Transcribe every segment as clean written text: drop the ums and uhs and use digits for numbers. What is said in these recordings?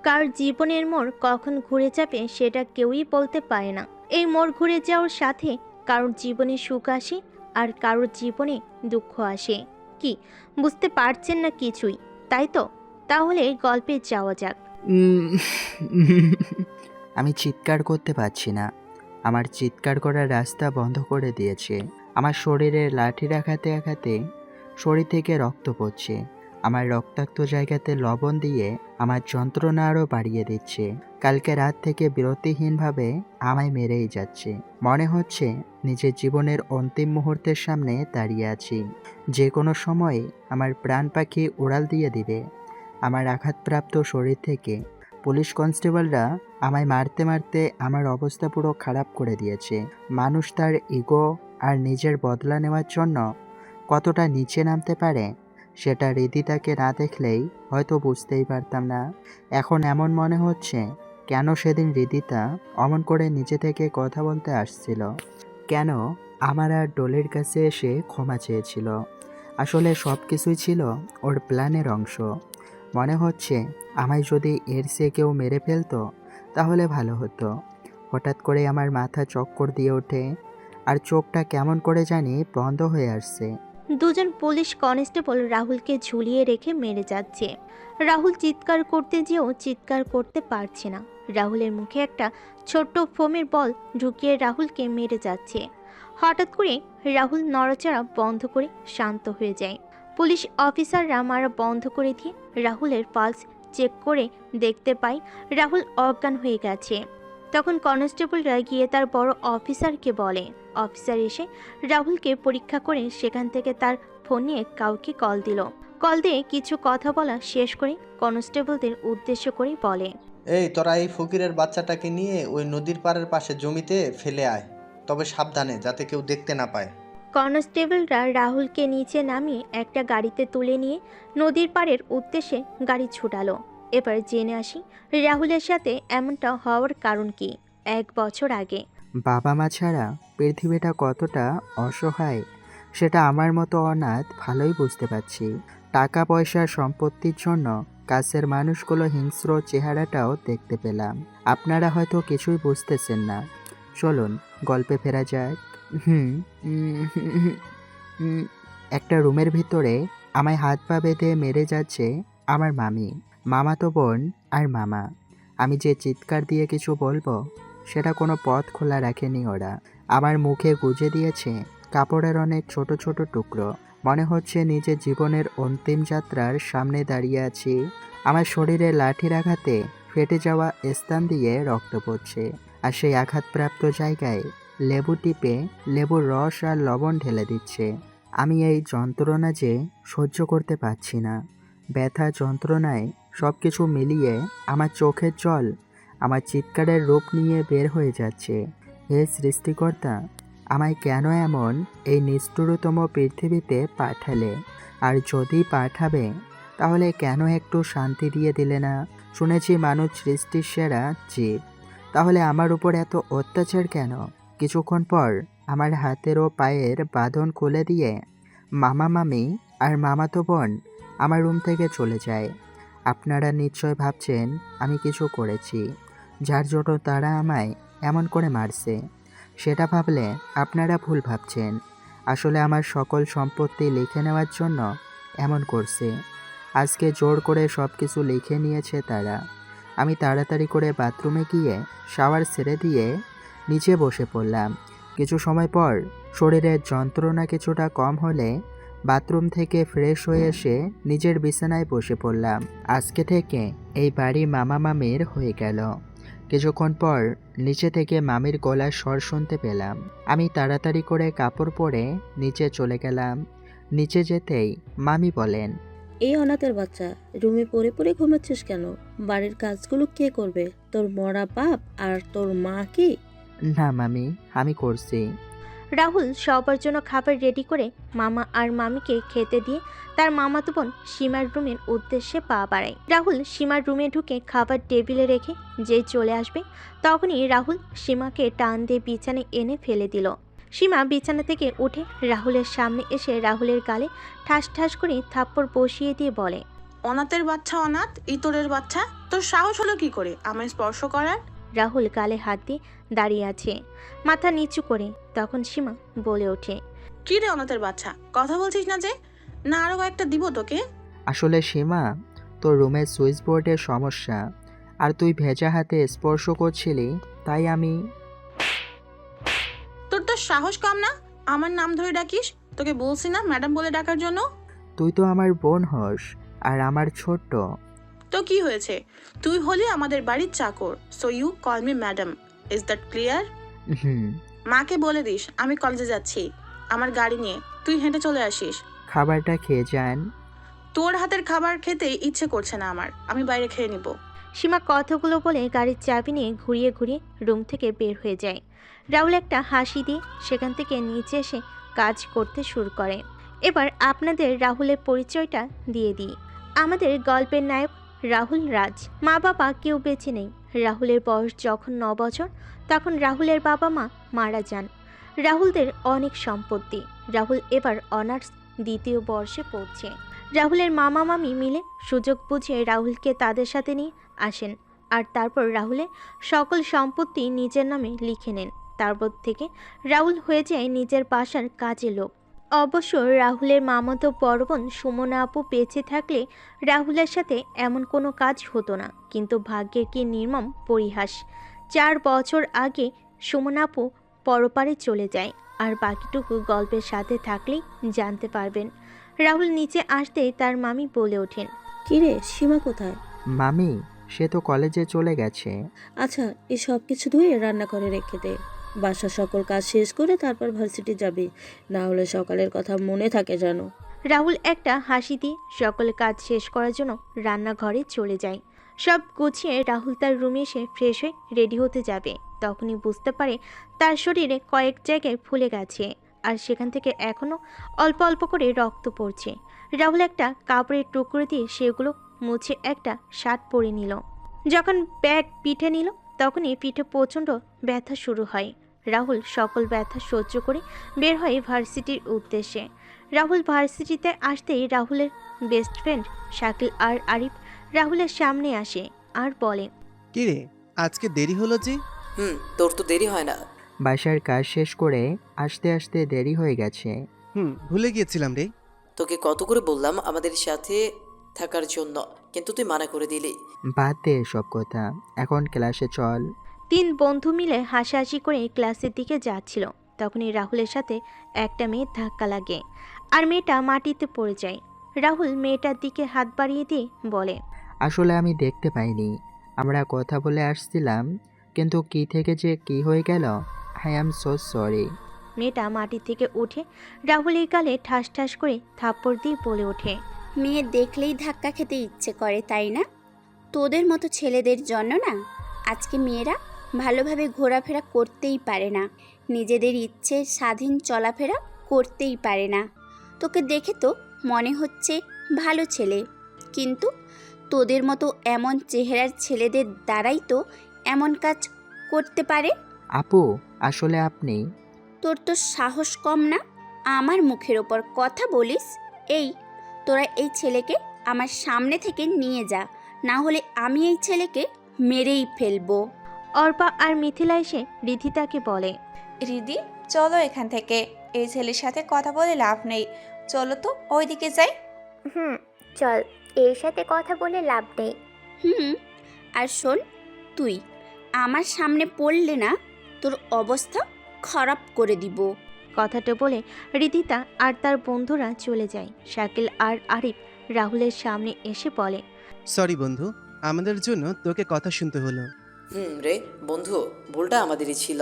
কার জীবনের মোড় কখন ঘুরে যাবে সেটা কেউই বলতে পারে না। এই মোড় ঘুরে যাওয়ার সাথে কারোর জীবনে সুখ আসে, আর কারোর জীবনে দুঃখ আসে। কি বুঝতে পারছেন না কিছুই, তাই তো? তাহলে গল্পে যাওয়া যাক। উম, আমি চিৎকার করতে পারছি না। আমার চিৎকার করার রাস্তা বন্ধ করে দিয়েছে। আমার শরীরে লাঠির আঘাতে আঘাতে শরীর থেকে রক্ত পড়ছে। আমার রক্তাক্ত জায়গাতে লবণ দিয়ে আমার যন্ত্রণা আরও বাড়িয়ে দিচ্ছে। কালকে রাত থেকে বিরতিহীনভাবে আমায় মেরেই যাচ্ছে। মনে হচ্ছে নিজের জীবনের অন্তিম মুহূর্তের সামনে দাঁড়িয়ে আছি। যে কোনো সময় আমার প্রাণ পাখি উড়াল দিয়ে দিবে আমার আঘাতপ্রাপ্ত শরীর থেকে। পুলিশ কনস্টেবলরা আমায় মারতে মারতে আমার অবস্থা পুরো খারাপ করে দিয়েছে। মানুষ তার ইগো আর নিজের বদলা নেওয়ার জন্য কতটা নিচে নামতে পারে সেটা হৃদিতাকে না দেখলেই হয়তো বুঝতেই পারতাম না। এখন এমন মনে হচ্ছে, কেন সেদিন হৃদিতা অমন করে নিজে থেকে কথা বলতে আসছিল, কেন আমার আর ডোলের কাছে এসে ক্ষমা চেয়েছিল। আসলে সব কিছুই ছিল ওর প্ল্যানের অংশ। মনে হচ্ছে আমায় যদি এর চেয়ে কেউ মেরে ফেলতো তাহলে ভালো হতো। হঠাৎ করে আমার মাথা চক্কর দিয়ে ওঠে, আর চোখটা কেমন করে জানি বন্ধ হয়ে আসছে। দুজন পুলিশ কনস্টেবল রাহুলকে ঝুলিয়ে রেখে মেরে যাচ্ছে। রাহুল চিৎকার করতে যেও চিৎকার করতে পারছে না। রাহুলের মুখে একটা ছোট্ট ফোমের বল ঢুকিয়ে রাহুলকে মেরে যাচ্ছে। হঠাৎ করে রাহুল নড়াচড়া বন্ধ করে শান্ত হয়ে যায়। পুলিশ অফিসাররা মারা বন্ধ করে দিয়ে রাহুলের পালস চেক করে দেখতে পায় রাহুল অজ্ঞান হয়ে গেছে। তখন কনস্টেবলরা গিয়ে তার বড় অফিসারকে বলে। অফিসার এসে রাহুলকে পরীক্ষা করে সেখান থেকে তার ফোন নিয়ে কাউকে কল দিল। কল দিয়ে কিছু কথা বলা শেষ করে কনস্টেবলদের উদ্দেশ্য করে বলে, এই তোরা এই ফকিরের বাচ্চাটাকে নিয়ে ওই নদীর পাড়ের পাশে জমিতে ফেলে আয়, তবে সাবধানে যাতে কেউ দেখতে না পায়। কনস্টেবলরা রাহুলকে নিচে নামিয়ে একটা গাড়িতে তুলে নিয়ে নদীর পাড়ের উদ্দেশ্যে গাড়ি ছুটালো। এবার জেনে আসি রাহুলের সাথে এমনটা হওয়ার কারণ কি। 1 বছর আগে বাবা মা ছাড়া পৃথিবীটা কতটা অসহায় সেটা আমার মতো অনাথ ভালোই বুঝতে পারছি। টাকা পয়সা সম্পত্তির জন্য কাছের মানুষগুলো হিংস্র চেহারাটাও দেখতে পেলাম। আপনারা হয়তো কিছুই বুঝতেছেন না। চলুন গল্পে ফেরা যাক। হুম উম, উম, একটা রুমের ভিতরে আমায় হাত পা বেঁধে মেরে যাচ্ছে আমার মামি, মামাতো বোন আর মামা। আমি যে চিৎকার দিয়ে কিছু বলবো সেটা কোনো পথ খোলা রাখেনি ওরা। আমার মুখে গুজে দিয়েছে কাপড়ের অনেক ছোট ছোট টুকরো। মনে হচ্ছে নিজের জীবনের অন্তিম যাত্রার সামনে দাঁড়িয়ে আছি। আমার শরীরে লাঠির আঘাতে ফেটে যাওয়া স্থান দিয়ে রক্ত পড়ছে, আর সেই আঘাতপ্রাপ্ত জায়গায় লেবু টিপে লেবুর রস আর লবণ ঢেলে দিচ্ছে। আমি এই যন্ত্রণা যে সহ্য করতে পারছি না। ব্যথা যন্ত্রণায় সব কিছু মিলিয়ে আমার চোখের জল আমার চিৎকারের রূপ নিয়ে বের হয়ে যাচ্ছে। হে সৃষ্টিকর্তা, আমায় কেন এমন এই নিষ্ঠুরতম পৃথিবীতে পাঠালে? আর যদি পাঠাবে তাহলে কেন একটু শান্তি দিয়ে দিলে না? শুনেছি মানুষ সৃষ্টির সেরা জীব, তাহলে আমার উপর এত অত্যাচার কেন? কিছুক্ষণ পর আমার হাতের ও পায়ের বাঁধন খুলে দিয়ে মামা মামি আর মামাতো বোন আমার রুম থেকে চলে যায়। আপনারা নিশ্চয় ভাবছেন আমি কিছু করেছি যার জন্য তারা আমায় এমন করে মারছে। সেটা ভাবলে আপনারা ভুল ভাবছেন। আসলে আমার সকল সম্পত্তি লিখে নেওয়ার জন্য এমন করছে। আজকে জোর করে সব কিছু লিখে নিয়েছে তারা। আমি তাড়াতাড়ি করে বাথরুমে গিয়ে শাওয়ার ছেড়ে দিয়ে নিচে বসে পড়লাম। কিছু সময় পর শরীরের যন্ত্রণা কিছুটা কম হলে বাথরুম থেকে ফ্রেশ হয়ে এসে নিজের বিছানায় বসে পড়লাম। আজকে থেকে এই বাড়ি মামা মামির হয়ে গেল। কিছুক্ষণ পর নিচে থেকে মামির গলার স্বর শুনতে পেলাম। আমি তাড়াতাড়ি করে কাপড় পরে নিচে চলে গেলাম। নিচে যেতেই মামি বলেন, এই অনাথের বাচ্চা, রুমে পড়ে পড়ে ঘুমাচ্ছিস কেন? বাড়ির কাজগুলো কে করবে? তোর মরা বাপ আর তোর মা কি? না মামি, আমি করছি। রাহুল সবার জন্য খাবার রেডি করে মামা আর মামিকে খেতে দিয়ে তার মামাতো বোন সীমার রুমের উদ্দেশ্যে পা বাড়ায়। রাহুল সীমার রুমে ঢুকে খাবার টেবিলে রেখে যেই চলে আসবে তখনই রাহুল সীমাকে টান দিয়ে বিছানায় এনে ফেলে দিল। সীমা বিছানা থেকে উঠে রাহুলের সামনে এসে রাহুলের গালে ঠাস ঠাস করে থাপ্পড় বসিয়ে দিয়ে বলে, অনাথের বাচ্চা অনাথ, ইতরের বাচ্চা, তোর সাহস হলো কি করে আমায় স্পর্শ করার? রাহুল গালে হাত দিয়ে দাঁড়িয়ে আছে, মাথা নিচু করে। তখন সীমা বলে ওঠে, কি রে অনাথের বাচ্চা, কথা বলছিস না যে? না আরো কয়েকটা দিব তোকে? আসলে সীমা, তোর রুমের সুইচ বোর্ডের সমস্যা, আর তুই ভেজা হাতে স্পর্শ করছিলি, তাই আমি। তোর তো সাহস কম না, আমার নাম ধরে ডাকিস? তোকে বলছি না ম্যাডাম বলে ডাকার জন্য? তুই তো আমার বোন হস, আর আমার ছোট্ট। তো কি হয়েছে, তুই হলি আমাদের বাড়ির চাকর, so you call me madam, is that clear? Hmm. মাকে বলে দিস আমি কলেজে যাচ্ছি, আমার গাড়ি নিয়ে তুই হেঁটে চলে আসিস। খাবারটা খেয়ে যান। তোর হাতের খাবার খেতে ইচ্ছে করছে না আমার, আমি বাইরে খেয়ে নিব। সীমা কথাগুলো বলে গাড়ির চাবি নিয়ে ঘুরিয়ে ঘুরিয়ে রুম থেকে বের হয়ে যায়। রাহুল একটা হাসি দিয়ে সেখান থেকে নিচে এসে কাজ করতে শুরু করে। এবার আপনাদের রাহুলের পরিচয়টা দিয়ে দিই। আমাদের গল্পের নায়ক রাহুল রাজ। মা বাবা কেউ বেঁচে নেই। রাহুলের বয়স যখন 9 বছর, তখন রাহুলের বাবা মা মারা যান। রাহুলদের অনেক সম্পত্তি। রাহুল এবার অনার্স 2য় বর্ষে পড়ছে। রাহুলের মামা মামি মিলে সুযোগ বুঝে রাহুলকে তাদের সাথে নিয়ে আসেন, আর তারপর রাহুলের সকল সম্পত্তি নিজের নামে লিখে নেন। তারপর থেকে রাহুল হয়ে যায় নিজের বাসার কাজের লোক। অবশ্য রাহুলের মামাতো বড় বোন সুমনা আপু বেঁচে থাকলে রাহুলের সাথে এমন কোনো কাজ হতো না। কিন্তু ভাগ্যের কি নির্মম পরিহাস, 4 বছর আগে সুমনা আপু পরপারে চলে যায়। আর বাকিটুকু গল্পের সাথে থাকলেই জানতে পারবেন। রাহুল নিচে আসতেই তার মামি বলে ওঠেন, কিরে সীমা কোথায়? মামি, সে তো কলেজে চলে গেছে। আচ্ছা, এই সব কিছু ধুয়ে রান্না করে রেখে দে। বাসার সকল কাজ শেষ করে তারপর ভার্সিটি যাবি, না হলে সকালের কথা মনে থাকে জানো। রাহুল একটা হাসি দিয়ে সকল কাজ শেষ করার জন্য রান্নাঘরে চলে যায়। সব গুছিয়ে রাহুল তার রুমে এসে ফ্রেশ হয়ে রেডি হতে যাবে। তখনই বুঝতে পারে তার শরীরে কয়েক জায়গায় ফুলে গেছে, আর সেখান থেকে এখনও অল্প অল্প করে রক্ত পড়ছে। রাহুল একটা কাপড়ের টুকরো দিয়ে সেগুলো মুছে একটা শার্ট পরে নিল। যখন ব্যাগ পিঠে নিল, তখনই পিঠে প্রচণ্ড ব্যথা শুরু হয়। রাহুল সকল ব্যথা সহ্য করে বের হয় ভার্সিটির উদ্দেশ্যে। রাহুল ভার্সিটিতে আসতেই রাহুলের বেস্ট ফ্রেন্ড শাকিল আর আরিফ রাহুলের সামনে আসে আর বলে, কিরে, আজকে দেরি হলো যে? তোর তো দেরি হয় না। বাসার কাজ শেষ করে আসতে আসতে দেরি হয়ে গেছে। ভুলে গিয়েছিলাম রে। তোকে কত করে বললাম আমাদের সাথে থাকার জন্য, কিন্তু তুই মানা করে দিলি। বাদ দে সব কথা, এখন ক্লাসে চল। 3 বন্ধু মিলে হাসাহাসি করে ক্লাসের দিকে যাচ্ছিল। তখনই রাহুলের সাথে একটা মেয়ের ধাক্কা লাগে, আর মেয়েটা মাটিতে পড়ে যায়। রাহুল মেয়েটার দিকে হাত বাড়িয়ে দিয়ে বলে, আসলে আমি দেখতে পাইনি, আমরা কথা বলে আসছিলাম, কিন্তু কি থেকে যে কি হয়ে গেল, আই অ্যাম সো সরি। মেয়েটা মাটি থেকে উঠে রাহুলের গালে ঠাস ঠাস করে থাপ্পড় দিয়ে বলে ওঠে, মেয়ে দেখলেই ধাক্কা খেতে ইচ্ছে করে, তাই না? তোদের মতো ছেলেদের জন্য না আজকে মেয়েরা ভালোভাবে ঘোরাফেরা করতেই পারে না, নিজেদের ইচ্ছে স্বাধীন চলাফেরা করতেই পারে না। তোকে দেখে তো মনে হচ্ছে ভালো ছেলে, কিন্তু তোদের মতো এমন চেহারার ছেলেদের দ্বারাই তো এমন কাজ করতে পারে। আপু, আসলে আপনি। তোর তো সাহস কম না, আমার মুখের ওপর কথা বলিস? এই, তোরা এই ছেলেকে আমার সামনে থেকে নিয়ে যা, না হলে আমি এই ছেলেকে মেরেই ফেলবো। অর্পা আর মিথিলা এসে রিধিতাকে বলে, রিদি, চলো এখান থেকে, এই ছেলের সাথে কথা বলে লাভ নেই, চলো তো ওইদিকে যাই। চল, এর সাথে কথা বলে লাভ নেই। আর শোন, তুই আমার সামনে পড়লে না তোর অবস্থা খারাপ করে দিব। কথাটা বলে রিধিতা আর তার বন্ধুরা চলে যায়। শাকিল আর আরিফ রাহুলের সামনে এসে বলে, সরি বন্ধু, আমাদের জন্য তোকে কথা শুনতে হলো। রে বন্ধু, ভুলটা আমাদেরই ছিল।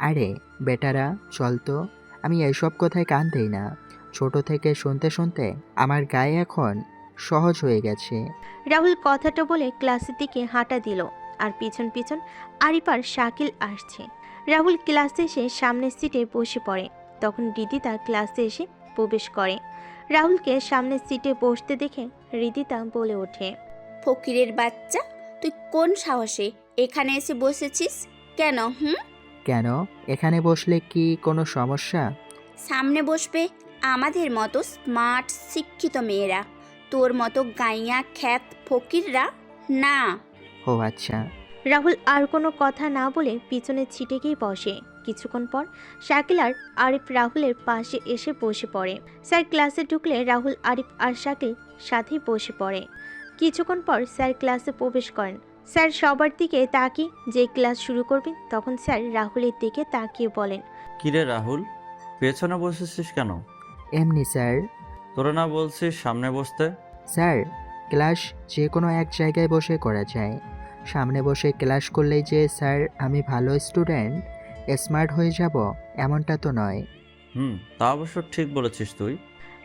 আরে বেটারা, চল তো, আমি এসব কথায় কান দেই না। ছোট থেকে শুনতে শুনতে আমার গায়ে এখন সহজ হয়ে গেছে। রাহুল কথাটা বলে ক্লাসের দিকে হাঁটা দিল, আর পিছন পিছন আরিফ আর শাকিল আসছে। রাহুল ক্লাসে এসে সামনের সিটে বসে পড়ে। তখন রিদিতা ক্লাসে এসে প্রবেশ করে। রাহুলকে সামনের সিটে বসতে দেখে রিদিতা বলে ওঠে, ফকিরের বাচ্চা, তুই কোন সাহসে এখানে এসে বসেছিস? কেন? কেন? এখানে বসলে কি কোনো সমস্যা? সামনে বসবে আমাদের মতো স্মার্ট শিক্ষিত মেয়েরা, তোর মতো গাইয়া খ্যাত ফকিররা না। ও আচ্ছা। রাহুল আর কোনো কথা না বলে পিছনে ছিটে গিয়ে বসে। কিছুক্ষণ পর শাকিল আর আরিফ রাহুলের পাশে এসে বসে পড়ে। স্যার ক্লাসে ঢুকলে রাহুল, আরিফ আর শাকিল সাথেই বসে পড়ে। কিছুক্ষণ পর স্যার ক্লাসে প্রবেশ করেন। স্যার সবার দিকে তাকিয়ে যে ক্লাস শুরু করবেন তখন স্যার রাহুলের দিকে তাকিয়ে বলেন, কিরে রাহুল, পেছনে বসেছিস কেন? এমনি স্যার। তোরা না বলছিস সামনে বসতে? স্যার, ক্লাস যে কোনো এক জায়গায় বসে করা যায়। সামনে বসে ক্লাস করলেই যে স্যার আমি ভালো স্টুডেন্ট, স্মার্ট হয়ে যাব এমনটা তো নয়। তা অবশ্য ঠিক বলেছিস তুই।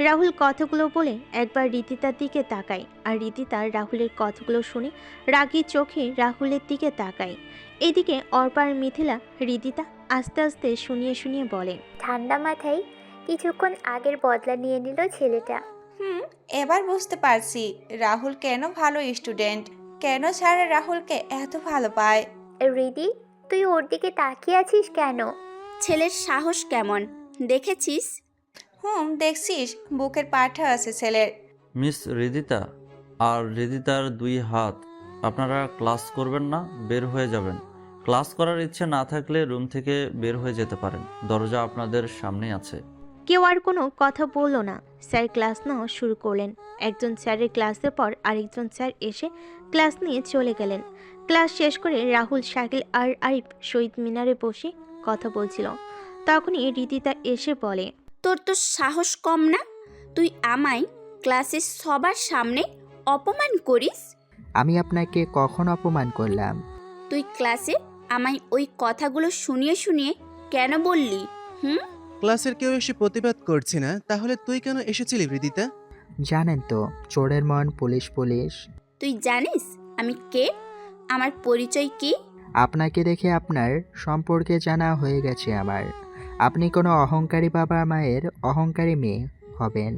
রাহুল কথাগুলো বলে একবার রীতিতার দিকে তাকায় আর রীতিতা রাহুলের কথাগুলো শুনে রাগী চোখে রাহুলের দিকে তাকায়। এদিকে অর্পা আর মিথিলা রীতিতা আস্তে আস্তে শুনিয়ে শুনিয়ে বলে, ঠান্ডা মাথায় কিছুক্ষণ আগের বদলা নিয়ে নিল ছেলেটা। এবার বুঝতে পারছি রাহুল কেন ভালো স্টুডেন্ট, কেন স্যার রাহুলকে এত ভালো পায়। রিদি, তুই ওর দিকে তাকিয়ে আছিস কেন? ছেলের সাহস কেমন দেখেছিস? দেখছিস, বুকের পাঠা আছে ছেলের। মিস রিদিতা আর রিদিতার 2 হাত, আপনারা ক্লাস করবেন না? বের হয়ে যাবেন। ক্লাস করার ইচ্ছে না থাকলে রুম থেকে বের হয়ে যেতে পারেন, দরজা আপনাদের সামনেই আছে। কেউ আর কোনো কথা বলল না। স্যার ক্লাস নেওয়া শুরু করলেন। একজন স্যারের ক্লাসের পর আরেকজন স্যার এসে ক্লাস নিয়ে চলে গেলেন। ক্লাস শেষ করে রাহুল, শাকিল আর আরিফ শহীদ মিনারে বসে কথা বলছিল। তখনই রীতিতা এসে বলে, তোর তো সাহস কম না? তুই আমায় ক্লাসের সবার সামনে অপমান করিস? আমি আপনাকে কখন অপমান করলাম? তুই ক্লাসে আমায় ওই কথাগুলো শুনিয়ে শুনিয়ে কেন বললি? ক্লাসের কেউ এসে প্রতিবাদ করছে না, তাহলে তুই কেন এসেছিলি রিদিতা? জানেন তো, চোরের মন পুলিশ পুলিশ। তুই জানিস আমি কে, আমার পরিচয় কি? আপনাকে দেখে আপনার সম্পর্কে জানা হয়ে গেছে আমার। আপনি কোনো অহংকারী বাবা মায়ের অহংকারী মেয়ে হবেন,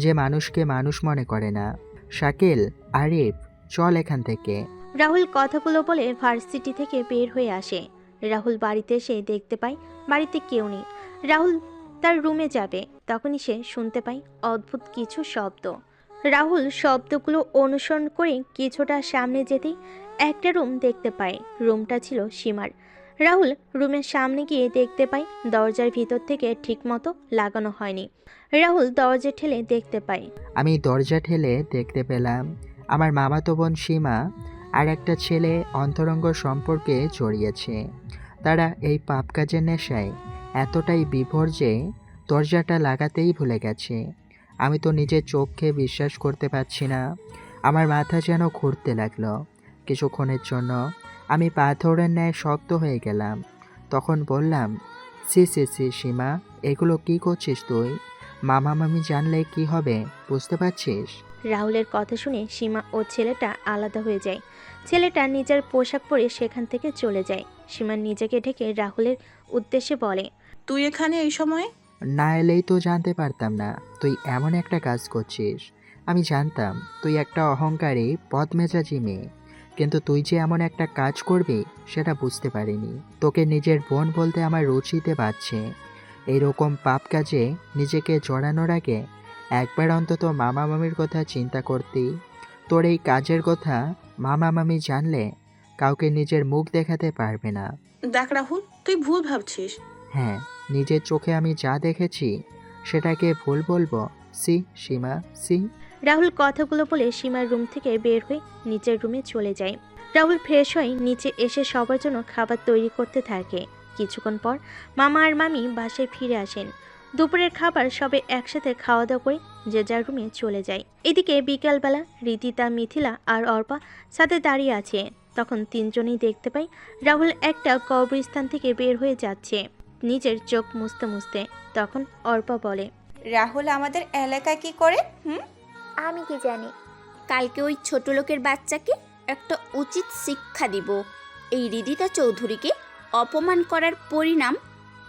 যে মানুষকে মানুষ মনে করে না। শাকিল, আরিফ, চল এখান থেকে। রাহুল কথাগুলো বলে ভার্সিটি থেকে বের হয়ে আসে। রাহুল বাড়িতে এসে দেখতে পায় বাড়িতে কেউ নেই। রাহুল তার রুমে যাবে, তখনই সে শুনতে পায় অদ্ভুত কিছু শব্দ। রাহুল শব্দগুলো অনুসরণ করে কিছুটা সামনে যেতেই একটা রুম দেখতে পায়। রুমটা ছিল সীমার। রাহুল রুমের সামনে গিয়ে দেখতে পায় দরজার ভিতর থেকে ঠিকমতো লাগানো হয়নি। রাহুল দরজা ঠেলে দেখতে পায়, আমি দরজা ঠেলে দেখতে পেলাম আমার মামাতো বোন সীমা আর একটা ছেলে অন্তরঙ্গ সম্পর্কে জড়িয়েছে। তারা এই পাপ কাজের নেশায় এতটাই বিভোর যে দরজাটা লাগাতেই ভুলে গেছে। আমি তো নিজের চোখকে বিশ্বাস করতে পারছি না। আমার মাথা যেন ঘুরতে লাগলো। কিছুক্ষণের জন্য আমি পাথরের ন্যায় শক্ত হয়ে গেলাম। তখন বললাম, সি সি সি সীমা, এগুলো কি করছিস তুই? মামা মামি জানলে কি হবে বুঝতে পারছিস? রাহুলের কথা শুনে সীমা ও ছেলেটা আলাদা হয়ে যায়। ছেলেটা নিজের পোশাক পরে সেখান থেকে চলে যায়। সীমা নিজেকে ঢেকে রাহুলের উদ্দেশ্যে বলে, তুই এখানে এই সময়? না এলেই তো জানতে পারতাম না তুই এমন একটা কাজ করছিস। আমি জানতাম তুই একটা অহংকারী বদমেজাজি মেয়ে, কিন্তু তুই যে এমন একটা কাজ করবি সেটা বুঝতে পারিনি। তোকে নিজের বোন বলতে আমার রুচিতে বাজছে। এইরকম পাপ কাজে নিজেকে জড়ানোর আগে একবার অন্তত মামা মামির কথা চিন্তা করতি। তোর এই কাজের কথা মামা মামি জানলে কাউকে নিজের মুখ দেখাতে পারবে না। দেখ রাহুল, তুই ভুল ভাবছিস। হ্যাঁ, নিজের চোখে আমি যা দেখেছি সেটাকে ভুল বলবো? সি সীমা, সি। রাহুল কথাগুলো বলে সীমার রুম থেকে বের হয়ে নিচের রুমে চলে যায়। রাহুল ফ্রেশ হয়ে নিচে এসে সবার জন্য খাবার তৈরি করতে থাকে। কিছুক্ষণ পর মামা আর মামি বাসায় ফিরে আসেন। দুপুরের খাবার সবে একসাথে খাওয়া দাওয়া করে যে যার রুমে চলে যায়। এদিকে বিকালবেলা রীতিতা, মিথিলা আর অর্পা সাথে দাঁড়িয়ে আছে। তখন তিনজনেই দেখতে পাই রাহুল একটা কবরস্থান থেকে বের হয়ে যাচ্ছে নিজের চোখ মুছতে মুছতে। তখন অর্পা বলে, রাহুল আমাদের এলাকায় কি করে? আমি কি জানি। কালকে ওই ছোট লোকের বাচ্চাকে একটা উচিত শিক্ষা দিব। এই রিদিতা চৌধুরীকে অপমান করার পরিণাম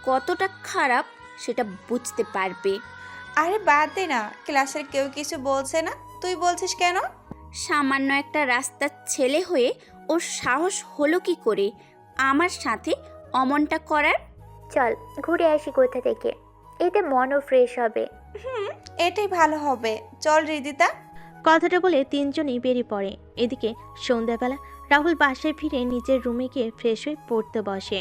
কতটা খারাপ সেটা বুঝতে পারবে। আরে বাদ দে না, ক্লাসের কেউ কিছু বলছে না, তুই বলছিস কেন? সামান্য একটা রাস্তার ছেলে হয়ে ওর সাহস হলো কি করে আমার সাথে অমনটা করার? চল ঘুরে আসি কোথা থেকে, এতে মনও ফ্রেশ হবে। এটাই ভালো হবে, চল রিদিতা। কথাটা বলে তিনজনই বেরিয়ে পড়ে। এদিকে সন্ধ্যাবেলা রাহুল বাসায় ফিরে নিজের রুমে গিয়ে ফ্রেশ হয়ে পড়তে বসে।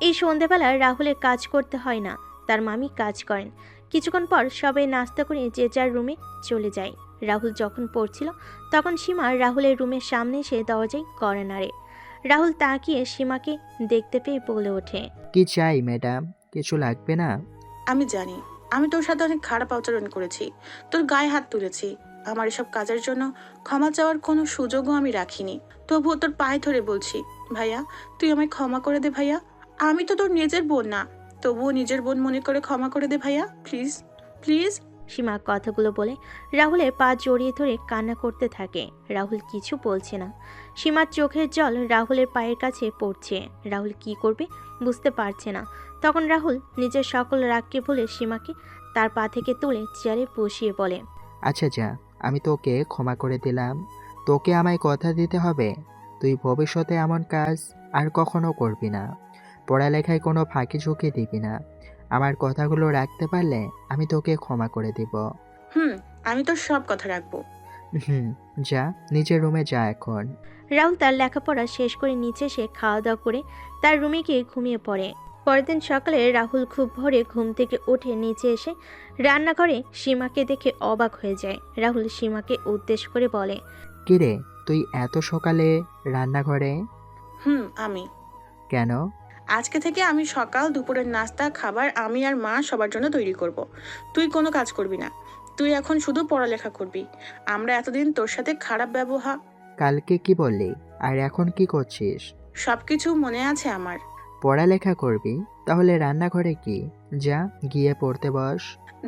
এই সন্ধ্যাবেলা রাহুলের কাজ করতে হয় না, তার মামি কাজ করেন। কিছুক্ষণ পর সবাই নাস্তা করে যে যার রুমে চলে যায়। রাহুল যখন পড়ছিল তখন সীমা রাহুলের রুমের সামনে এসে দরজায় কড়া নাড়ে। রাহুল তাকিয়ে সীমাকে দেখতে পেয়ে বলে ওঠে, কি চাই ম্যাডাম? কিছু লাগবে না? আমি জানি আমি তোর সাথে অনেক খারাপ আচরণ করেছি, তোর গায়ে হাত তুলেছি। আমার এসব কাজের জন্য ক্ষমা চাওয়ার কোনো সুযোগও আমি রাখিনি। তবুও তোর পায়ে ধরে বলছি, ভাইয়া তুই আমায় ক্ষমা করে দে ভাইয়া। আমি তো তোর নিজের বোন না, তবুও নিজের বোন মনে করে ক্ষমা করে দে ভাইয়া, প্লিজ প্লিজ। সীমা কথাগুলো বলে রাহুলের পা জড়িয়ে ধরে কান্না করতে থাকে। রাহুল কিছু বলছে না। সীমার চোখের জল রাহুলের পায়ের কাছে পড়ছে। রাহুল কি করবে বুঝতে পারছে না। তখন রাহুল নিজের সকল রাগকে ভুলে সীমাকে তার পা থেকে তুলে চেয়ারে বসিয়ে বলে, আচ্ছা যা, আমি তোকে ক্ষমা করে দিলাম। তোকে আমায় কথা দিতে হবে, তুই ভবিষ্যতে এমন কাজ আর কখনো করবি না। পড়ালেখায় কোনো ফাঁকি ঝুঁকি দিবি না। আমার কথাগুলো রাখতে পারলে আমি তোকে ক্ষমা করে দিব। আমি তোর সব কথা রাখবো। যা, নিজের রুমে যা এখন। রাহুল তার লেখাপড়া শেষ করে নিচে এসে খাওয়া দাওয়া করে তার রুমে গিয়ে ঘুমিয়ে পড়ে। পরের দিন সকালে রাহুল খুব ভোরে ঘুম থেকে উঠে নিচে এসে রান্নাঘরে সীমাকে দেখে অবাক হয়ে যায়। রাহুল সীমাকে উদ্দেশ্য করে বলে, কিরে, তুই এত সকালে রান্নাঘরে? আমি কেন? আজকে থেকে আমি সকাল দুপুরের নাস্তা খাবার আমি আর মা সবার জন্য তৈরি করব। তুই কোনো কাজ করবি না, তুই এখন শুধু পড়ালেখা করবি। আমরা এতদিন তোর সাথে খারাপ ব্যবহার। কালকে কি বললি, আর এখন কি করছিস? সবকিছু মনে আছে আমার। পড়ালেখা করবি? তাহলে রান্নাঘরে কি? যা, গিয়ে পড়তে বস।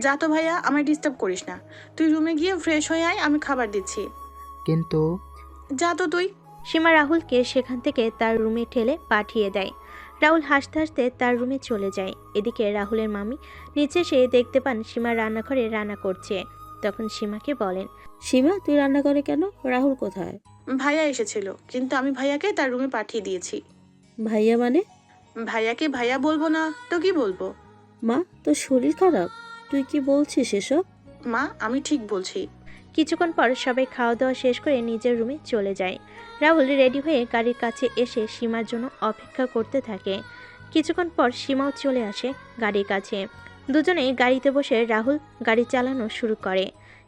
যা তো ভাইয়া, আমায় ডিস্টার্ব করিস না। তুই রুমে গিয়ে ফ্রেশ হয়ে আয়, আমি খাবার দিচ্ছি। কিন্তু যা তো তুই। সীমা রাহুলকে সেখান থেকে তার রুমে ঠেলে পাঠিয়ে দেয়। রাহুল হাসতে হাসতে তার রুমে চলে যায়। এদিকে রাহুলের মামি নিচে এসে দেখতে পান সীমা রান্নাঘরে রান্না করছে। তখন সীমাকে বলেন, সীমা তুই রান্না করে কেন? রাহুল কোথায়? ভাইয়া এসেছিল, কিন্তু আমি ভাইয়াকে তার রুমে পাঠিয়ে দিয়েছি। ভাইয়া মানে? ভাইয়াকে ভাইয়া বলবো না তো কি বলবো? মা তোর শরীর খারাপ? তুই কি বলছিস এসব? মা আমি ঠিক বলছি। কিছুক্ষণ পর সবাই খাওয়া দাওয়া শেষ করে নিজের রুমে চলে যায়। রাহুল রেডি হয়ে গাড়ির কাছে এসে সীমার জন্য অপেক্ষা করতে থাকে। কিছুক্ষণ পর সীমাও চলে আসে গাড়ির কাছে। দুজনেই গাড়িতে বসে রাহুল গাড়ি চালানো শুরু করে।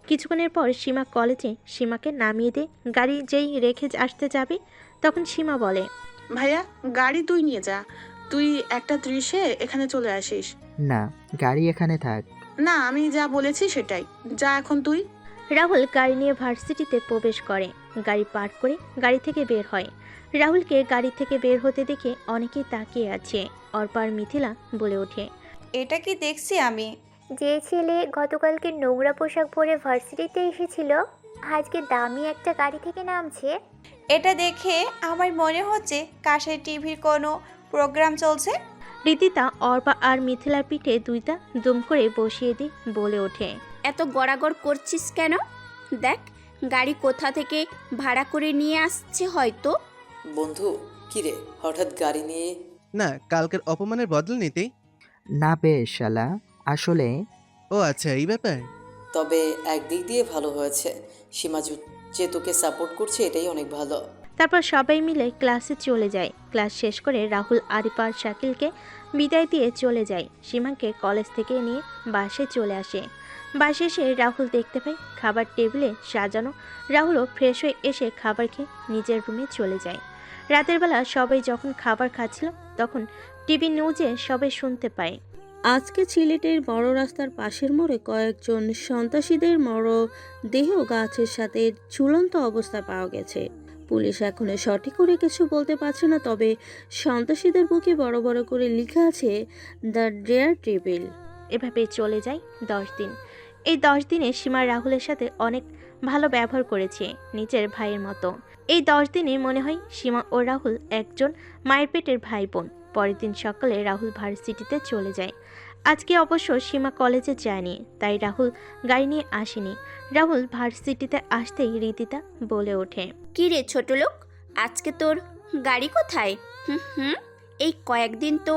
কিছুক্ষণের পর সীমা কলেজে সীমাকে নামিয়ে দিয়ে গাড়ি যেই রেখে আসতে যাবে তখন সীমা বলে, ভাইয়া গাড়ি তুই নিয়ে যা, তুই 1:30 এখানে চলে আসিস। না, গাড়ি এখানে থাক। না, আমি যা বলেছি সেটাই, যা এখন তুই। রাহুল গাড়ি নিয়ে ভার্সিটিতে প্রবেশ করে। গাড়ি পার্ক করে গাড়ি থেকে বের হয়। রাহুলকে গাড়ি থেকে বের হতে দেখে অনেকেই তাকিয়ে আছে। অর্পার মিথিলা বলে ওঠে, এটা কি দেখছি আমি? যে ছেলে গতকালকে নোংরা পোশাক পরে ভার্সিটিতে এসেছিল আজকে দামি একটা গাড়ি থেকে নামছে। এটা দেখে আমার মনে হচ্ছে কাশের টিভির কোনো প্রোগ্রাম চলছে। রিদিতা অর্পা আর মিথিলার পিঠে দুইটা দুম করে বসিয়ে দিয়ে বলে ওঠে, এত গড়াগড় করছিস কেন? দেখ গাড়ি কোথা থেকে ভাড়া করে নিয়ে আসছে হয়তো। বন্ধু, কিরে হঠাৎ গাড়ি নিয়ে? না, কালকের অপমানের বদলা নিতে। না বেশ শালা, আসলে ও আচ্ছা, এই ব্যাপার। তবে একদিক দিয়ে ভালো হয়েছে, সীমা যে তোকে সাপোর্ট করছে, এটাই অনেক ভালো। তারপর সবাই মিলে ক্লাসে চলে যায়। ক্লাস শেষ করে রাহুল আরিফা আর শাকিলকে বিদায় দিয়ে চলে যায়। সীমাকে কলেজ থেকে নিয়ে বাসে চলে আসে। বাসে এসে রাহুল দেখতে পায় খাবার টেবিলে সাজানো। রাহুলও ফ্রেশ হয়ে এসে খাবার খেয়ে নিজের রুমে চলে যায়। রাতের বেলা সবাই যখন খাবার খাচ্ছিল তখন টিভি নিউজে সবাই শুনতে পায়, আজকে সিলেটের বড় রাস্তার পাশের মোড়ে কয়েকজন সন্ত্রাসীদের মরদেহ গাছের সাথে ঝুলন্ত অবস্থায় পাওয়া গেছে। পুলিশ এখনো সঠিক করে কিছু বলতে পারছে না, তবে সন্ত্রাসীদের বুকে বড় বড় করে লেখা আছে দ্য ডেয়ার টেবিল। এভাবে চলে যায় 10 দিন। এই 10 দিনে সীমা রাহুলের সাথে অনেক ভালো ব্যবহার করেছে, নিজের ভাইয়ের মতো। এই 10 দিনে মনে হয় সীমা ও রাহুল একজন মায়ের পেটের ভাই বোন। পরের দিন সকালে রাহুল ভার্সিটিতে চলে যায়। আজকে অবশ্য সীমা কলেজে যায়নি, তাই রাহুল গাড়ি নিয়ে আসেনি। রাহুল ভার্সিটিতে আসতেই রিদিতা বলে ওঠে, কি রে ছোট লোক, আজকে তোর গাড়ি কোথায়? হুম, এই কয়েকদিন তো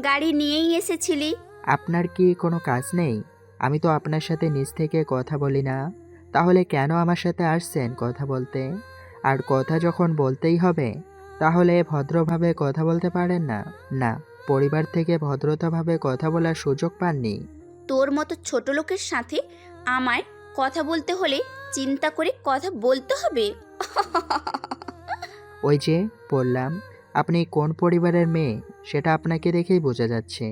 গাড়ি নিয়েই এসেছিলি। আপনার কি কোনো কাজ নেই? আমি তো আপনার সাথে নিজ থেকে কথা বলি না। তাহলে কেন আমার সাথে আসছেন কথা বলতে? আর কথা যখন বলতেই হবে, তাহলে ভদ্রভাবে কথা বলতে পারেন না? না, পরিবার থেকে ভদ্রতাভাবে কথা বলার সুযোগ পাননি? তোর মতো ছোট লোকের সাথে আমায় কথা বলতে হলে চিন্তা করে কথা বলতে হবে। ওই যে বললাম, আপনি কোন পরিবারের মেয়ে সেটা আপনাকে দেখেই বোঝা যাচ্ছে।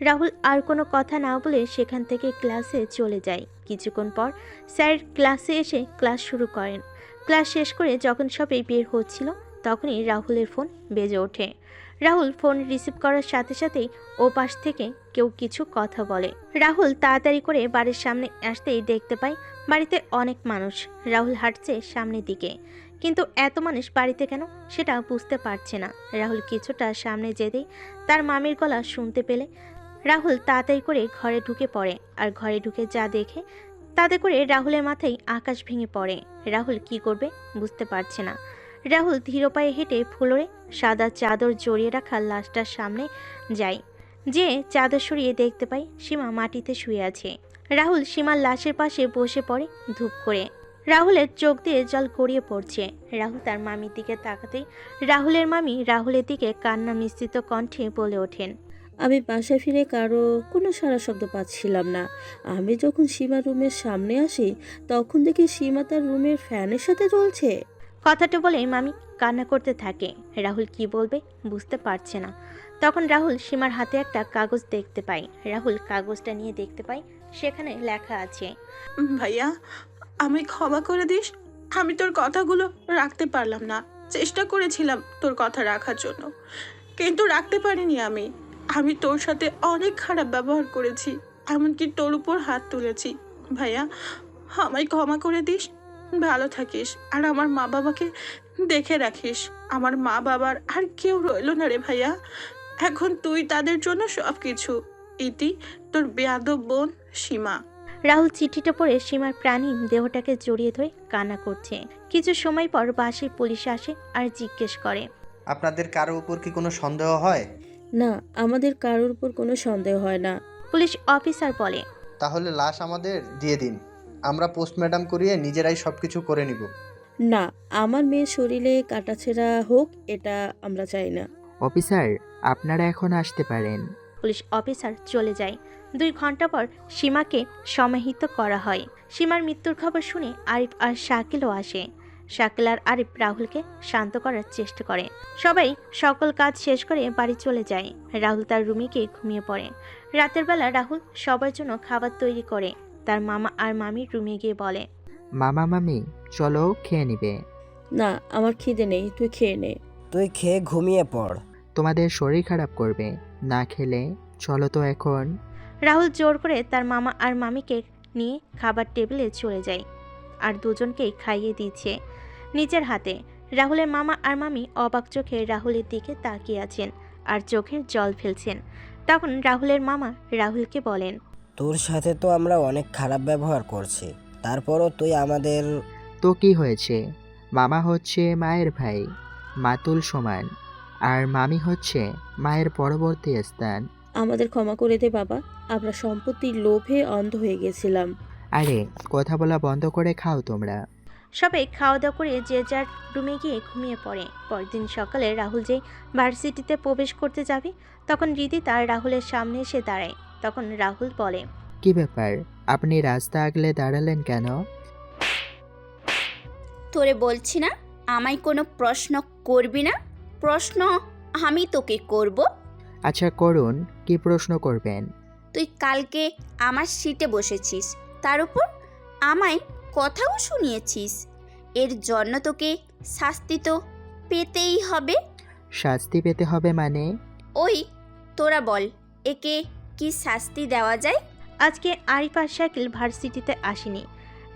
রাহুল আর কোনো কথা না বলে সেখান থেকে ক্লাসে চলে যায়। কিছুক্ষণ পর স্যার ক্লাসে এসে ক্লাস শুরু করেন। ক্লাস শেষ করে যখন সবাই বের হচ্ছিল তখনই রাহুলের ফোন বেজে ওঠে। রাহুল ফোন রিসিভ করার সাথে সাথেই ও পাশ থেকে কেউ কিছু কথা বলে। রাহুল তাড়াতাড়ি করে বাড়ির সামনে আসতেই দেখতে পায় বাড়িতে অনেক মানুষ। রাহুল হাঁটছে সামনের দিকে, কিন্তু এত মানুষ বাড়িতে কেন সেটা বুঝতে পারছে না। রাহুল কিছুটা সামনে যেতেই তার মামির গলা শুনতে পেলে রাহুল তাড়াতাড়ি করে ঘরে ঢুকে পড়ে। আর ঘরে ঢুকে যা দেখে তাতে করে রাহুলের মাথায় আকাশ ভেঙে পড়ে। রাহুল কি করবে বুঝতে পারছে না। রাহুল ধীর পায়ে হেঁটে ফ্লোরে সাদা চাদর জড়িয়ে রাখা লাশটার সামনে যায়। যে চাদর সরিয়ে দেখতে পায় সীমা মাটিতে শুয়ে আছে। রাহুল সীমার লাশের পাশে বসে পড়ে ধূপ করে। রাহুলের চোখ দিয়ে জল গড়িয়ে পড়ছে। রাহুল তার মামির দিকে তাকাতেই রাহুলের মামি রাহুলের দিকে কান্না মিশ্রিত কণ্ঠে বলে ওঠেন, আমি বাসায় ফিরে কারো কোনো সাড়া শব্দ পাচ্ছিলাম না। আমি যখন সীমা রুমের সামনে আসি তখন দেখি সীমা তার রুমের ফ্যানের সাথে চলছে। কথাটা বলে মামি কান্না করতে থাকে। রাহুল কি বলবে বুঝতে পারছে না। তখন রাহুল সীমার হাতে একটা কাগজ দেখতে পায়। রাহুল কাগজটা নিয়ে দেখতে পায় সেখানে লেখা আছে, ভাইয়া আমায় ক্ষমা করে দিস। আমি তোর কথাগুলো রাখতে পারলাম না। চেষ্টা করেছিলাম তোর কথা রাখার জন্য, কিন্তু রাখতে পারিনি। আমি তোর সাথে অনেক খারাপ ব্যবহার করেছি, এমনকি তোর উপর হাত তুলেছি। ভাইয়া আমায় ক্ষমা করে দিস। ভালো থাকিস আর আমার মা বাবাকে দেখে রাখিস। আমার মা বাবার আর কেউ রইল না রে ভাইয়া, এখন তুই তাদের জন্য সব কিছু। ইতি, তোর বেয়াদব বোন সীমা। রাহুল চিঠিটা পড়ে সীমার প্রাণহীন দেহটাকে জড়িয়ে ধরে কান্না করছে। কিছু সময় পর বাসে পুলিশ আসে আর জিজ্ঞেস করে, আপনাদের কারো উপর কি কোনো সন্দেহ হয়? না, আমাদের কারোর উপর কোনো সন্দেহ হয় না। পুলিশ অফিসার বলে, তাহলে লাশ আমাদের দিয়ে দিন, আমরা পোস্টমর্টম করিয়ে নিজেরাই সব কিছু করে নিব। না, আমার মেয়ের শরীরে কাটাছেঁড়া হোক এটা আমরা চাই না। অফিসার, আপনারা এখন আসতে পারেন। পুলিশ অফিসার চলে যায়। 2 ঘন্টা পর সীমাকে সমাহিত করা হয়। সীমার মৃত্যুর খবর শুনে আরিফ আর শাকিলও আসে। শাকিল আর আরিফ রাহুলকে শান্ত করার চেষ্টা করে। সবাই সকল কাজ শেষ করে বাড়ি চলে যায়। রাহুল তার রুমে গিয়ে ঘুমিয়ে পড়ে। রাতের বেলা রাহুল সবার জন্য খাবার তৈরি করে। তার মামা আর মামির রুমে গিয়ে বলে, মামা মামি চলো খেয়ে নিবে। না, আমার খিদে নেই, তুই খেয়ে নে। তুই খেয়ে ঘুমিয়ে পড়। তোমাদের শরীর খারাপ করবে না খেলে। চলো তো এখন। রাহুল জোর করে তার মামা আর মামিকে নিয়ে খাবার টেবিলে চলে যায় আর দুজনকেই খাইয়ে দিচ্ছে নিজের হাতে। রাহুলের মামা আর মামি অবাক চোখে রাহুলের দিকে তাকিয়ে আছেন আর চোখের জল ফেলছেন। তখন রাহুলের মামা রাহুলকে বলেন, তোর সাথে তো আমরা অনেক খারাপ ব্যবহার করছি, তারপরও তুই আমাদের। তো কি হয়েছে? মামা হচ্ছে মায়ের ভাই, মাতুল সমান, আর মামি হচ্ছে মায়ের পরবর্তী স্থান। আমাদের ক্ষমা করে দে বাবা, আমরা সম্পত্তির লোভে অন্ধ হয়ে গেছিলাম। আরে কথা বলা বন্ধ করে খাও তোমরা। সবাই খাওয়া দাওয়া করে যে যার রুমে গিয়ে ঘুমিয়ে পড়ে। পরদিন সকালে রাহুল যেই ভার্সিটিতে প্রবেশ করতে যাবে তখন রিদি তার রাহুলের সামনে এসে দাঁড়ায়। তখন রাহুল বলে, কি ব্যাপার, আপনি রাস্তা আগলে দাঁড়ালেন কেন? তোরে বলছি না আমায় কোনো প্রশ্ন করবি না। প্রশ্ন আমি তোকে করব। আচ্ছা করুন, কি প্রশ্ন করবেন? তুই কালকে আমার সিটে বসেছিস, তার উপর আমায় কথাও শুনিয়েছিস। এর জন্য তোকে শাস্তি তো পেতেই হবে। শাস্তি পেতে হবে মানে? ওই তোরা বল, একে কি শাস্তি দেওয়া যায়? আজকে আরিফ আর শাকিল ভার্সিটিতে আসেনি।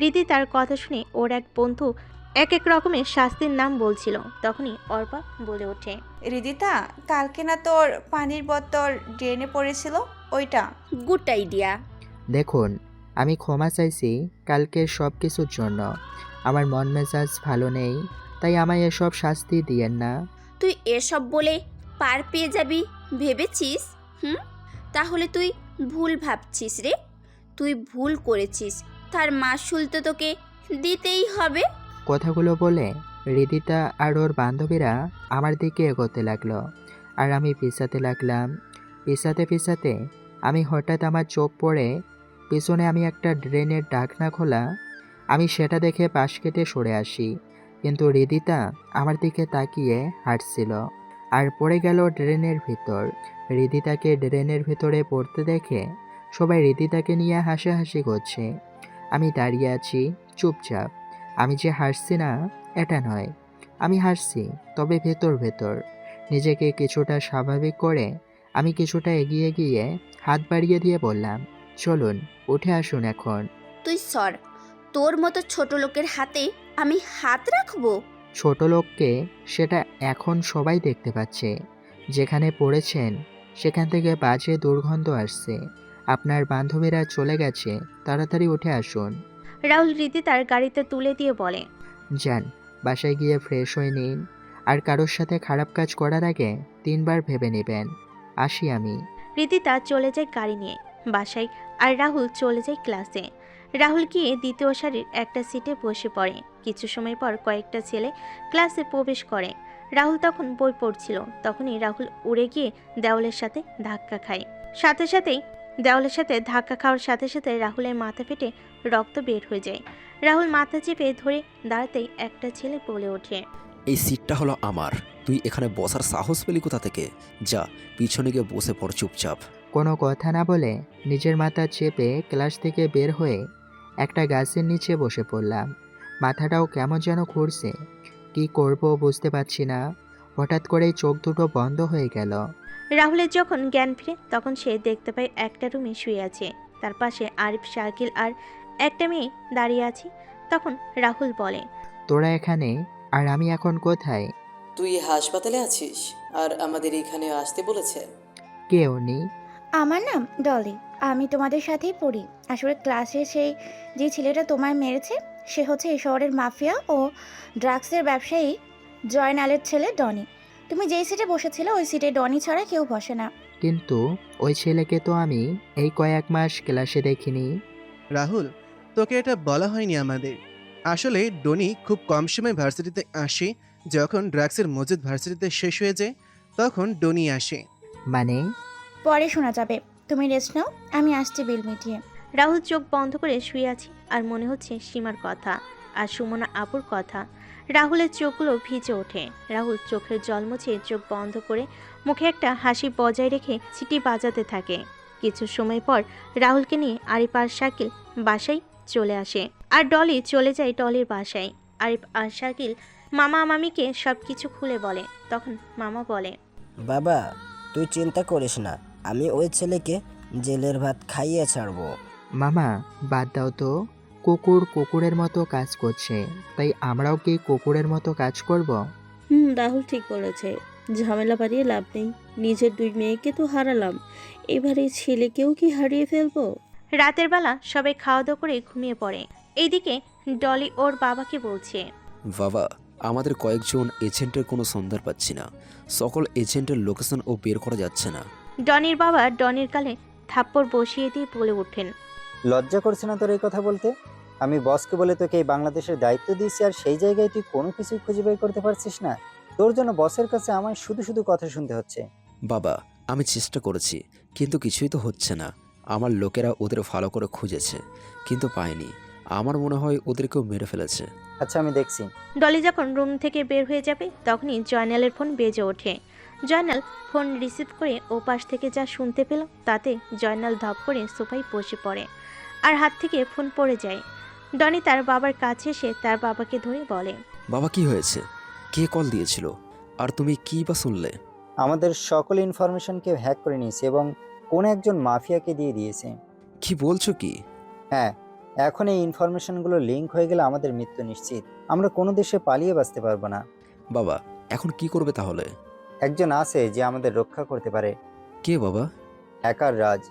রিদি তার কথা শুনে ওর এক বন্ধু এক এক রকমের শাস্তির নাম বলছিল। তখনই অর্পা বলে ওঠে, রিদিতা, কালকে না তোর পানির বোতল ড্রেনে পড়েছিল, ওইটা? Good idea. দেখুন, আমি ক্ষমা চাইছি কালকের সব কিছুর জন্য। আমার মন মেজাজ ভালো নেই, তাই আমায় এসব শাস্তি দিয়েন না। তুই এসব বলে পার পেয়ে যাবি ভেবেছিস? তাহলে তুই ভুল ভাবছিস রে। তুই ভুল করেছিস, তার মাসুল তো তোকে দিতেই হবে। কথাগুলো বলে হৃদিতা আর ওর বান্ধবীরা আমার দিকে এগোতে লাগলো, আর আমি পিছাতে লাগলাম। পিছাতে আমি হঠাৎ আমার চোখ পড়ে পিছনে আমি একটা ড্রেনের ঢাকনা খোলা। আমি সেটা দেখে পাশ কেটে সরে আসি, কিন্তু হৃদিতা আমার দিকে তাকিয়ে হাঁটছিল আর পড়ে গেল ড্রেনের ভিতর। হৃদিতাকে ড্রেনের ভিতরে পড়তে দেখে সবাই হৃদিতাকে নিয়ে হাসাহাসি করছে। আমি দাঁড়িয়ে আছি চুপচাপ। আমি যে হাসছি না এটা নয়, আমি হাসছি, তবে ভেতর নিজেকে কিছুটা স্বাভাবিক করে আমি কিছুটা এগিয়ে গিয়ে হাত বাড়িয়ে দিয়ে বললাম, চলুন উঠে আসুন এখন। তুই সর, তোর মতো ছোট লোকের হাতে আমি হাত রাখবো? ছোট লোককে সেটা এখন সবাই দেখতে পাচ্ছে। যেখানে পড়েছেন সেখান থেকে বাজে দুর্গন্ধ আসছে। আপনার বান্ধবীরা চলে গেছে, তাড়াতাড়ি উঠে আসুন। রাহুল হৃদিতার গাড়িতে তুলে দিয়ে বলে, যান, বাসায় গিয়ে ফ্রেশ হয়ে নিন, আর কারোর সাথে খারাপ কাজ করার আগে 3 বার ভেবে নেবেন। আসি আমি। হৃদিতা চলে যায় গাড়ি নিয়ে বাসায়, আর রাহুল চলে যায় ক্লাসে। রাহুল গিয়ে দ্বিতীয় সারির একটা সিটে বসে পড়ে। কিছু সময় পর কয়েকটা ছেলে ক্লাসে প্রবেশ করে। রাহুল তখন বই পড়ছিল। তখনই রাহুল উড়ে গিয়ে দেওয়ালের সাথে ধাক্কা খায়। দেওয়ালের সাথে ধাক্কা খাওয়ার সাথে সাথে রাহুলের মাথা ফেটে রক্ত বের হয়ে যায়। রাহুল মাথা চেপে ধরে দাঁড়াতেই একটা ছেলে বলে ওঠে, এই সিটটা হলো আমার, তুই এখানে বসার সাহস পেলি কোথা থেকে? যা পিছনে গিয়ে বসে পড় চুপচাপ। কোনো কথা না বলে নিজের মাথা চেপে ক্লাস থেকে বের হয়ে একটা গাছের নিচে বসে পড়লাম। মাথাটাও কেমন যেন ঘুরছে, কি করব বুঝতে পারছি না। হঠাৎ করেই চোখ দুটো বন্ধ হয়ে গেল। রাহুলের যখন জ্ঞান ফিরে তখন সে দেখতে পায় একটা রুমে শুয়ে আছে। তার পাশে আরিফ, শাকিল আর একটা মেয়ে দাঁড়িয়ে আছে। তখন রাহুল বলে, তোরা এখানে, আর আমি এখন কোথায়? তুই হাসপাতালে আছিস, আর আমাদের এখানে আসতে বলেছে। কে উনি? আমার নাম ডলি, আমি তোমাদের সাথেই পড়ি। আসলে ক্লাসে যে ছেলেটা তোমায় মেরেছে সে হচ্ছে এই শহরের মাফিয়া ও ড্রাগসের ব্যবসায়ী জয়নালের ছেলে ডনি। তুমি যেই সিটে বসেছিল ওই সিটে ডনি ছাড়া কেউ বসে না। কিন্তু ওই ছেলেকে তো আমি এই কয়েক মাস ক্লাসে দেখিনি। রাহুল, তোকে এটা বলা হয়নি আমাদের। আসলে ডনি খুব কম সময় ভার্সিটিতে আসে। যখন ড্রাগসের মজুদ ভার্সিটিতে শেষ হয়ে যায় তখন ডনি আসে। মানে? পরে শোনা যাবে, তুমি রেস্ট নাও, আমি আসছি বিল মিটিয়ে। রাহুল চোখ বন্ধ করে শুয়ে আছে, আর মনে হচ্ছে সীমার কথা আর সুমনা আপুর কথা। রাহুলের চোখগুলো ভিজে ওঠে। রাহুল চোখের জল মুছে চোখ বন্ধ করে মুখে একটা হাসি বজায় রেখে সিটি বাজাতে থাকে। কিছু সময় পর রাহুলকে নিয়ে আরিফ আর শাকিল বাসায় চলে আসে, আর ডলি চলে যায় ডলির বাসায়। আরিফ আর শাকিল মামা মামিকে সব কিছু খুলে বলে। তখন মামা বলে, বাবা তুই চিন্তা করিস না, আমি ওই ছেলেকে জেলের ভাত খাইয়ে ছাড়বো। মামা বাদ দাও তো, কুকুর কুকুরের মতো কাজ করছে, তাই আমরাও কি কুকুরের মতো কাজ করব? রাহুল ঠিক বলেছে, ঝামেলা বাড়িয়ে লাভ নেই। নিজের 2 মেয়েকে তো হারালাম, এবারে ছেলেকেও কি হারিয়ে ফেলবো? রাতের বেলা সবাই খাওয়া দাওয়া করে ঘুমিয়ে পড়ে। এইদিকে ডলি ওর বাবাকে বলছে, বাবা, আমাদের কয়েকজন এজেন্টের কোনো সন্ধান পাচ্ছি না। সকল এজেন্টের লোকেশন ও বের করা যাচ্ছে না। ডনির বাবা ডনির গালে থাপ্পড় বসিয়ে দিয়ে বলে ওঠেন, লজ্জা করছে না তোর এই কথা বলতে? আমি বসকে বলে তোকে এই বাংলাদেশের দায়িত্ব দিয়েছি, আর সেই জায়গায় তুই কোনো কিছুই খুঁজে বের করতে পারছিস না। তোর জন্য বসের কাছে আমায় শুধু শুধু কথা শুনতে হচ্ছে। বাবা, আমি চেষ্টা করেছি, কিন্তু কিছুই তো হচ্ছে না। আমার লোকেরা ওদের ভালো করে খুঁজেছে, কিন্তু পায়নি। আমার মনে হয় ওদেরকেও মেরে ফেলেছে। আচ্ছা, আমি দেখছি। ডলি যখন রুম থেকে বের হয়ে যাবে তখনই জয়নালের ফোন বেজে ওঠে। জয়নাল ফোন রিসিভ করে ওপাশ থেকে যা শুনতে পেল তাতে জয়নাল ধপ করে সোফায় বসে পড়ে, আর হাত থেকে ফোন পড়ে যায়। ডনি তার বাবার কাছে এসে তার বাবাকে ধরে বলে, বাবা কি হয়েছে? কে কল দিয়েছিল? আর তুমি কি বা শুনলে? আমাদের সকল ইনফরমেশনকে হ্যাক করে নিয়েছে এবং কোন একজন মাফিয়াকে দিয়ে দিয়েছে। কি বলছো কি? হ্যাঁ, এখন এই ইনফরমেশনগুলো লিঙ্ক হয়ে গেলে আমাদের মৃত্যু নিশ্চিত। আমরা কোনো দেশে পালিয়ে বাঁচতে পারবো না। বাবা, এখন কি করবে তাহলে? একজন আছে যে আমাদের রক্ষা করতে পারে। কে বাবা? হ্যাকার রাজ।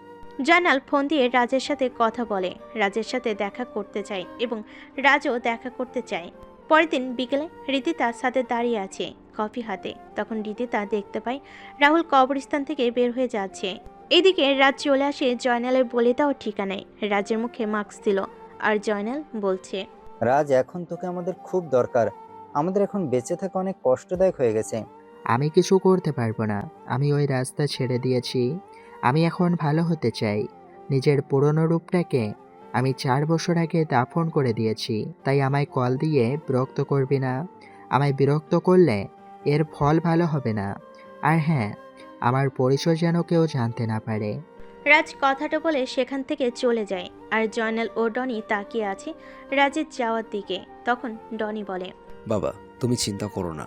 জয়নাল ফোন দিয়ে রাজের সাথে কথা বলে, রাজের সাথে দেখা করতে চায় এবং রাজও দেখা করতে চায়। পরের দিন বিকেলে রীতিতা সাথে দাঁড়িয়ে আছে কফি হাতে। তখন রীতিতা দেখতে পায় রাহুল কবরস্থান থেকে বের হয়ে যাচ্ছে। এদিকে রাজ চলে আসে জয়নালের বলে দেওয়ার ঠিকানায়। রাজের মুখে মাস্ক ছিল আর জয়নাল বলছে, রাজ, এখন তোকে আমাদের খুব দরকার। আমাদের এখন বেঁচে থাকা অনেক কষ্টদায়ক হয়ে গেছে। আমি কিছু করতে পারবো না। আমি ওই রাস্তা ছেড়ে দিয়েছি। আমি এখন ভালো হতে চাই। নিজের পুরনো রূপটাকে আমি 4 বছর আগে দাফন করে দিয়েছি। তাই আমায় কল দিয়ে বিরক্ত করবি না। আমায় বিরক্ত করলে এর ফল ভালো হবে না। আর হ্যাঁ, আমার পরিচয় যেন কেউ জানতে না পারে। রাজ কথাটা বলে সেখান থেকে চলে যায়। আর জয়নাল ও ডনি তাকিয়ে আছে রাজের যাওয়ার দিকে। তখন ডনি বলে, বাবা, তুমি চিন্তা করো না,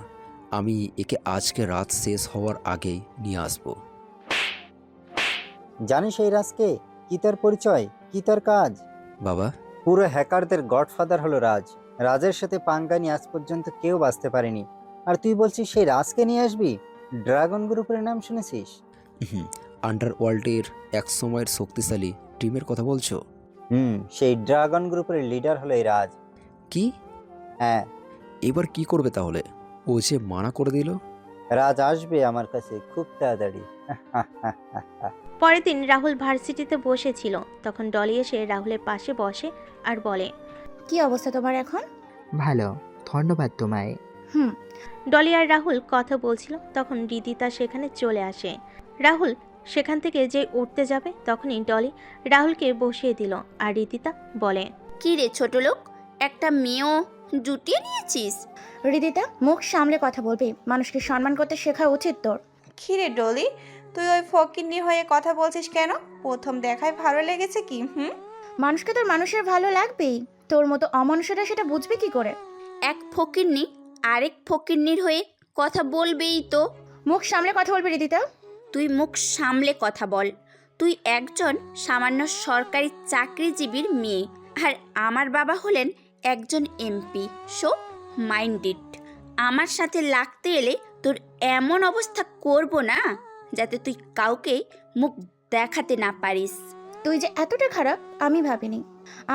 আমি একে আজকে রাত শেষ হওয়ার আগেই নিয়ে আসবো। জানিস এই রাজকে? কি তার পরিচয়, কি তার কাজ? বাবা, পুরো হ্যাকারদের গডফাদার হলো রাজ। রাজের সাথে পাঙ্গা নিয়ে আজ পর্যন্ত কেউ বাঁচতে পারেনি। আর তুই বলছিস সেই রাজকে নিয়ে আসবি? ড্রাগন গ্রুপের নাম শুনেছিস? আন্ডারওয়ার্ল্ডের এক সময়ের শক্তিশালী টিমের কথা বলছো? সেই ড্রাগন গ্রুপের লিডার হলো এই রাজ। কি? হ্যাঁ। এবার কি করবে তাহলে? ও যে মানা করে দিল। রাজ আসবে আমার কাছে খুব তাড়াতাড়ি। পরের দিন রাহুল ভার্সিটিতে বসেছিল। তখন ডলি এসে রাহুলের পাশে বসে আর বলে, কি অবস্থা তোমার এখন? ভালো, ধন্যবাদ তোমায়। ডলি আর রাহুল কথা বলছিল। তখন রীতিতা সেখানে চলে আসে। রাহুল সেখান থেকে যে উঠতে যাবে তখনই ডলি রাহুলকে বসিয়ে দিল। আর রীতিতা বলে, কি রে ছোট লোক, একটা মেয়েও জুটিয়ে নিয়েছিস? হৃদিতা, মুখ সামলে কথা বলবি। মানুষকে সম্মান করতে শেখা উচিত তোর। খিরে ডলি, তুই ওই ফকিন্নি হয়ে কথা বলছিস কেন? প্রথম দেখায় ভালো লেগেছে কি? মানুষকে তোর মানুষের ভালো লাগবেই। তোর মতো অমানুষেরা সেটা বুঝবে কি করে? এক ফকিন্নি আরেক ফকিন্নির হয়ে কথা বলবেই তো। মুখ সামলে কথা বলবি হৃদিতা। তুই মুখ সামলে কথা বল। তুই একজন সামান্য সরকারি চাকরিজীবীর মেয়ে, আর আমার বাবা হলেন একজন এমপি। So minded. আমার সাথে লাগতে এলে তোর এমন অবস্থা করব না যাতে তুই কাউকে মুখ দেখাতে না পারিস। তুই যে এতটা খারাপ আমি ভাবিনি।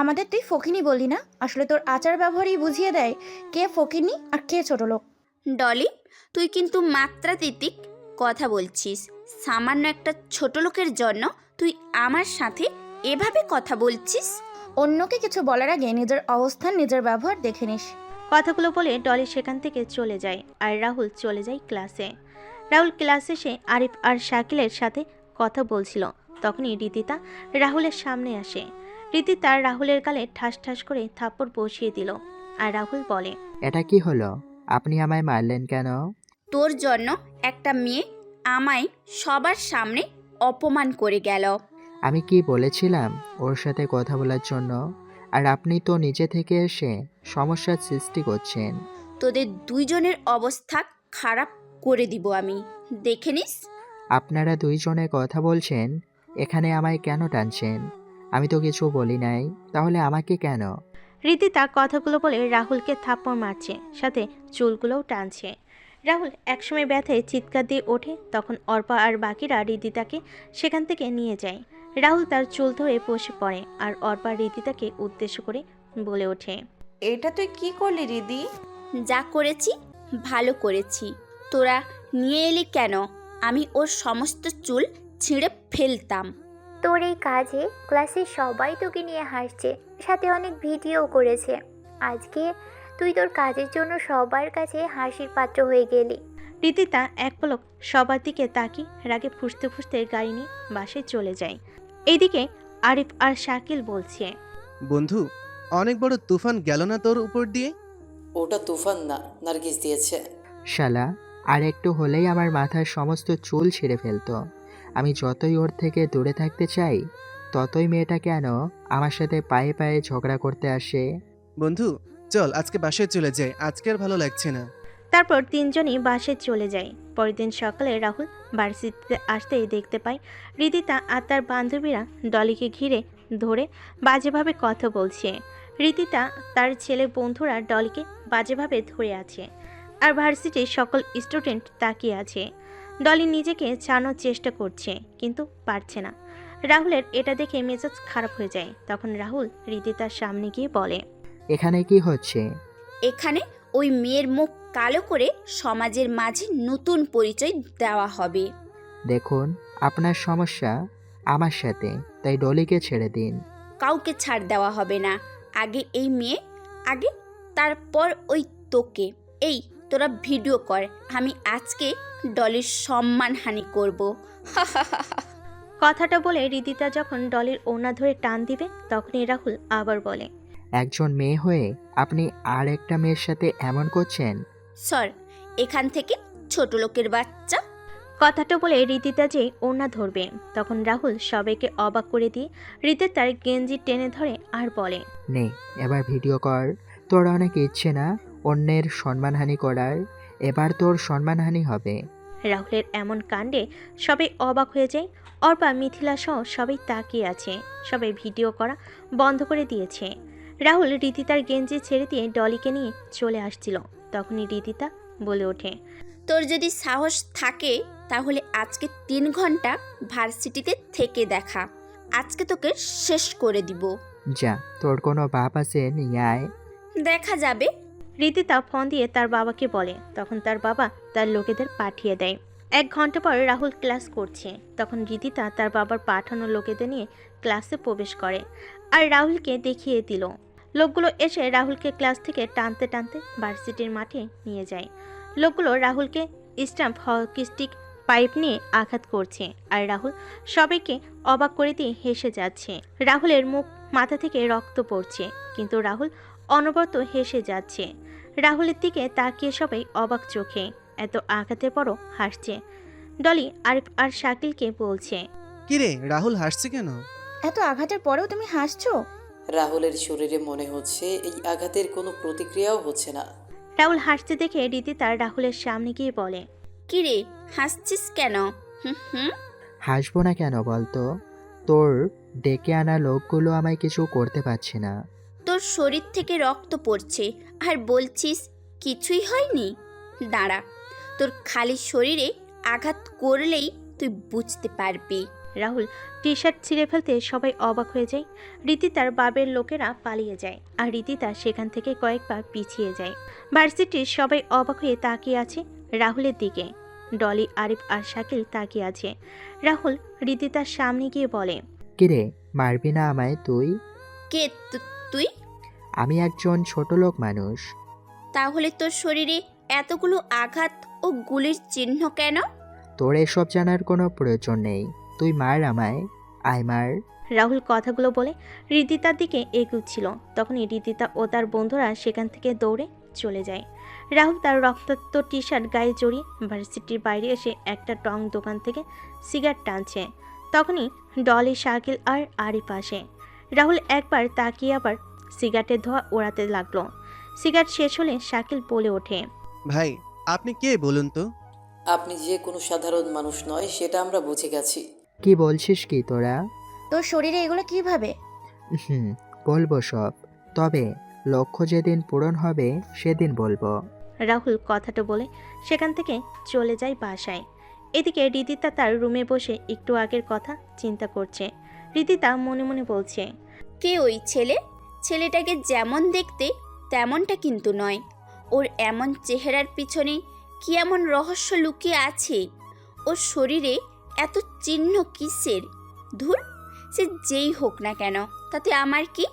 আমাদের তুই ফকিনি বললি না, আসলে তোর আচার ব্যবহারই বুঝিয়ে দেয় কে ফকিনি আর কে ছোট লোক। ডলি, তুই কিন্তু মাত্রাতীতিক কথা বলছিস। সামান্য একটা ছোট লোকের জন্য তুই আমার সাথে এভাবে কথা বলছিস? অন্যকে কিছু বলার আগে নিজের অবস্থান, নিজের ব্যবহার দেখে নিস। কথাগুলো বলে ডলি সেখান থেকে চলে যায়। আর রাহুল চলে যায় ক্লাসে। রাহুল ক্লাসে এসে আরিফ আর শাকিলের সাথে কথা বলছিল। তখনই রীতিতা রাহুলের সামনে আসে। রীতিতা রাহুলের গালে ঠাস ঠাস করে থাপ্পড় বসিয়ে দিল। আর রাহুল বলে, এটা কি হলো? আপনি আমায় মারলেন কেন? তোর জন্য একটা মেয়ে আমায় সবার সামনে অপমান করে গেল। আমি কি বলেছিলাম ওর সাথে কথা বলার জন্য? আর আপনি তো নিজে থেকে এসে সমস্যার সৃষ্টি করছেন। তোদের দুইজনের অবস্থা খারাপ করে দিব আমি, দেখে নিস। আপনারা দুইজনে কথা বলছেন, এখানে আমায় কেন টানছেন? আমি তো কিছু বলি নাই, তাহলে আমাকে কেন? রীতিতা কথাগুলো বলে রাহুলকে থাপ্পড় মারছে, সাথে চুলগুলোও টানছে। রাহুল একসময় ব্যথায় চিৎকার দিয়ে ওঠে। তখন অর্পা আর বাকিরা রীতিতাকে সেখান থেকে নিয়ে যায়। রাহুল তার চুল ধরে বসে পড়ে। আর অর্পা রীতিতাকে উদ্দেশ্য করে বলে ওঠে, এটা তুই কি করলি রিদি? যা করেছি ভালো করেছি। তোরা নিয়ে এলি কেন? আমি ওর সমস্ত চুল ছিঁড়ে ফেলতাম। তোর এই কাজে ক্লাসের সবাই তোকে নিয়ে হাসছে, সাথে অনেক ভিডিও করেছে। আজকে তুই তোর কাজের জন্য সবার কাছে হাসির পাত্র হয়ে গেলি। রীতিতা এক পলক সবার দিকে তাকি রাগে ফুঁসতে ফুঁসতে গাড়ি নিয়ে বাসে চলে যায়। এইদিকে আরিফ আর শাকিল বলছে, বন্ধু, অনেক বড় তুফান গেল না তোর উপর দিয়ে? ওটা তুফান না, নার্গিস দিয়েছে। শালা, আর একটু হলেই আমার মাথার সমস্ত চুল ছিঁড়ে ফেলতো। আমি যতই ওর থেকে দূরে থাকতে চাই, ততই মেয়েটা কেন আমার সাথে পায়ে পায়ে ঝগড়া করতে আসে। বন্ধু চল আজকে বাসায় চলে যাই, আজকে আর ভালো লাগছে না। তারপর তিনজনই বাসে চলে যায়। পরের দিন সকালে রাহুল ভার্সিটিতে আসতেই দেখতে পায় রীতিতা আর তার বান্ধবীরা ডলিকে ঘিরে ধরে বাজেভাবে কথা বলছে। রীতিতা তার ছেলে বন্ধুরা ডলিকে বাজেভাবে ধরে আছে। আর ভার্সিটির সকল স্টুডেন্ট তাকিয়ে আছে। ডলি নিজেকে ছাড়ানোর চেষ্টা করছে, কিন্তু পারছে না। রাহুলের এটা দেখে মেজাজ খারাপ হয়ে যায়। তখন রাহুল রীতিতার সামনে গিয়ে বলে, এখানে কি হচ্ছে? এখানে ওই মেয়ের মুখ কালো করে সমাজের মাঝে নতুন পরিচয় দেওয়া হবে। দেখুন, আপনার সমস্যা আমার সাথে, তাই ডলিকে ছেড়ে দিন। কাউকে ছাড় দেওয়া হবে না। আগে এই মেয়ে, আগে তারপর ওই তোকে। এই তোরা ভিডিও কর, আমি আজকে ডলির সম্মানহানি করব। কথাটা বলে রিদিতা যখন ডলির ওড়না ধরে টান দিবে তখনই রাহুল আবার বলে, একজন মেয়ে হয়ে আপনি আর একটা মেয়ের সাথে এমন করছেন? সর এখান থেকে, ছোট লোকের বাচ্চা। কথাটা বলে রিদিতা যে ওড়না ধরবে তখন রাহুল সবাইকে অবাক করে দিয়ে রিদিতার গেঞ্জি টেনে ধরে আর বলে, নে এবার ভিডিও কর। তোর অনেক ইচ্ছে না অন্যের সম্মানহানি করার, এবার তোর সম্মানহানি হবে। রাহুলের এমন কাণ্ডে সবাই অবাক হয়ে যায়। অর্পা, মিথিলা সহ সবাই তাকিয়ে আছে। সবাই ভিডিও করা বন্ধ করে দিয়েছে। রাহুল রিদিতার গেঞ্জি ছেড়ে দিয়ে ডলিকে নিয়ে চলে আসছিল। তখনই রিদিতা বলে ওঠে, তোর যদি সাহস থাকে তাহলে আজকে 3 ঘন্টা ভার্সিটিতে থেকে দেখা। আজকে তোকে শেষ করে দিব। যা, তোর কোনো বাপ আছে নিয়ে আয়। দেখা যাবে। রিদিতা ফোন দিয়ে তার বাবাকে বলে। তখন তার বাবা তার লোকেদের পাঠিয়ে দেয়। 1 ঘন্টা পর রাহুল ক্লাস করছে। তখন রিদিতা তার বাবার পাঠানো লোকেদের নিয়ে ক্লাসে প্রবেশ করে আর রাহুলকে দেখিয়ে দিল। লোকগুলো এসে রাহুলকে ক্লাস থেকে টানতে টানতে ভার্সিটির মাঠে নিয়ে যায়। লোকগুলো রাহুলকে স্টাম্প হকি স্টিক পাইপ নিয়ে আঘাত করছে আর রাহুল সবাইকে অবাক করে দিয়ে হেসে যাচ্ছে। রাহুলের মুখ মাথা থেকে রক্ত পড়ছে, কিন্তু রাহুল অনবরত হেসে যাচ্ছে। রাহুলের দিকে তাকিয়ে সবাই অবাক চোখে, এত আঘাতের পরও হাসছে। ডলি আরিফ আর শাকিলকে বলছে, কিরে রাহুল হাসছে কেন? এত আঘাতের পরেও তুমি হাসছো? রাহুলের শরীরে মনে হচ্ছে এই আঘাতের কোনো প্রতিক্রিয়াও হচ্ছে না। রাহুল হাসতে দেখে রিদিতা রাহুলের সামনে গিয়ে বলে, কি রে, হাসছিস কেন? হুম। হাসবো না কেন বলতো? তোর ডেকে আনা লোকগুলো আমায় কিছু করতে পারছে না। তোর শরীর থেকে রক্ত পড়ছে আর বলছিস কিছুই হয়নি? দাঁড়া, তোর খালি শরীরে আঘাত করলেই তুই বুঝতে পারবি। রাহুল টি শার্ট ছিঁড়ে ফেলতে সবাই অবাক হয়ে যায়। রিদিতার বাবের লোকেরা পালিয়ে যায় আর রিদিতা সেখান থেকে কয়েক পা পিছিয়ে যায়। ভার্সিটির সবাই অবাক হয়ে তাকিয়ে আছে রাহুলের দিকে। ডলি, আরিফ আর শাকিল তাকিয়ে আছে। রাহুল রিদিতার সামনে গিয়ে বলে, কিরে, মারবি না আমায় তুই? কে তুই? আমি একজন ছোট লোক মানুষ। তাহলে তোর শরীরে এতগুলো আঘাত ও গুলির চিহ্ন কেন? তোর এসব জানার কোনো প্রয়োজন নেই। তুই মার আমায়, আয় মার। রাহুল কথাগুলো বলে রিদিতার দিকে এগুচ্ছিল। তখনই রিদিতা ও তার বন্ধুরা সেখান থেকে দৌড়ে চলে যায়। রাহুল তার রক্তাক্ত টি শার্ট গায়ে জড়িয়ে ভার্সিটির বাইরে এসে একটা টং দোকান থেকে সিগারেট টানছে। তখনই ডলি, শাকিল আর আরিফ আসে। রাহুল একবার তাকিয়ে আবার সিগারেটের ধোঁয়া ওড়াতে লাগলো। সিগারেট শেষ হলে শাকিল বলে ওঠে, ভাই আপনি কে বলুন তো? আপনি যে কোনো সাধারণ মানুষ নয় সেটা আমরা বুঝে গেছি। কি বলছিস কি তোরা? তোর শরীরে এগুলো কিভাবে? বলবো সব, তবে লক্ষ্য যেদিন পূরণ হবে সেদিন বলবো। রাহুল কথাটা বলে সেখান থেকে চলে যায় বাসায়। এদিকে রিদিতা তার রুমে বসে একটু আগের কথা চিন্তা করছে। রিদিতা মনে মনে বলছে, কে ওই ছেলে? ছেলেটাকে যেমন দেখতে তেমনটা কিন্তু নয়। ওর এমন চেহারার পিছনে কি এমন রহস্য লুকিয়ে আছে? ওর শরীরে এত চিহ্ন কিসের? ধুর, সে যেই হোক না কেন তাতে আমার কি?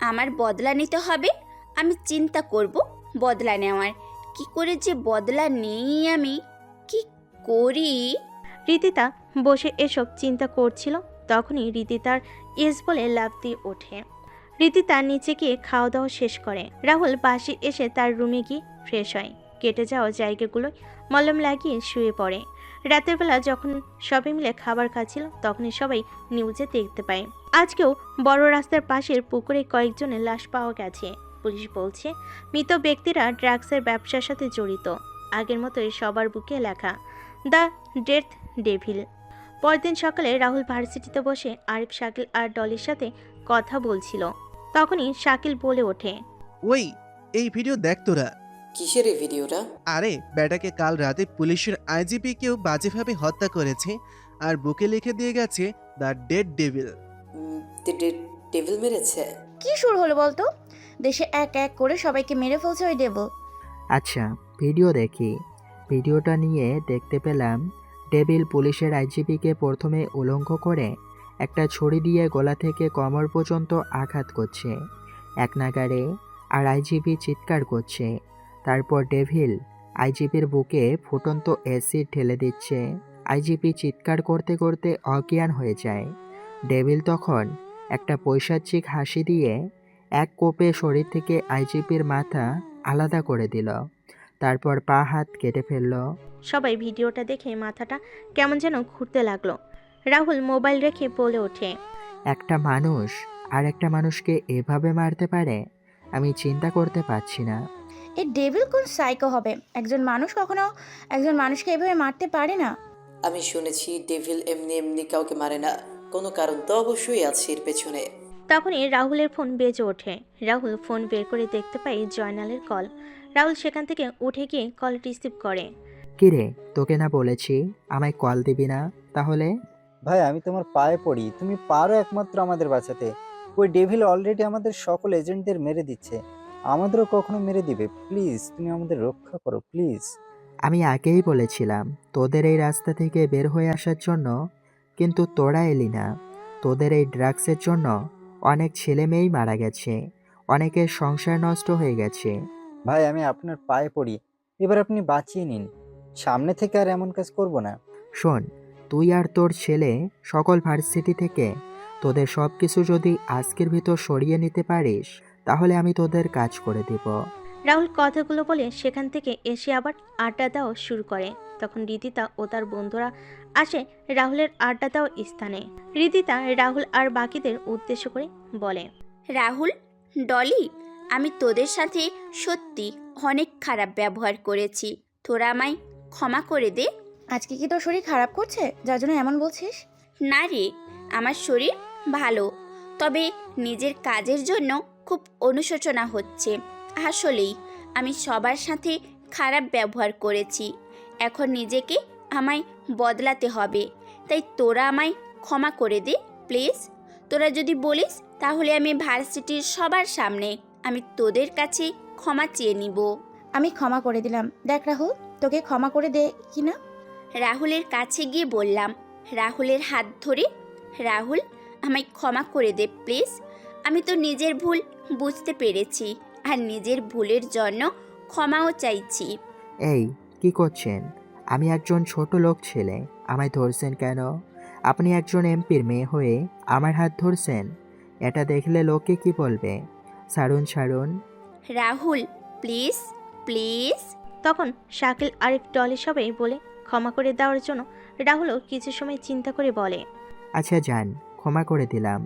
আমার বদলা নিতে হবে। আমি চিন্তা করব বদলা নেওয়ার। কি করে যে বদলা নেই, আমি কি করি? রিদিতা বসে এসব চিন্তা করছিল। তখনই রিদিতার ইয়েস বলে লাফ দিয়ে ওঠে। রিদিতা নিচে গিয়ে খাওয়া দাওয়া শেষ করে। রাহুল বাসে এসে তার রুমে গিয়ে ফ্রেশ হয়। কেটে যাওয়া জায়গাগুলোয় মলম লাগিয়ে শুয়ে পড়ে। রাতের বেলা যখন সবাই মিলে খাবার খাচ্ছিল তখনই সবাই নিউজে দেখতে পায় আজকেও বড় রাস্তার পাশের পুকুরে কয়েকজনের লাশ পাওয়া গেছে। পুলিশ বলছে মৃত ব্যক্তিরা ড্রাগসের ব্যবসার সাথে জড়িত। আগের মতোই সবার বুকে লেখা দ্য ডেথ ডেভিল। পরদিন সকালে রাহুল ভার্সিটিতে বসে আরিফ, শাকিল আর ডলির সাথে কথা বলছিল। তখনই শাকিল বলে ওঠে, ওই এই ভিডিও দেখ তোরা। কিসের এই ভিডিওটা? আরে বেটাকে কাল রাতে পুলিশের আইজিপি কেউ বাজেভাবে হত্যা করেছে আর বুকে লিখে দিয়ে গেছে দ্য ডেড ডেভিল। ডেভিল মেরেছে? কি শুরু হলো বলতো? দেশে এক এক করে সবাইকে মেরে ফেলছে ওই ডেভিল। আচ্ছা, ভিডিও দেখি। ভিডিওটা নিয়ে দেখতে পেলাম ডেভিল পুলিশের আইজিপিকে প্রথমে উলঙ্গ করে একটা ছুরি দিয়ে গলা থেকে কোমর পর্যন্ত আঘাত করছে এক নাগাড়ে, আর আইজিপি চিৎকার করছে। তারপর ডেভিল আইজিপির বুকে ফুটন্ত অ্যাসিড ঢেলে দিচ্ছে। আইজিপি চিৎকার করতে করতে অজ্ঞান হয়ে যায়। ডেভিল তখন একটা পৈশাচিক হাসি দিয়ে এক কোপে শরীর থেকে আইজিপির মাথা আলাদা করে দিল। তারপর পা হাত কেটে ফেলল। সবাই ভিডিওটা দেখে মাথাটা কেমন যেন ঘুরতে লাগলো। রাহুল মোবাইল রেখে বলে ওঠে, একটা মানুষ আর একটা মানুষকে এভাবে মারতে পারে? আমি চিন্তা করতে পারছি না। এই ডেভিল কোন সাইকো হবে? একজন মানুষ কখনো একজন মানুষকে এভাবে মারতে পারে না। আমি শুনেছি ডেভিল এমনি এমনি কাউকে মারে না, কোনো কারণ তো অবশ্যই আছে এর পেছনে। তখনই রাহুলের ফোন বেজে ওঠে। রাহুল ফোন বের করে দেখতে পায় জয়নালের কল। রাহুল সেখান থেকে উঠে গিয়ে কল রিসিভ করে। কিরে, তোকে না বলেছি আমায় কল দিবি না? তাহলে? ভাই আমি তোমার পায়ে পড়ি, তুমি পারো একমাত্র আমাদের বাঁচাতে। ওই ডেভিল অলরেডি আমাদের সকল এজেন্টদের মেরে দিচ্ছে, আমাদেরও কখনো মেরে দিবে। প্লিজ তুমি আমাদের রক্ষা করো প্লিজ। আমি আগেই বলেছিলাম তোদের এই রাস্তা থেকে বের হয়ে আসার জন্য, কিন্তু তোরা এলি না। তোদের এই ড্রাগসের জন্য অনেক ছেলে মেয়েই মারা গেছে, অনেকের সংসার নষ্ট হয়ে গেছে। ভাই আমি আপনার পায়ে পড়ি, এবার আপনি বাঁচিয়ে নিন, সামনে থেকে আর এমন কাজ করব না। শোন, তুই আর তোর ছেলে সকল ভার্সিটি থেকে তোদের সব কিছু যদি আজকের ভিতর সরিয়ে নিতে পারিস, তাহলে আমি তোদের কাজ করে দিব। রাহুল কথাগুলো বলে সেখান থেকে এসে আবার আড্ডা দেওয়া শুরু করে। তখন রিদিতা ও তার বন্ধুরা আসে রাহুলের আড্ডা দেওয়া স্থানে। রিদিতা রাহুল আর বাকিদের উদ্দেশ্য করে বলে, রাহুল, ডলি, আমি তোদের সাথে সত্যি অনেক খারাপ ব্যবহার করেছি, তোরা আমায় ক্ষমা করে দে। আজকে কি তোর শরীর খারাপ করছে যার জন্য এমন বলছিস? না রে, আমার শরীর ভালো, তবে নিজের কাজের জন্য খুব অনুশোচনা হচ্ছে। আসলেই আমি সবার সাথে খারাপ ব্যবহার করেছি, এখন নিজেকে আমায় বদলাতে হবে। তাই তোরা আমায় ক্ষমা করে দে প্লিজ। তোরা যদি বলিস তাহলে আমি ভার্সিটির সবার সামনে আমি তোদের কাছে ক্ষমা চেয়ে নিব। আমি ক্ষমা করে দিলাম। দেখ রাহুল, তোকে ক্ষমা করে দে কি না। রাহুলের কাছে গিয়ে বললাম, রাহুলের হাত ধরে, রাহুল আমায় ক্ষমা করে দে প্লিজ। আমি তো নিজের ভুল বুঝতে পেরেছি আর নিজের ভুলের জন্য ক্ষমাও চাইছি। এই কি করছেন? আমি একজন ছোট লোক ছেলে, আমায় ধরছেন কেন? আপনি একজন এমপির মেয়ে হয়ে আমার হাত ধরছেন, এটা দেখলে লোকে কি বলবে? ছাড়ুন ছাড়ুন। Rahul please please. তখন শাকিল আরেক ডলি সবাই বলে ক্ষমা করে দেওয়ার জন্য রাহুলও কিছু সময় চিন্তা করে বলে, আচ্ছা যান, ক্ষমা করে দিলাম,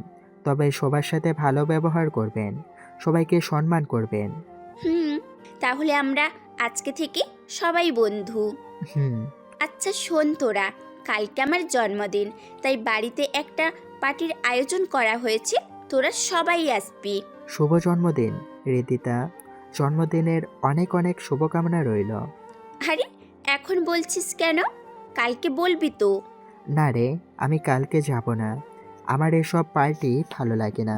তবে সবার সাথে ভালো ব্যবহার করবেন, সবাইকে সম্মান করবেন। তাহলে আমরা আজকে থেকে সবাই বন্ধু। আচ্ছা শোন তোরা, কালকে আমার জন্মদিন, তাই বাড়িতে একটা পার্টির আয়োজন করা হয়েছে, তোরা সবাই আসবি। শুভ জন্মদিন রিদিতা, জন্মদিনের অনেক অনেক শুভকামনা রইল। আরে এখন বলছিস কেন? কালকে বলবি তো? না রে, আমি কালকে যাব না, আমার এসব পার্টি ভালো লাগে না।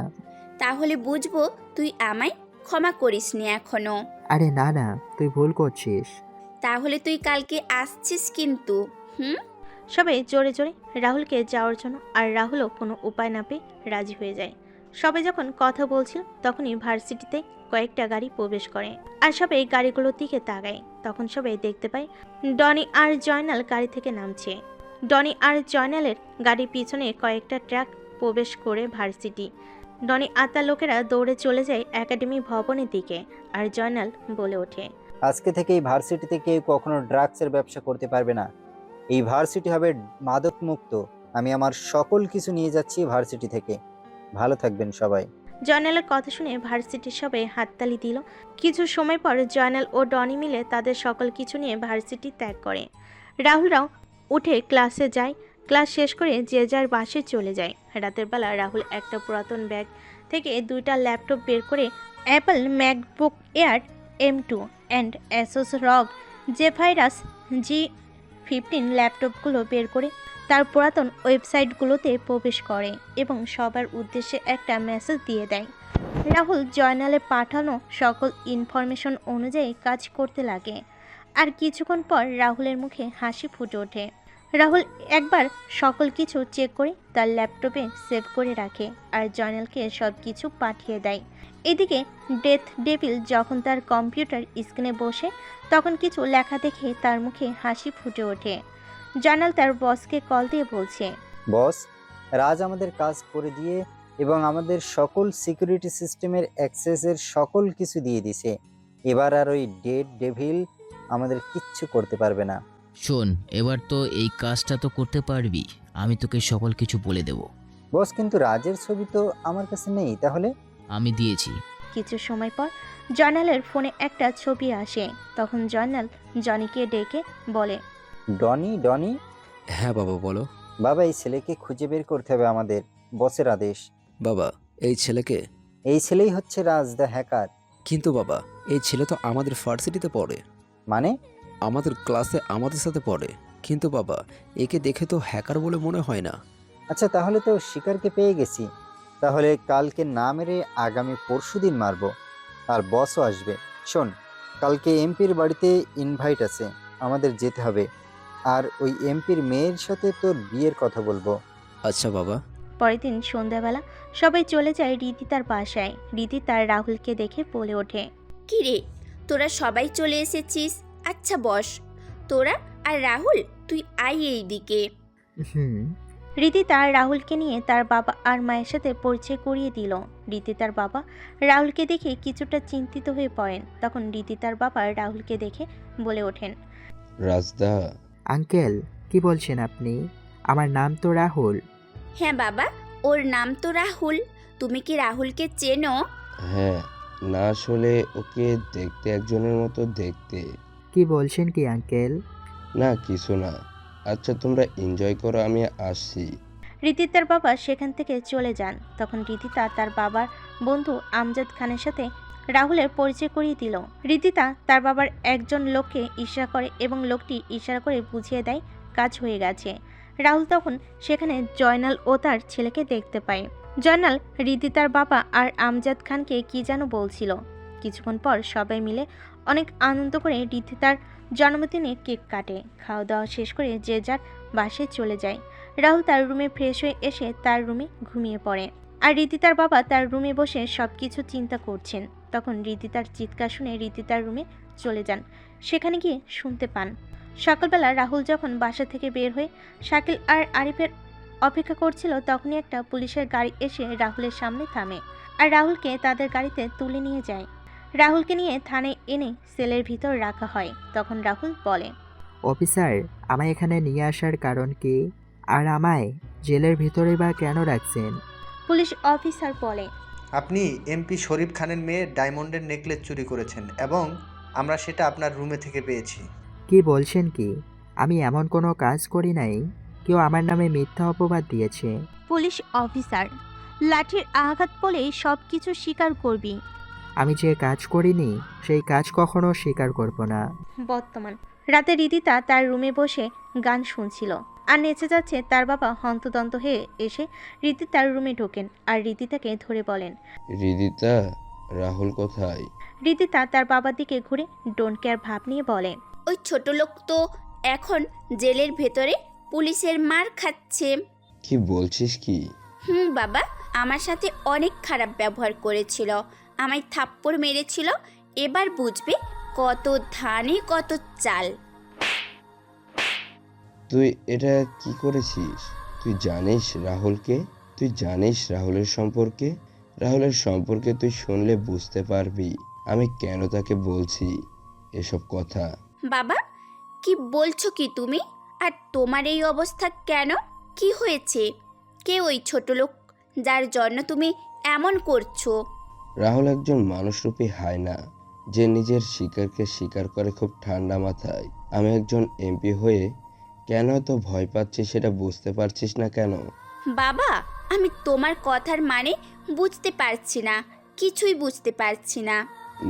তাহলে বুঝবো তুই আমায় ক্ষমা করিসনি এখনো। আরে না না, তুই ভুল করছিস। তাহলে তুই কালকে আসছিস কিন্তু? সবাই জোরে জোরে রাহুলকে যাওয়ার জন্য, আর রাহুলও কোনো উপায় না পেয়ে রাজি হয়ে যায়। সবাই যখন কথা বলছিল তখনই ভার্সিটিতে কয়েকটা গাড়ি প্রবেশ করে, আর সবাই গাড়িগুলোর দিকে তাকায়। তখন সবাই দেখতে পায় ডনি আর জয়নাল গাড়ি থেকে নামছে। ডনি আর জয়নালের গাড়ির পিছনে কয়েকটা ট্রাক প্রবেশ করে ভার্সিটি। ডনি আর তার লোকেরা দৌড়ে চলে যায় একাডেমি ভবনের দিকে, আর জয়নাল বলে ওঠে, আজকে থেকে এই ভার্সিটিতে কেউ কখনো ড্রাগসের ব্যবসা করতে পারবে না। এই ভার্সিটি হবে মাদক মুক্ত। আমি আমার সকল কিছু নিয়ে যাচ্ছি ভার্সিটি থেকে। ভালো থাকবেন সবাই। জয়নালের কথা শুনে ভার্সিটির সবাই হাততালি দিল। কিছু সময় পর জয়নাল ও ডনি মিলে তাদের সকল কিছু নিয়ে ভার্সিটি ত্যাগ করে। রাহুলরাও উঠে ক্লাসে যায়। ক্লাস শেষ করে যে যার বাসে চলে যায়। রাতের বেলা রাহুল একটা পুরাতন ব্যাগ থেকে 2টা ল্যাপটপ বের করে Apple MacBook air M2 and Asus রগ জেফাইরাস G15 ল্যাপটপগুলো বের করে তার পুরাতন ওয়েবসাইটগুলোতে প্রবেশ করে এবং সবার উদ্দেশ্যে একটা মেসেজ দিয়ে দেয়। রাহুল জয়নালে পাঠানো সকল ইনফরমেশন অনুযায়ী কাজ করতে লাগে। আর কিছুক্ষণ পর রাহুলের মুখে হাসি ফুটে ওঠে। রাহুল একবার সকল কিছু চেক করে তার ল্যাপটপে সেভ করে রাখে আর জয়নালকে সব কিছু পাঠিয়ে দেয়। এদিকে ডেথ ডেভিল যখন তার কম্পিউটার স্ক্রিনে বসে তখন কিছু লেখা দেখে তার মুখে হাসি ফুটে ওঠে। জয়নাল তার বসকে কল দিয়ে বলছে, বস, রাজ আমাদের কাজ করে দিয়ে এবং আমাদের সকল সিকিউরিটি সিস্টেমের অ্যাক্সেসের সকল কিছু দিয়ে দিছে। এবার আর ওই ডেড ডেভিল আমাদের কিচ্ছু করতে পারবে না। শোন, এবার তো এই কাজটা তো করতে পারবি, আমি তোকে সকল কিছু বলে দেব। বস, কিন্তু রাজের ছবি তো আমার কাছে নেই, তাহলে? আমি দিয়েছি। কিছু সময় পর জয়নালের ফোনে একটা ছবি আসে। তখন জয়নাল জনিকে ডেকে বলে, ডনি, ডনি। হ্যাঁ বাবা, বলো। বাবা, এই ছেলেকে খুঁজে বের করতে হবে আমাদের, বসের আদেশ। বাবা, এই ছেলেকে? এই ছেলেই হচ্ছে রাজ দ্য হ্যাকার। কিন্তু বাবা, এই ছেলে তো আমাদের ভার্সিটিতে পড়ে। মানে? আমাদের ক্লাসে আমাদের সাথে পড়ে। কিন্তু বাবা, একে দেখে তো হ্যাকার বলে মনে হয় না। আচ্ছা, তাহলে তো শিকারকে পেয়ে গেছি। তাহলে কালকে না মেরে আগামী পরশুদিন মারবো, আর বসও আসবে। শোন, কালকে এমপির বাড়িতে ইনভাইট আছে, আমাদের যেতে হবে। আর ওই এমপির মেয়ের সাথে তোর বিয়ের কথা বলবো। আচ্ছা বাবা। পরের দিন সন্ধ্যাবেলা সবাই চলে যায় রীতিতার বাসায়। রীতি তার রাহুলকে দেখে বলে ওঠে, কি রে, তোরা সবাই চলে এসেছিস? আচ্ছা বস, তোরা আর রাহুল তুই আয় এইদিকে। হুম। রীতি তার রাহুলকে নিয়ে তার বাবা আর মায়ের সাথে পরিচয় করিয়ে দিল। রীতি তার বাবা রাহুলকে দেখে কিছুটা চিন্তিত হয়ে পড়েন। তখন রীতি তার বাবা রাহুলকে দেখে বলে ওঠেন, রাজদা। আঙ্কেল, কি বলছেন আপনি? আমার নাম তো রাহুল। হ্যাঁ বাবা, ওর নাম তো রাহুল। তুমি কি রাহুলকে চেনো? হ্যাঁ, না আসলে ওকে দেখতে একজনের মতো দেখতে। কি বলছেন কি আঙ্কেল? না কিছু না। আচ্ছা তোমরা এনজয় করো, আমি আসছি। রীতি তার বাবা সেখান থেকে চলে যান। তখন রীতিতা তার বাবার বন্ধু আমজাদ খানের সাথে রাহুলের পরিচয় করিয়ে দিল। রীতিতা তার বাবার একজন লোককে ইশারা করে এবং লোকটি ইশারা করে বুঝিয়ে দেয় কাজ হয়ে গেছে। রাহুল তখন সেখানে জয়নাল ও তার ছেলেকে দেখতে পায়। জয়নাল রীতিতার বাবা আর আমজাদ খানকে কি যেন বলছিল। কিছুক্ষণ পর সবাই মিলে অনেক আনন্দ করে রীতিতার জন্মদিনে কেক কাটে। খাওয়া দাওয়া শেষ করে যে যার বাসায় চলে যায়। রাহুল তার রুমে ফ্রেশ হয়ে এসে তার রুমে ঘুমিয়ে পড়ে। আর রীতিতার বাবা তার রুমে বসে সব কিছু চিন্তা করছেন। তখন রীতিতার চিৎকার শুনে রীতিতার রুমে চলে যান। সেখানে গিয়ে শুনতে পান সকালবেলা রাহুল যখন বাসা থেকে বের হয়ে শাকিল আর আরিফের অপেক্ষা করছিল, তখনই একটা পুলিশের গাড়ি এসে রাহুলের সামনে থামে আর রাহুলকে তাদের গাড়িতে তুলে নিয়ে যায়। রাহুলকে নিয়ে থানায় এনে সেলের ভিতর রাখা হয়। তখন রাহুল বলে, অফিসার, আমায় এখানে নিয়ে আসার কারণ কি? আর আমায় জেলের ভিতরে বা কেন রাখছেন? পুলিশ অফিসার বলে, আপনি এমপি শরীফ খানের মেয়ে ডায়মন্ডের নেকলেস চুরি করেছেন এবং আমরা সেটা আপনার রুমে থেকে পেয়েছি। কি বলছেন কি? আমি এমন কোনো কাজ করি নাই। কেউ আমার নামে মিথ্যা অপবাদ দিয়েছে। পুলিশ অফিসার, লাঠির আঘাত পেলেই সব কিছু স্বীকার করবি। আমি যে কাজ করিনি সেই কাজ কখনো স্বীকার করব না। বর্তমান রাতে রীতিতা তার রুমে বসে গান শুনছিল আর নেচে যাচ্ছে। তার বাবা হন্তদন্ত হয়ে এসে রীতিতার রুমে ঢোকেন আর রীতিতাকে ধরে বলেন, রিদিতা, রাহুল কোথায়? রীতিতা তার বাবার দিকে ঘুরে ডোন্ট কেয়ার ভাব নিয়ে বলে, ওই ছোট লোক তো এখন জেলের ভেতরে পুলিশের মার খাচ্ছে। কি বলছিস কি? বাবা, আমার সাথে অনেক খারাপ ব্যবহার করেছিল, আমায় থাপ্পড় মেরেছিল। এবার বুঝবে কত ধানে কত চাল। তুই এটা কি করেছিস? তুই জানিস রাহুলকে? তুই জানিস রাহুলের সম্পর্কে? রাহুলের সম্পর্কে তুই শুনলে বুঝতে পারবি আমি কেন তাকে বলছি এসব কথা। বাবা, কি বলছো কি তুমি? আর তোমার এই অবস্থা কেন? কি হয়েছে? কে ওই ছোট লোক যার জন্য তুমি এমন করছো? রাহুল একজন মানুষরূপী হায়না যে নিজের শিকারকে শিকার করে খুব ঠান্ডা মাথায়। আমি একজন এমপি হয়ে কেন তো ভয় পাচ্ছি সেটা বুঝতে পারছিস না কেন? বাবা, আমি তোমার কথার মানে বুঝতে পারছি না, কিছুই বুঝতে পারছি না।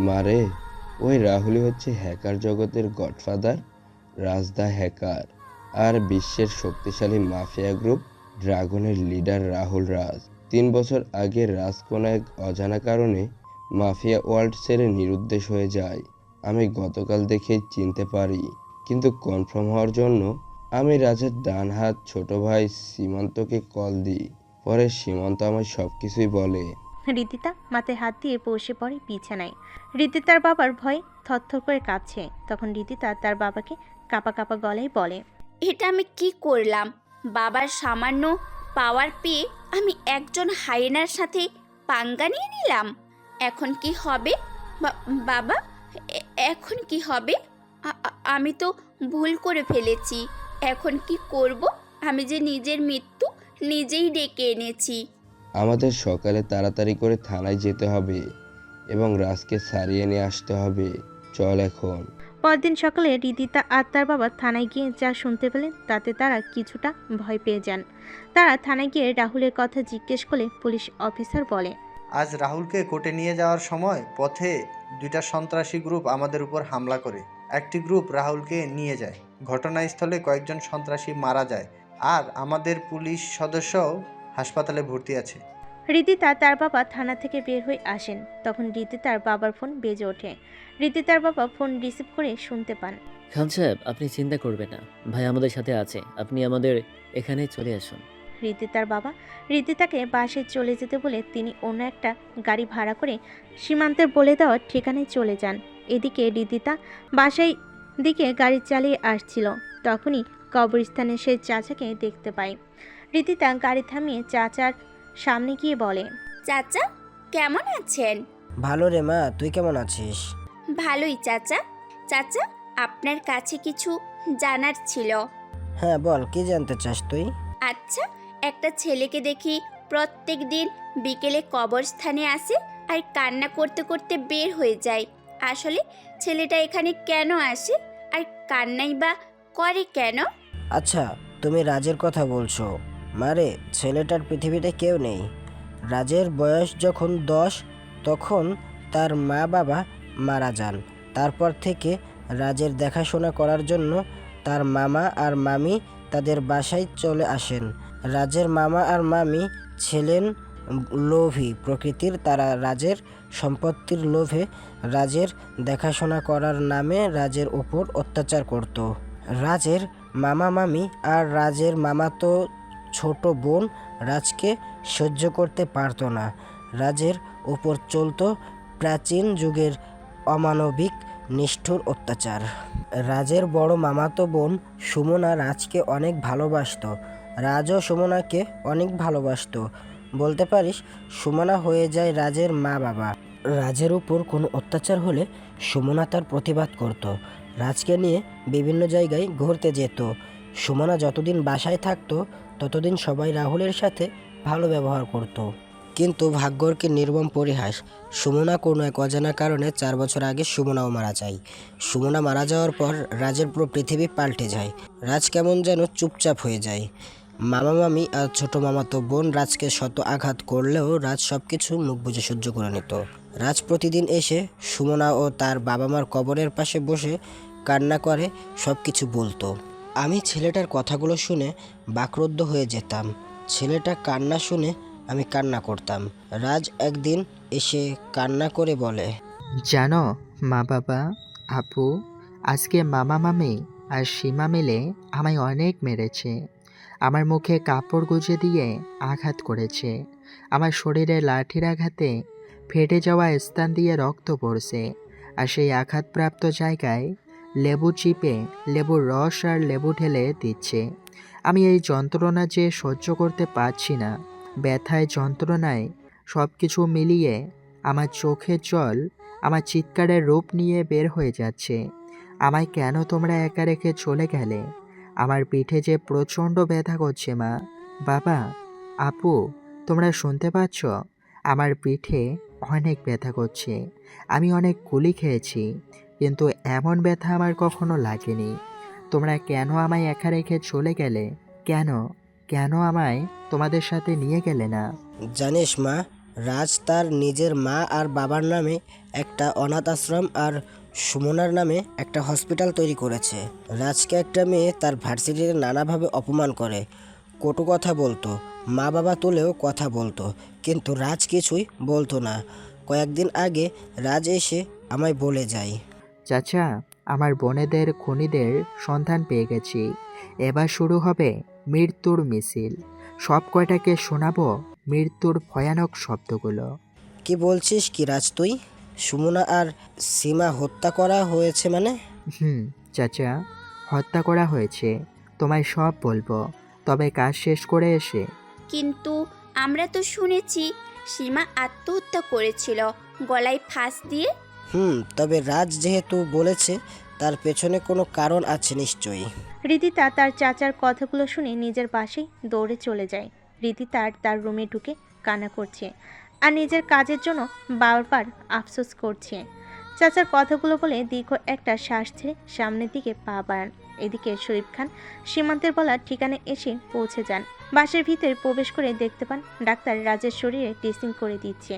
মারে, ওই রাহুলই হচ্ছে হ্যাকার জগতের গডফাদার, রাজদা হ্যাকার, আর বিশ্বের শক্তিশালী মাফিয়া গ্রুপ ড্রাগনের লিডার রাহুল রাজ। 3 বছর আগে রাজ কোনো এক অজানা কারণে মাফিয়া ওয়ার্ল্ড ছেড়ে নিরুদ্দেশ হয়ে যায়। আমি গতকাল দেখে চিনতে পারি, কিন্তু কনফার্ম হওয়ার জন্য আমি রাজের ডান হাত ছোট ভাই সীমান্তকে কল দিই। পরে সীমান্ত আমায় সব কিছুই বলে। রিদিতা মাথায় হাত দিয়ে বসে পড়ে বিছানায়। রিদিতার বাবার ভয়ে থরথর করে কাঁপছে। তখন রিদিতা তার বাবাকে কাঁপা কাঁপা গলায় বলে, এটা আমি কি করলাম? বাবার সামান্য পাওয়ার পেয়ে আমি একজন হায়েনার সাথে পাঙ্গা নিয়ে নিলাম। এখন কি হবে বাবা? এখন কি হবে? আমি তো ভুল করে ফেলেছি। এখন কি করব? আমি যে নিজের মৃত্যু নিজেই ডেকে এনেছি। আমাদের সকালে তাড়াতাড়ি করে থানায় যেতে হবে এবং রাজকে সারিয়ে নিয়ে আসতে হবে। চল এখন। পরদিন সকালে রিদিতা আর তার বাবা থানায় গিয়ে যা শুনতে পেলেন তাতে তারা কিছুটা ভয় পেয়ে যান। তারা থানায় গিয়ে রাহুলের কথা জিজ্ঞেস করলে পুলিশ অফিসার বলে, আজ রাহুলকে কোর্টে নিয়ে যাওয়ার সময় পথে 2টা সন্ত্রাসী গ্রুপ আমাদের উপর হামলা করে। একটি গ্রুপ রাহুলকে নিয়ে যায়। ঘটনাস্থলে কয়েকজন সন্ত্রাসী মারা যায়, আর আমাদের পুলিশ সদস্যও হাসপাতালে ভর্তি আছে। রিদিতা তার বাবা থানা থেকে বের হয়ে আসেন। তখন রিদিতার বাবার ফোন বেজে ওঠে। রিদিতার বাবা ফোন রিসিভ করে শুনতে পান, খান সাহেব, আপনি চিন্তা করবেন না, ভাই আমাদের সাথে আছে, আপনি আমাদের এখানে চলে আসুন। রিদিতার বাবা রিদিতাকে বাসে চলে যেতে বলে তিনি অন্য একটা গাড়ি ভাড়া করে সীমান্তের বলে দেওয়ার ঠিকানায় চলে যান। এদিকে রিদিতা বাসায় দিকে গাড়ি চালিয়ে আসছিল। তখনই কবরস্থানে সে চাচাকে দেখতে পায়। রিদিতা গাড়ি থামিয়ে চাচার সামনে গিয়ে বলে, চাচা কেমন আছেন? ভালো রে মা, তুই কেমন আছিস? ভালোই চাচা। চাচা, আপনার কাছে কিছু জানার ছিল। হ্যাঁ বল, কি জানতে চাস তুই? আচ্ছা, একটা ছেলেকে দেখি প্রত্যেক দিন বিকেলে কবরস্থানে আসে আর কান্না করতে করতে বের হয়ে যায়। আসলে ছেলেটা এখানে কেন আসে আর কান্নাই বা করে কেন? আচ্ছা, তুমি রাজের কথা বলছো। মারে, ছেলেটার পৃথিবীতে কেউ নেই। রাজের বয়স যখন 10 তখন তার মা বাবা মারা যান। তারপর থেকে রাজের দেখাশোনা করার জন্য তার মামা আর মামি তাদের বাসায় চলে আসেন। রাজের মামা আর মামি ছিলেন লোভী প্রকৃতির। তারা রাজের সম্পত্তির লোভে রাজের দেখাশোনা করার নামে রাজের ওপর অত্যাচার করত। রাজের মামা মামি আর রাজের মামাতো ছোট বোন রাজকে সহ্য করতে পারত না। রাজের ওপর চলতো প্রাচীন যুগের অমানবিক নিষ্ঠুর অত্যাচার। রাজের বড় মামাতো বোন সুমনা রাজকে অনেক ভালোবাসতো। রাজও সুমনাকে অনেক ভালোবাসতো। বলতে পারিস সুমনা হয়ে যায় রাজের মা বাবা। রাজের উপর কোনো অত্যাচার হলে সুমনা তার প্রতিবাদ করত। রাজকে নিয়ে বিভিন্ন জায়গায় ঘুরতে যেত। সুমনা যতদিন বাসায় থাকতো ততদিন সবাই রাহুলের সাথে ভালো ব্যবহার করত। কিন্তু ভাগ্যর কি নির্মম পরিহাস, সুমনা কোনো এক অজানা কারণে 4 বছর আগে সুমনাও মারা যায়। সুমনা মারা যাওয়ার পর রাজের পুরো পৃথিবী পাল্টে যায়। রাজ কেমন যেন চুপচাপ হয়ে যায়। মামা মামি আর ছোট মামাতো বোন রাজকে শত আঘাত করলেও রাজ সব কিছু মুখ বুজে সহ্য করে নিত। রাজ প্রতিদিন এসে সুমনা ও তার বাবা মার কবরের পাশে বসে কান্না করে সব কিছু বলতো। আমি ছেলেটার কথাগুলো শুনে বাকরুদ্ধ হয়ে যেতাম। ছেলেটা কান্না শুনে আমি কান্না করতাম। রাজ একদিন এসে কান্না করে বলে, জানো মা বাবা, আপু, আজকে মামা মামি আর সীমা মিলে আমায় অনেক মেরেছে। আমার মুখে কাপড় গুজে দিয়ে আঘাত করেছে। আমার শরীরে লাঠির আঘাতে ফেটে যাওয়া স্থান দিয়ে রক্ত পড়ছে। আর সেই আঘাতপ্রাপ্ত জায়গায় লেবু চিপে লেবুর রস আর লেবু ঢেলে দিচ্ছে। আমি এই যন্ত্রণা যে সহ্য করতে পারছি না। ব্যথায়, যন্ত্রণায় সব কিছু মিলিয়ে আমার চোখের জল আমার চিৎকারের রূপ নিয়ে বের হয়ে যাচ্ছে। আমায় কেন তোমরা একা রেখে চলে গেলে? আমার পিঠে যে প্রচণ্ড ব্যথা করছে মা, বাবা, আপু, তোমরা শুনতে পাচ্ছ? আমার পিঠে অনেক ব্যথা করছে। আমি অনেক গুলি খেয়েছি, কিন্তু এমন ব্যথা আমার কখনো লাগেনি। তোমরা কেন আমায় একা রেখে চলে গেলে? কেন কেন আমায় তোমাদের সাথে নিয়ে গেলে না? জানিস মা, রাজ তার নিজের মা আর বাবার নামে একটা অনাথ আশ্রম আর সুমনার নামে একটা হসপিটাল তৈরি করেছে। রাজকে একটা মেয়ে তার ভার্সিটিতে নানাভাবে অপমান করে, কটু কথা বলতো। মা বাবা তুলেও কথা বলতো, কিন্তু রাজ কিছুই বলতো না। কয়েকদিন আগে রাজ এসে আমায় বলে যায়, চাচা, আমার বোনেদের খুনিদের সন্ধান পেয়ে গেছি। এবার শুরু হবে মৃত্যুর মিছিল। সব কয়টাকে শোনাবো মৃত্যুর ভয়ানক শব্দগুলো। কি বলছিস কি রাজ তুই? সুমনা আর সীমা হত্যা করা হয়েছে মানে? চাচা, হত্যা করা হয়েছে। তোমায় সব বলবো, তবে কাজ শেষ করে এসে। কিন্তু আমরা তো শুনেছি সীমা আত্মহত্যা করেছিল গলায় ফাঁস দিয়ে। তবে রাজ যেহেতু বলেছে, তার পেছনে কোনো কারণ আছে নিশ্চয়ই। রিদিতা তার চাচার কথাগুলো শুনে নিজের পাশেই দৌড়ে চলে যায়। রিদিতা তার রুমে ঢুকে কান্না করছে আর নিজের কাজের জন্য বারবার আফসোস করছে। চাচার কথাগুলো বলে দীর্ঘ একটা শ্বাস ছেড়ে সামনের দিকে পা বাড়ান। এদিকে শরীফ খান সীমান্তের বলা ঠিকানায় এসে পৌঁছে যান। বাসের ভিতরে প্রবেশ করে দেখতে পান ডাক্তার রাজের শরীরে ড্রেসিং করে দিচ্ছে।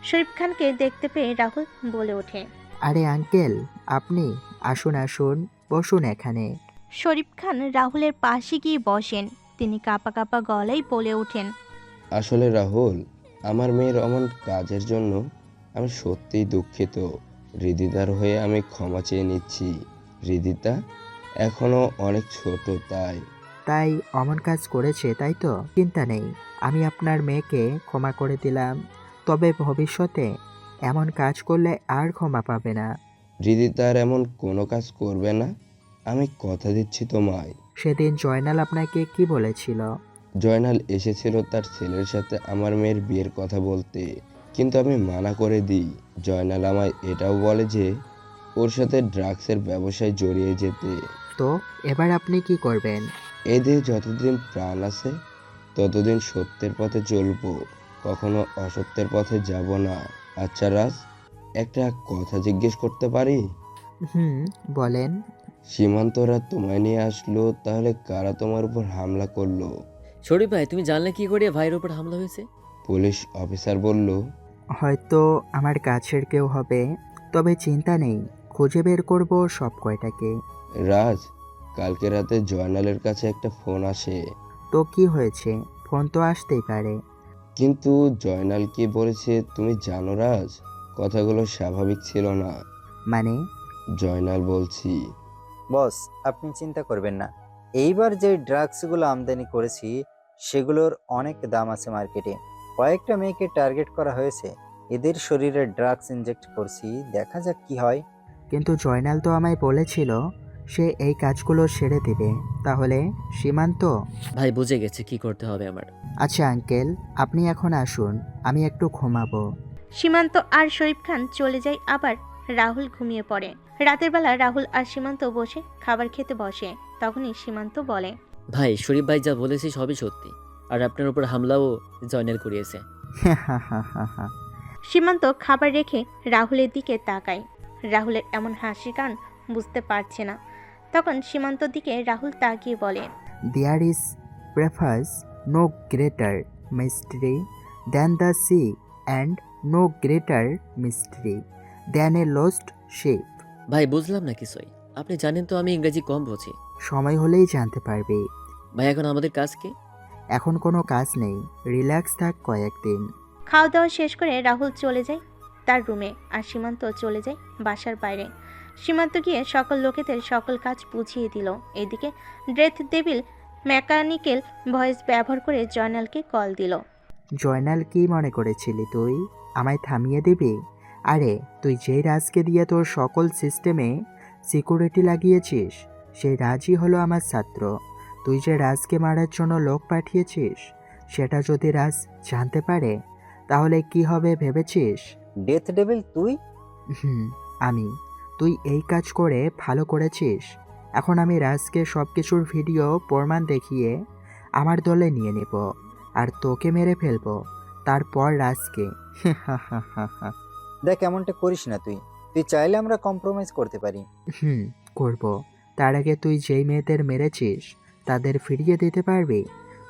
শরীফ খানকে দেখতে পেয়ে রাহুল বলে ওঠে, আরে আঙ্কেল, আপনি আসুন আসুন, বসুন এখানে। শরীফ খান রাহুলের পাশে গিয়ে বসেন। তিনি কাঁপা কাঁপা গলায় বলে ওঠেন, আসলে রাহুল, আমার মেয়ের অমন কাজের জন্য আমি সত্যিই দুঃখিত। হৃদিতার হয়ে আমি ক্ষমা চেয়ে নিচ্ছি। হৃদিতা এখনো অনেক ছোট, তাই অমন কাজ করেছে, তাই তো? চিন্তা নেই, আমি আপনার মেয়েকে ক্ষমা করে দিলাম। তবে ভবিষ্যতে এমন কাজ করলে আর ক্ষমা পাবে না। হৃদিতার এমন কোনো কাজ করবে না, আমি কথা দিচ্ছি তোমায়। সেদিন জয়নাল আপনাকে কি বলেছিল? জয়নাল এসেছিল তার ছেলের সাথে আমার মেয়ের বিয়ের কথা বলতে, কিন্তু আমি মানা করে দিই। জয়নাল আমায় এটাও বলে যে ওর সাথে ড্রাগসের ব্যবসায় জড়িয়ে যেতে। তো এবার আপনি কি করবেন? এদের যতদিন প্রাণ আছে ততদিন সত্যের পথে চলবো, কখনো অসত্যের পথে যাব না। আচ্ছা রাজ, একটা কথা জিজ্ঞেস করতে পারি? বলেন। সীমান্তরা তোমায় নিয়ে আসলো, তাহলে কারা তোমার উপর হামলা করলো? শরীফ ভাই, তুমি জানলে কি করে ভাইয়ের উপর হামলা হয়েছে? পুলিশ অফিসার বলল। হয়তো আমার কাছের কেউ হবে, তবে চিন্তা নেই, খুঁজে বের করব সব কয়টাকে। রাজ, কালকে রাতে জয়নালের কাছে একটা ফোন আসে। তো কি হয়েছে? ফোন তো আসতেই পারে। কিন্তু জয়নাল কি বলেছে তুমি জানো রাজ? কথাগুলো স্বাভাবিক ছিল না। মানে? জয়নাল বলছি। বস, আপনি চিন্তা করবেন না। এইবার যে ড্রাগসগুলো আমদানি করেছি সেগুলোর অনেক দাম আছে মার্কেটে। কয়েকটা মেয়েকে টার্গেট করা হয়েছে, এদের শরীরে ড্রাগস ইনজেক্ট করছি, দেখা যাক কি হয়। কিন্তু জয়নাল তো আমায় বলেছিল সে এই কাজগুলো সেরে দেবে। তাহলে সীমান্ত? ভাই বুঝে গেছে কি করতে হবে আমার। আচ্ছা আঙ্কেল, আপনি এখন আসুন, আমি একটু ঘুমাবো। সীমান্ত আর শরীফ খান চলে যায়। আবার রাহুল ঘুমিয়ে পড়ে। রাতের বেলা রাহুল আর সীমান্ত বসে খাবার খেতে বসে। তখনই সীমান্ত বলে, ভাই শরীফ ভাই যা বলেছে সবই সত্যি, আর আপনার উপর হামলাও জয়নাল করিয়েছে। সীমান্ত খাবার রেখে রাহুলের দিকে তাকায়। রাহুলের এমন হাসির কারণ বুঝতে পারছে না। তখন সীমান্তর দিকে রাহুল তাকিয়ে বলে, there is perhaps no greater mystery than the sea and no greater mystery than a lost ship. ভাই বুঝলাম না কিছুই। আপনি জানেন তো আমি ইংরেজি কম বুঝি। সময় হলেই জানতে পারবে। ভাই এখন আমাদের কাজ কি? এখন কোনো কাজ নেই, রিল্যাক্স থাক কয়েকদিন। খাওয়া দাওয়া শেষ করে রাহুল চলে যায় তার রুমে, আর সীমান্ত চলে যায় বাসার বাইরে। সীমান্ত গিয়ে সকল লোকেদের সকল কাজ বুঝিয়ে দিল। এদিকে ডেথ ডেভিল মেকানিক্যাল ভয়েস ব্যবহার করে জয়নালকে কল দিল। জয়নাল, কি মনে করেছিলি তুই আমায় থামিয়ে দিবি? আরে তুই যেই রাজকে দিয়ে তোর সকল সিস্টেমে সিকিউরিটি লাগিয়েছিস, সেই রাজই হলো আমার ছাত্র। তুই যে রাজকে মারার জন্য লোক পাঠিয়েছিস, সেটা যদি রাজ জানতে পারে তাহলে কি হবে ভেবেছিস? ডেথ ডেভিল তুই? আমি। তুই এই কাজ করে ভালো করেছিস। এখন আমি রাজকে সব কিছুর ভিডিও প্রমাণ দেখিয়ে আমার দলে নিয়ে নেব আর তোকে মেরে ফেলবো, তারপর রাজকে। দেখ, এমনটা করিস না। তুই চাইলে আমরা কম্প্রোমাইজ করতে পারি। করব। তার আগে তুই যেই মেয়েদের মেরেছিস তাদের ফিরিয়ে দিতে পারবি?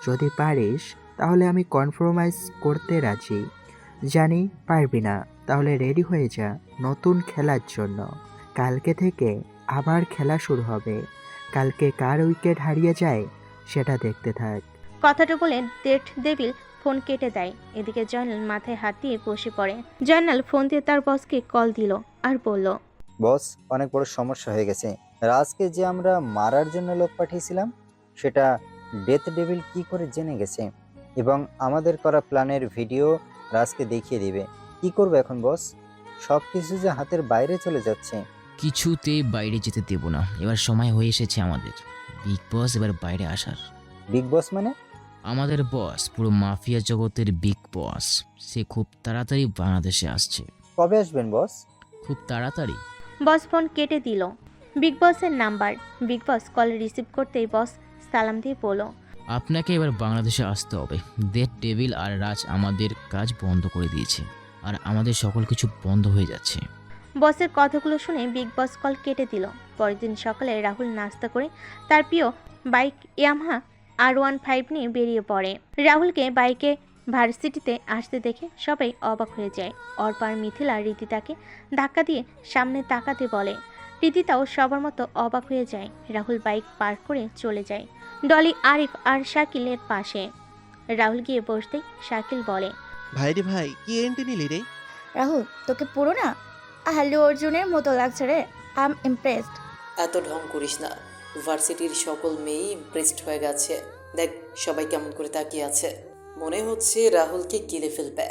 যদি পারিস তাহলে আমি কম্প্রোমাইজ করতে রাজি। জানি পারবি না, তাহলে রেডি হয়ে যা নতুন খেলার জন্য। কালকে থেকে আবার খেলা শুরু হবে। কালকে কার উইকেট হারিয়ে যায় সেটা দেখতে থাক। কথাটা বলে ডেট ডেভিল ফোন কেটে দেয়। এদিকে জয়নাল মাথায় হাত দিয়ে বসে পড়ে। জয়নাল ফোন দিয়ে তার বসকে কল দিল আর বলল, বস, অনেক বড় সমস্যা হয়ে গেছে। রাজকে যে আমরা মারার জন্য লোক পাঠিয়েছিলাম, সেটা ডেথ ডেভিল কি করে জেনে গেছে এবং আমাদের করা প্ল্যানের ভিডিও রাজকে দেখিয়ে দিবে। কি করবে এখন বস? সব কিছু যে হাতের বাইরে চলে যাচ্ছে। কিছুতে বাইরে যেতে দেব না। এবার সময় হয়ে এসেছে আমাদের বিগ বস এবার বাইরে আসার। বিগ বস মানে? আমাদের বস, পুরো মাফিয়া জগতের বিগ বস, সে খুব তাড়াতাড়ি বাংলাদেশে আসছে। কবে আসবেন বস? খুব তাড়াতাড়ি। বস ফোন কেটে দিল। বিগ বসের নাম্বার। বিগ বস কল রিসিভ করতেই বস সালাম দিয়ে বলল, আপনাকে এবার বাংলাদেশে আসতে হবে। ডেথ ডেভিল আর রাজ আমাদের কাজ বন্ধ করে দিয়েছে আর আমাদের সকল কিছু বন্ধ হয়ে যাচ্ছে। বসের কথাগুলো শুনে বিগ বস কল কেটে দিল। পরের দিন সকালে রাহুল নাস্তা করে তার প্রিয় বাইক ইয়ামাহা R15 নিয়ে বেরিয়ে পড়ে। রাহুলকে বাইকে ভার্সিটিতে আসতে দেখে সবাই অবাক হয়ে যায়। অর্পা আর মিথিলা রীতিতাকে ধাক্কা দিয়ে সামনে তাকাতে বলে। রীতিতাও সবার মতো অবাক হয়ে যায়। রাহুল বাইক পার্ক করে চলে যায় ডলি, আরিফ আর শাকিলের পাশে। রাহুল গিয়ে বসতেই শাকিল বলে, ভাই রে ভাই, কি এন্ট্রি নিলি রে? রাহুল, তোকে পুরো না আল্লু অর্জুনের মতো লাগছে রে। I am impressed. এত ঢং করিস না, ভার্সিটির সকল মেয়েই ইমপ্রেসড হয়ে গেছে। দেখ সবাই কেমন করে তাকিয়ে আছে, মনে হচ্ছে রাহুলকে গিলে ফেলবে।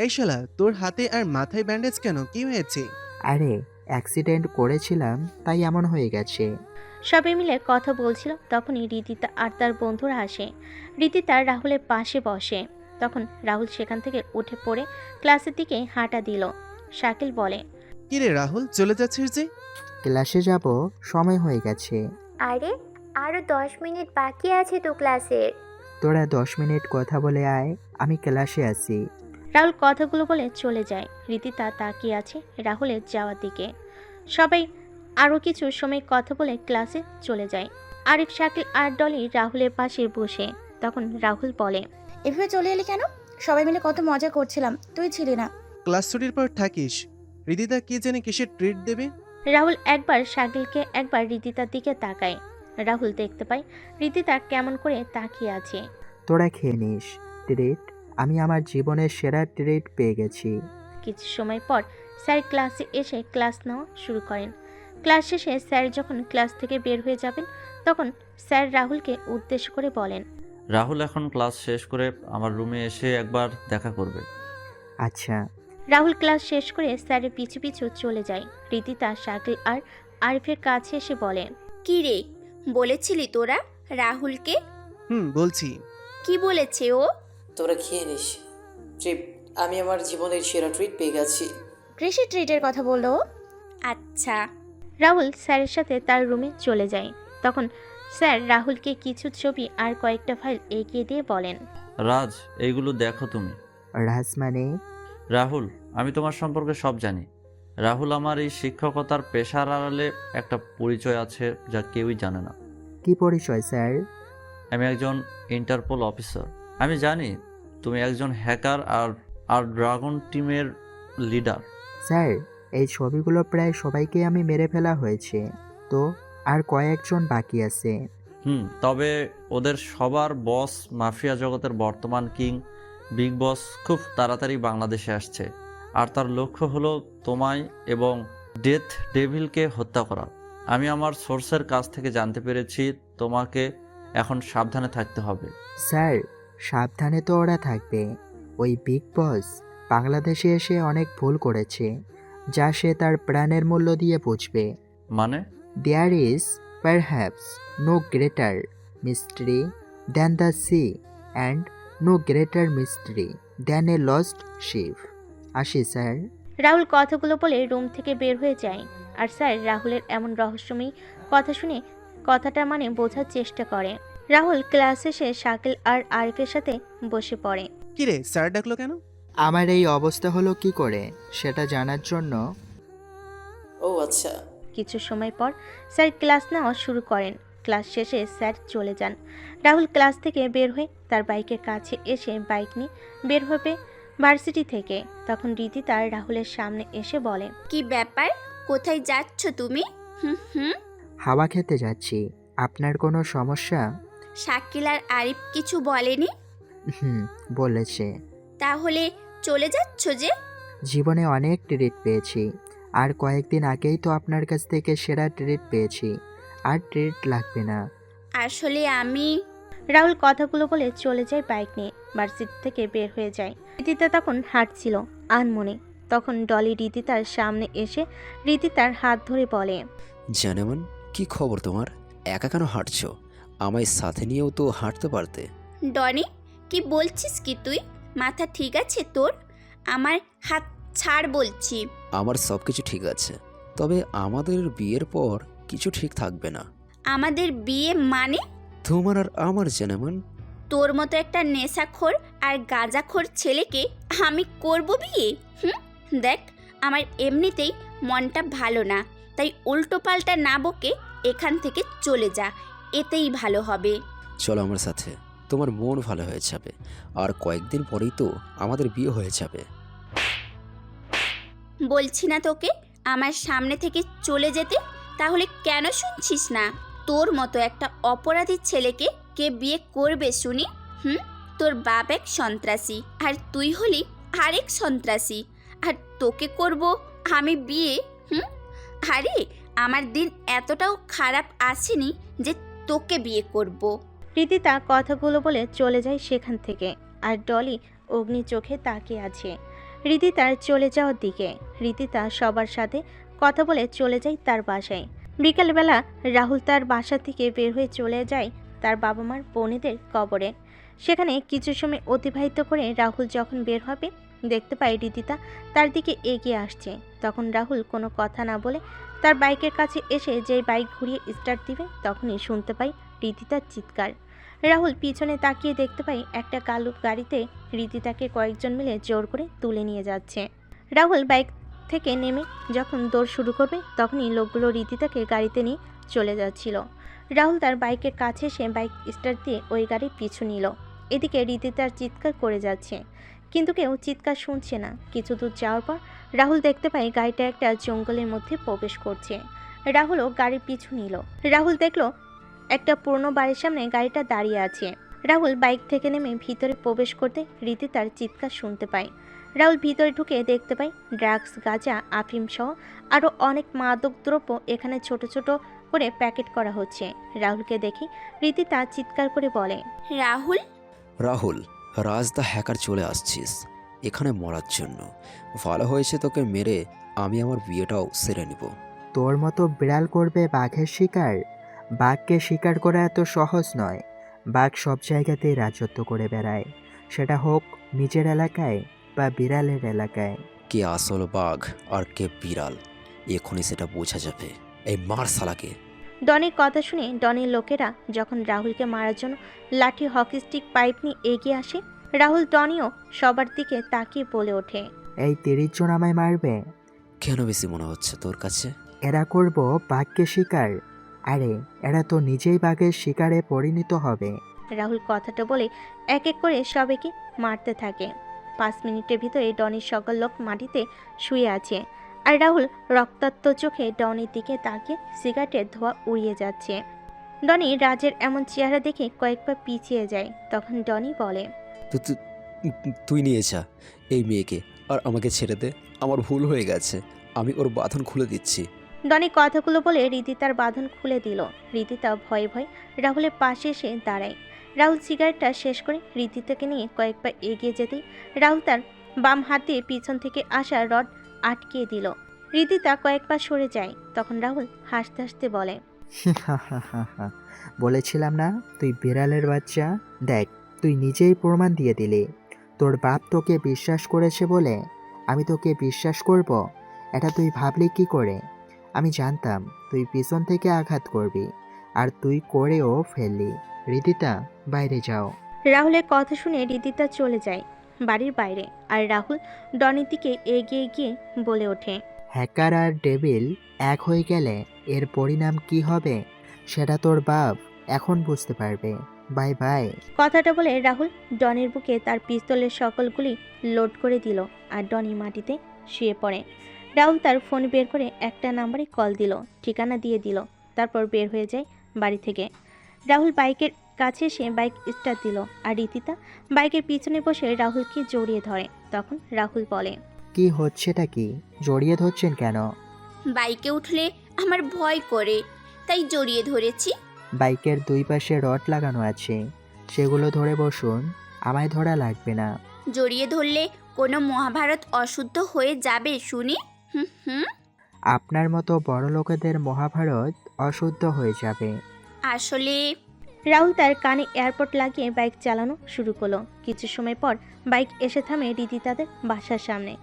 এই শালা, তোর হাতে আর মাথায় ব্যান্ডেজ কেন? কি হয়েছে? আরে অ্যাক্সিডেন্ট করেছিলাম, তাই এমন হয়ে গেছে। সবাই মিলে কথা বলছিল তখনই রীতিতা আর তার বন্ধুরা আসে। রীতিতা রাহুলের পাশে বসে। তখন রাহুল সেখান থেকে উঠে পড়ে ক্লাসের দিকে হাঁটা দিল। শাকিল বলে, কি রে রাহুল, চলে যাচ্ছিস যে? ক্লাসে যাব, সময় হয়ে গেছে। আরে আরো 10 মিনিট বাকি আছে তো ক্লাসের। তোরা 10 মিনিট কথা বলে আয়, আমি ক্লাসে আছি। রাহুল কথাগুলো বলে চলে যায়। রীতিতা তাকিয়ে আছে রাহুলের যাওয়ার দিকে। সবাই আরও কিছু সময় কথা বলে ক্লাসে চলে যায়। আরিফ, শাকিল আর ডলি রাহুলের পাশে বসে। তখন রাহুল বলে, এভাবে চলে এলি কেন? সবাই মিলে কত মজা করছিলাম, তুই ছিলি না। ক্লাস ছুটির পর থাকিস। রিদিদা কি জানি কিসের ট্রিট দেবে। রাহুল একবার শাকিলকে একবার রীতিতার দিকে তাকায়। রাহুল দেখতে পায় রীতিতা কেমন করে তাকিয়ে আছে। তোরা খেয়ে নিস ট্রিট। আমি আমার জীবনের সেরা ট্রিট পেয়ে গেছি। কিছু সময় পর স্যার ক্লাসে এসে ক্লাস নেওয়া শুরু করেন। ক্লাস শেষে স্যার যখন ক্লাস থেকে বের হয়ে যাবেন তখন স্যার রাহুলকে উদ্দেশ্য করে বলেন, রাহুল এখন ক্লাস শেষ করে আমার রুমে এসে একবার দেখা করবে। আচ্ছা। রাহুল ক্লাস শেষ করে স্যারের পিছু পিছু চলে যায়। রীতিতা, শাকিল আর আরিফের কাছে এসে বলে, কি রে, বলেছিলি তোরা রাহুলকে? বলছি। কি বলেছে ও? তোরা খেয়ে নিস। ট্রিপ, আমি আমার জীবনের সেরা ট্রিট পেয়ে গেছি। কৃষি ট্রিটের কথা বললো। আচ্ছা। রাহুল স্যারের সাথে তার রুমে চলে যায়। তখন স্যার রাহুলকে কিছু ছবি আর কয়েকটা ফাইল এগিয়ে দিয়ে বলেন, রাজ, এইগুলো দেখো তুমি। রাজ মানে? রাহুল, আমি তোমার সম্পর্কে সব জানি। রাহুল আমার এই শিক্ষকতার পেশার আড়ালে একটা পরিচয় আছে যা কেউই জানে না। কি পরিচয় স্যার? আমি একজন ইন্টারপোল অফিসার। আমি জানি তুমি একজন হ্যাকার আর ড্রাগন টিমের লিডার। স্যার, এই ছবিগুলো প্রায় সবাইকে আমি মেরে ফেলা হয়েছে, তো আর কয়েকজন বাকি আছে। তবে ওদের সবার বস মাফিয়া জগতের বর্তমান কিং বিগ বস খুব তাড়াতাড়ি বাংলাদেশে আসছে, আর তার লক্ষ্য হলো তোমায় এবং ডেথ ডেভিলকে হত্যা করা। আমি আমার সোর্সের কাছ থেকে জানতে পেরেছি তোমাকে এখন সাবধানে থাকতে হবে। স্যার, সাবধানে তো ওরা থাকবে। ওই বিগ বস বাংলাদেশে এসে অনেক ভুল করেছে, যা সে তার প্রাণের মূল্য দিয়ে বুঝবে। মানে? There is perhaps no greater mystery than the sea and no greater mystery than a lost ship. আসি স্যার। রাহুল কথাগুলো বলে রুম থেকে বের হয়ে যায়। আর স্যার রাহুলের এমন রহস্যময়ী কথা শুনে কথাটা মানে বোঝার চেষ্টা করে। রাহুল ক্লাস শেষে শাকিল আর আরিফের সাথে বসে পড়ে। কিরে, স্যার ডাকলো কেন? আমার এই অবস্থা হলো কি করে সেটা জানার জন্য। ও আচ্ছা। কিছু সময় পর স্যার ক্লাস নেওয়া শুরু করেন। ক্লাস শেষে স্যার চলে যান। রাহুল ক্লাস থেকে বের হয়ে তার বাইকের কাছে এসে বাইক নিয়ে বের হবে ভার্সিটি থেকে। তখন রীতিতা রাহুলের সামনে এসে বলে, কি ব্যাপার, কোথায় যাচ্ছ তুমি? হাওয়া খেতে যাচ্ছি। আপনার কোনো সমস্যা? শাকিল আর আরিফ কিছু বলেনি? হুম, বলেছে। তাহলে চলে যাচ্ছ যে? জীবনে অনেক ট্রিট পেয়েছি, আর কয়েকদিন আগেই তো আপনার কাছ থেকে সেরা ট্রিট পেয়েছি, আর ট্রিট লাগবে না। আসলে আমি রাহুল কথাগুলো বলে চলে যায় বাইক নিয়ে, ভার্সিটি থেকে বের হয়ে যায়। রিদিতা তখন হাঁটছিল আনমনে। তখন ডলি রিদিতার সামনে এসে রিদিতার হাত ধরে বলে, জানেমান, কি খবর তোমার? একা কেন হাঁটছো? আমায় সাথে নিয়েও তো হাঁটতে পারতে। ডনি, কি বলছিস কি তুই? মাথা ঠিক আছে তোর? আমার হাত ছাড় বলছি। আমার সব কিছু ঠিক আছে, তবে আমাদের বিয়ের পর কিছু ঠিক থাকবে না। আমাদের বিয়ে মানে? তোমার আর আমার জানেমান। তোর মতো একটা নেশাখোর আর গাঁজাখোর ছেলেকে আমি করব বিয়ে? দেখ, আমার এমনিতেই মনটা ভালো না, তাই উল্টো পাল্টা না বকে এখান থেকে চলে যা, এতেই ভালো হবে। চলো আমার সাথে, তোমার মন ভালো হয়ে যাবে, আর কয়েকদিন পরেই তো আমাদের বিয়ে হয়ে যাবে। বলছি না তোকে আমার সামনে থেকে চলে যেতে? তাহলে কেন শুনছিস না? তোর মতো একটা অপরাধী ছেলেকে কে বিয়ে করবে শুনি? তোর বাপ এক সন্ত্রাসী, আর তুই হলি আরেক সন্ত্রাসী, আর তোকে করব আমি বিয়ে? আরে আমার দিন এতটাও খারাপ আসেনি যে তোকে বিয়ে করব। রিদিতা কথাগুলো বলে চলে যায় সেখান থেকে, আর ডলি অগ্নি চোখে তাকিয়ে আছে রিদিতার চলে যাওয়ার দিকে। রিদিতা সবার সাথে কথা বলে চলে যায় তার বাসায়। বিকালবেলা রাহুল তার বাসা থেকে বের হয়ে চলে যায় তার বাবা মার বোনেদের কবরে। সেখানে কিছু সময় অতিবাহিত করে রাহুল যখন বের হবে, দেখতে পায় রিদিতা তার দিকে এগিয়ে আসছে। তখন রাহুল কোনো কথা না বলে তার বাইকের কাছে এসে যেই বাইক ঘুরিয়ে স্টার্ট দিবে, তখনই শুনতে পাই রিদিতার চিৎকার। রাহুল পিছনে তাকিয়ে দেখতে পাই একটা কালো গাড়িতে রিদিতাকে কয়েকজন মিলে জোর করে তুলে নিয়ে যাচ্ছে। রাহুল বাইক থেকে নেমে যখন দৌড় শুরু করবে, তখনই লোকগুলো রিদিতাকে গাড়িতে নিয়ে চলে যাচ্ছিল। রাহুল তার বাইকের কাছে এসে বাইক স্টার্ট দিয়ে ওই গাড়ির পিছু নিল। এদিকে রিদিতার চিৎকার করে যাচ্ছে, কিন্তু কেউ চিৎকার শুনছে না। কিছু দূর যাওয়ার পর রাহুল দেখতে পায় গাড়িটা একটা জঙ্গলের মধ্যে প্রবেশ করছে। রাহুলও গাড়ির পিছু নিল। রাহুল দেখলো একটা পুরনো বাড়ির সামনে গাড়িটা দাঁড়িয়ে আছে। রাহুল বাইক থেকে নেমে ভিতরে প্রবেশ করতে রিদিতার চিৎকার শুনতে পায়। রাহুল ভিতরে ঢুকে দেখতে পায় ড্রাগস, গাঁজা, আফিম সহ আরও অনেক মাদক দ্রব্য এখানে ছোট ছোট করে প্যাকেট করা হচ্ছে। রাহুলকে দেখে রিদিতা চিৎকার করে বলে, রাহুল! রাহুল, রাজ দা হ্যাকার চলে আসছিস এখানে মরার জন্য। ভালো হয়েছে তোকে মেরে আমি আমার বিয়েটাও সেরে নিব। তোর মতো বিড়াল করবে বাঘের শিকার? বাঘকে শিকার করা এত সহজ নয়। বাঘ সব জায়গাতেই রাজত্ব করে বেড়ায়, সেটা হোক নিজের এলাকায় বা বিড়ালের এলাকায়। কে আসল বাঘ আর কে বিড়াল এখনই সেটা বোঝা যাবে। এই মার শালাকে। ডনির কথা শুনে ডনির লোকেরা যখন রাহুলকে মারার জন্য লাঠি, হকি স্টিক, পাইপ নিয়ে এগিয়ে আসে, রাহুল ডনিও সবার দিকে তাকিয়ে বলে ওঠে, এই 30 জন আমায় মারবে? কেন বেশি মনে হচ্ছে তোর কাছে? এরা করব বাঘকে শিকার? আরে এরা তো নিজেই বাঘের শিকারে পরিণত হবে। রাহুল কথাটা বলে এক এক করে সবাইকে মারতে থাকে। 5 মিনিটের ভিতরে ডনির সকল লোক মাটিতে শুয়ে আছে, আর রাহুল রক্তাক্ত চোখে ডনির দিকে তাকিয়ে সিগারেটের ধোঁয়া উড়িয়ে যাচ্ছে। ডনি রাজের এমন চেহারা দেখে কয়েকবার পিছিয়ে যায়। তখন ডনি বলে, তুই নিয়ে যা এই মেয়েকে, আর আমাকে ছেড়ে দে। আমার ভুল হয়ে গেছে, আমি ওর বাঁধন খুলে দিচ্ছি। ডনি কথাগুলো বলে রিদিতার বাঁধন খুলে দিল। রিদিতা ভয়ে ভয়ে রাহুলের পাশে এসে দাঁড়ায়। রাহুল সিগারেটটা শেষ করে রিদিতাকে নিয়ে কয়েকবার এগিয়ে যেতেই রাহুল তার বাম হাত দিয়ে পিছন থেকে আসা রড আটকিয়ে দিল। রিদিতা কয়েকবার সরে যায়। তখন রাহুল হাসতে হাসতে বলে, বলেছিলাম না তুই বিড়ালের বাচ্চা? দেখ, তুই নিজেই প্রমাণ দিয়ে দিলি। তোর বাপ তোকে বিশ্বাস করেছে বলে আমি তোকে বিশ্বাস করব, এটা তুই ভাবলি কি করে? আমি জানতাম তুই পিছন থেকে আঘাত করবি, আর তুই করেও ফেললি। রিদিতা, বাইরে যাও। রাহুলের কথা শুনে রিদিতা চলে যায় বাড়ির বাইরে, আর রাহুল ডনির দিকে এগিয়ে গিয়ে বলে ওঠে, হ্যাকার আর ডেভিল এক হয়ে গেলে এর পরিণাম কি হবে সেটা তোর বাপ এখন বুঝতে পারবে। Bye bye. কথাটা বলে রাহুল ডনির বুকে তার পিস্তলের সকল গুলি লোড করে দিল, আর ডনি মাটিতে শুয়ে পড়ে। রাহুল তার ফোন বের করে একটা নাম্বারে কল দিল, ঠিকানা দিয়ে দিল, তারপর বের হয়ে যায় বাড়ি থেকে। রাহুল বাইকের কাছে এসে বাইক স্টার্ট দিল আর রিদিতা বাইকের পিছনে বসে রাহুলকে জড়িয়ে ধরে। তখন রাহুল বলে, কি হচ্ছেটা কি? জড়িয়ে ধরছেন কেন? বাইকে উঠলে আমার ভয় করে, তাই জড়িয়ে ধরেছি। বাইকের দুই পাশে রড লাগানো আছে, সেগুলো ধরে বসুন, আমায় ধরা লাগবে না। জড়িয়ে ধরলে কোনো মহাভারত অশুদ্ধ হয়ে যাবে শুনি। হুম হুম। আপনার মতো বড় লোকেদের মহাভারত অশুদ্ধ হয়ে যাবে। আসলে রাহুল তার কানে এয়ারপড লাগিয়ে বাইক চালানো শুরু করলো। কিছু সময় পর বাইক এসে থামে রিদিতাদের বাসার সামনে।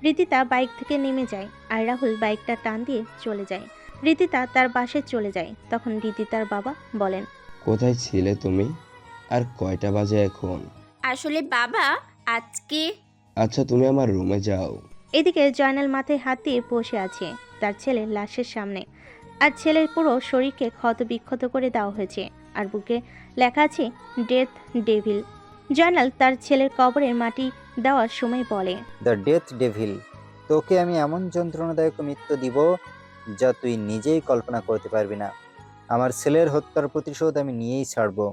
রিদিতা বাইক থেকে নেমে যায় আর রাহুল বাইকটা টান দিয়ে চলে যায়। রিদিতা তার বাসায় চলে যায়। তখন রিদিতার বাবা বলেন, কোথায় ছিলে তুমি? আর কয়টা বাজে এখন? আসলে বাবা আজকে আচ্ছা তুমি আমার রুমে যাও। এদিকে জয়নাল মাথায় হাত দিয়ে বসে আছে তার ছেলের লাশের সামনে। আর ছেলের পুরো শরীরকে ক্ষত বিক্ষত করে দেওয়া হয়েছে আর বুকে লেখা আছে ডেথ ডেভিল। জয়নাল তার ছেলের কবরের মাটি দেওয়ার সময় বলে, দ্য ডেথ ডেভিল, তোকে আমি এমন যন্ত্রণাদায়ক মৃত্যু দিব যা তুই নিজেই কল্পনা করতে পারবি না। আমার ছেলের হত্যার প্রতিশোধ আমি নিয়েই ছাড়বো।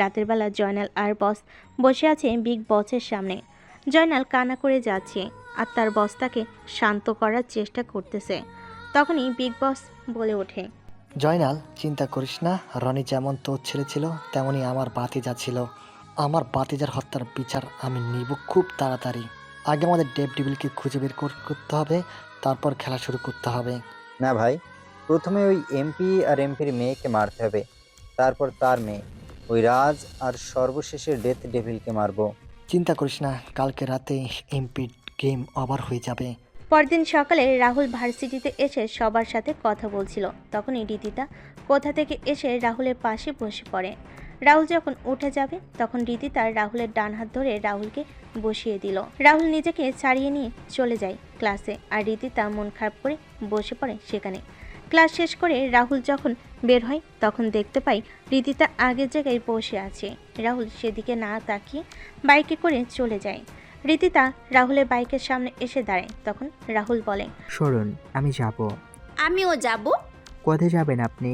রাতের বেলা জয়নাল আর বস বসে আছে বিগ বসের সামনে। জয়নাল কান্না করে যাচ্ছে আর তার বস তাকে শান্ত করার চেষ্টা করতেছে। তখনই বিগ বস বলে ওঠে, জয়নাল, চিন্তা করিস না। রনি যেমন তোর ছেলে ছিল তেমনই আমার ভাতিজা ছিল। আমার ভাতিজার হত্যার বিচার আমি নিব খুব তাড়াতাড়ি। আগে আমাদের ডেভ ডেভিলকে খুঁজে বের করতে হবে, তারপর খেলা শুরু করতে হবে। না ভাই, প্রথমে ওই এমপি আর এমপির মেয়েকে মারতে হবে, তারপর তার মেয়ে ওই রাজ, আর সর্বশেষে ডেথ ডেভিলকে মারবো। চিন্তা করিস না, কালকে রাতে এমপির গেম ওভার হয়ে যাবে। পরদিন সকালে রাহুল ভার্সিটিতে এসে সবার সাথে কথা বলছিল। তখনই রিদিতা কোথা থেকে এসে রাহুলের পাশে বসে পড়ে। রাহুল যখন উঠে যাবে তখন রিদিতা রাহুলের ডান হাত ধরে রাহুলকে বসিয়ে দিল। রাহুল নিজেকে ছাড়িয়ে নিয়ে চলে যায় ক্লাসে আর রিদিতা মন খারাপ করে বসে পড়ে সেখানে। ক্লাস শেষ করে রাহুল যখন বের হয় তখন দেখতে পাই রিদিতা আগের জায়গায় বসে আছে। রাহুল সেদিকে না তাকিয়ে বাইকে করে চলে যায়। রিদিতা রাহুলের বাইকের সামনে এসে দাঁড়ায়। তখন রাহুল বলে, সরুন, আমি যাব। আমিও যাব। কোথায় যাবেন আপনি?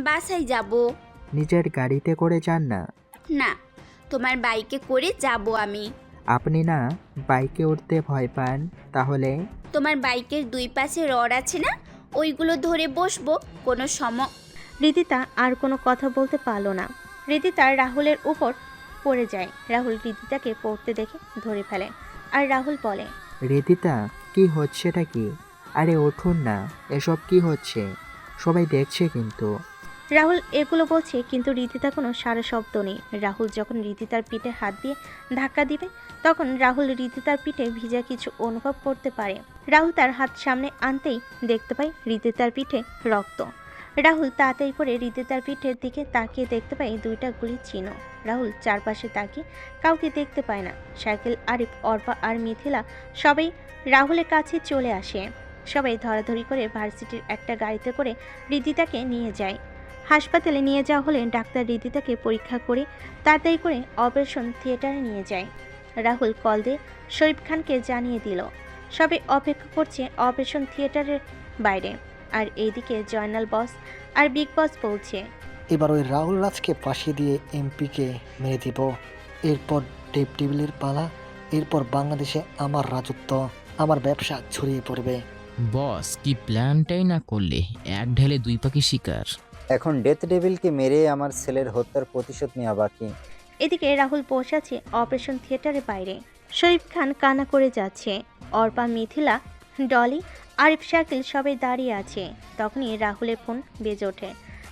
বাসায় যাব। নিজের গাড়িতে করে যান না। না, তোমার বাইকে করে যাব আমি। আপনি না বাইকে উঠতে ভয় পান, তাহলে? তোমার বাইকের দুই পাশে রড আছে না, ওইগুলো ধরে বসবো কোনো রিদিতা আর কোনো কথা বলতে পারল না। রিদিতা রাহুলের উপর পড়ে যায়। রাহুল রিদিতাকে পড়তে দেখে ধরে ফেলে আর রাহুল বলে, রিদিতা, কি হচ্ছেটা কি? আরে উঠুন না, এসব কি হচ্ছে? সবাই দেখছে কিন্তু। রাহুল এগুলো বলছে কিন্তু রিদিতা কোনো সারা শব্দ নেই। রাহুল যখন রিদিতার পিঠে হাত দিয়ে ধাক্কা দিবে তখন রাহুল রিদিতার পিঠে ভিজা কিছু অনুভব করতে পারে। রাহুল তার হাত সামনে আনতেই দেখতে পায় রিদিতার পিঠে রক্ত। রাহুল তাড়াতাড়ি করে রিদিতার পিঠের দিকে তাকিয়ে দেখতে পায় দুইটা গুলির চিহ্ন। রাহুল চারপাশে তাকিয়ে কাউকে দেখতে পায় না। সাইকেল, আরিফ, অর্পা আর মিথিলা সবাই রাহুলের কাছে চলে আসে। সবাই ধরাধরি করে ভার্সিটির একটা গাড়িতে করে রিদিতাকে নিয়ে যায়। হাসপাতালে নিয়ে যাওয়া হলে ডাক্তার রিদিতাকে পরীক্ষা করে তাড়াতাড়ি করে অপারেশন থিয়েটারে নিয়ে যায়। রাহুল কল দিয়ে শরীফ খানকে জানিয়ে দিল। সবাই অপেক্ষা করছে অপারেশন থিয়েটারের বাইরে। আর এইদিকে জয়নাল বস আর বিগ বস বলছে, এবার ওই রাহুল রাজকে ফাঁসি দিয়ে এমপিকে মেরে দিব। এরপর ডেভ ডেভিলের পালা, এরপর বাংলাদেশে আমার রাজত্ব, আমার ব্যবসা ছড়িয়ে পড়বে। বস, কি প্ল্যানটাই না করলে, এক ঢেলে দুই পাখি শিকার। এখন ডেথ ডেভিলকে মেরে আমার ছেলের হত্যার প্রতিশোধ নেওয়া বাকি। এদিকে রাহুল বসে আছে অপারেশন থিয়েটারের বাইরে। শরীফ খান কান্না করে যাচ্ছে। অর্পা, মিথিলা, ডলি, আরিফ, শাকিল সবাই দাঁড়িয়ে আছে। তখনই রাহুলের ফোন বেজে ওঠে।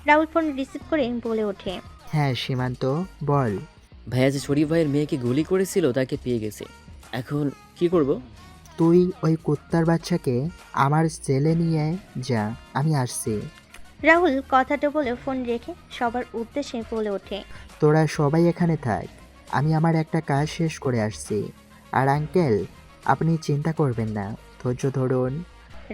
রাহুল ফোন রিসিভ করে বলে ওঠে, হ্যাঁ সীমান্ত, বল। ভাইয়া যে শরীফ ভাইয়ের মেয়েকে গুলি করেছিল তাকে পেয়ে গেছে, এখন কি করব? তুই ওই কুত্তার বাচ্চাকে আমার সেলে নিয়ে যা, আমি আসছি। রাহুল কথাটা বলে ফোন রেখে সবার উদ্দেশ্যে বলে ওঠে, তোরা সবাই এখানে থাক, আমি আমার একটা কাজ শেষ করে আসছি। আর আঙ্কেল, আপনি চিন্তা করবেন না, ধৈর্য ধরুন।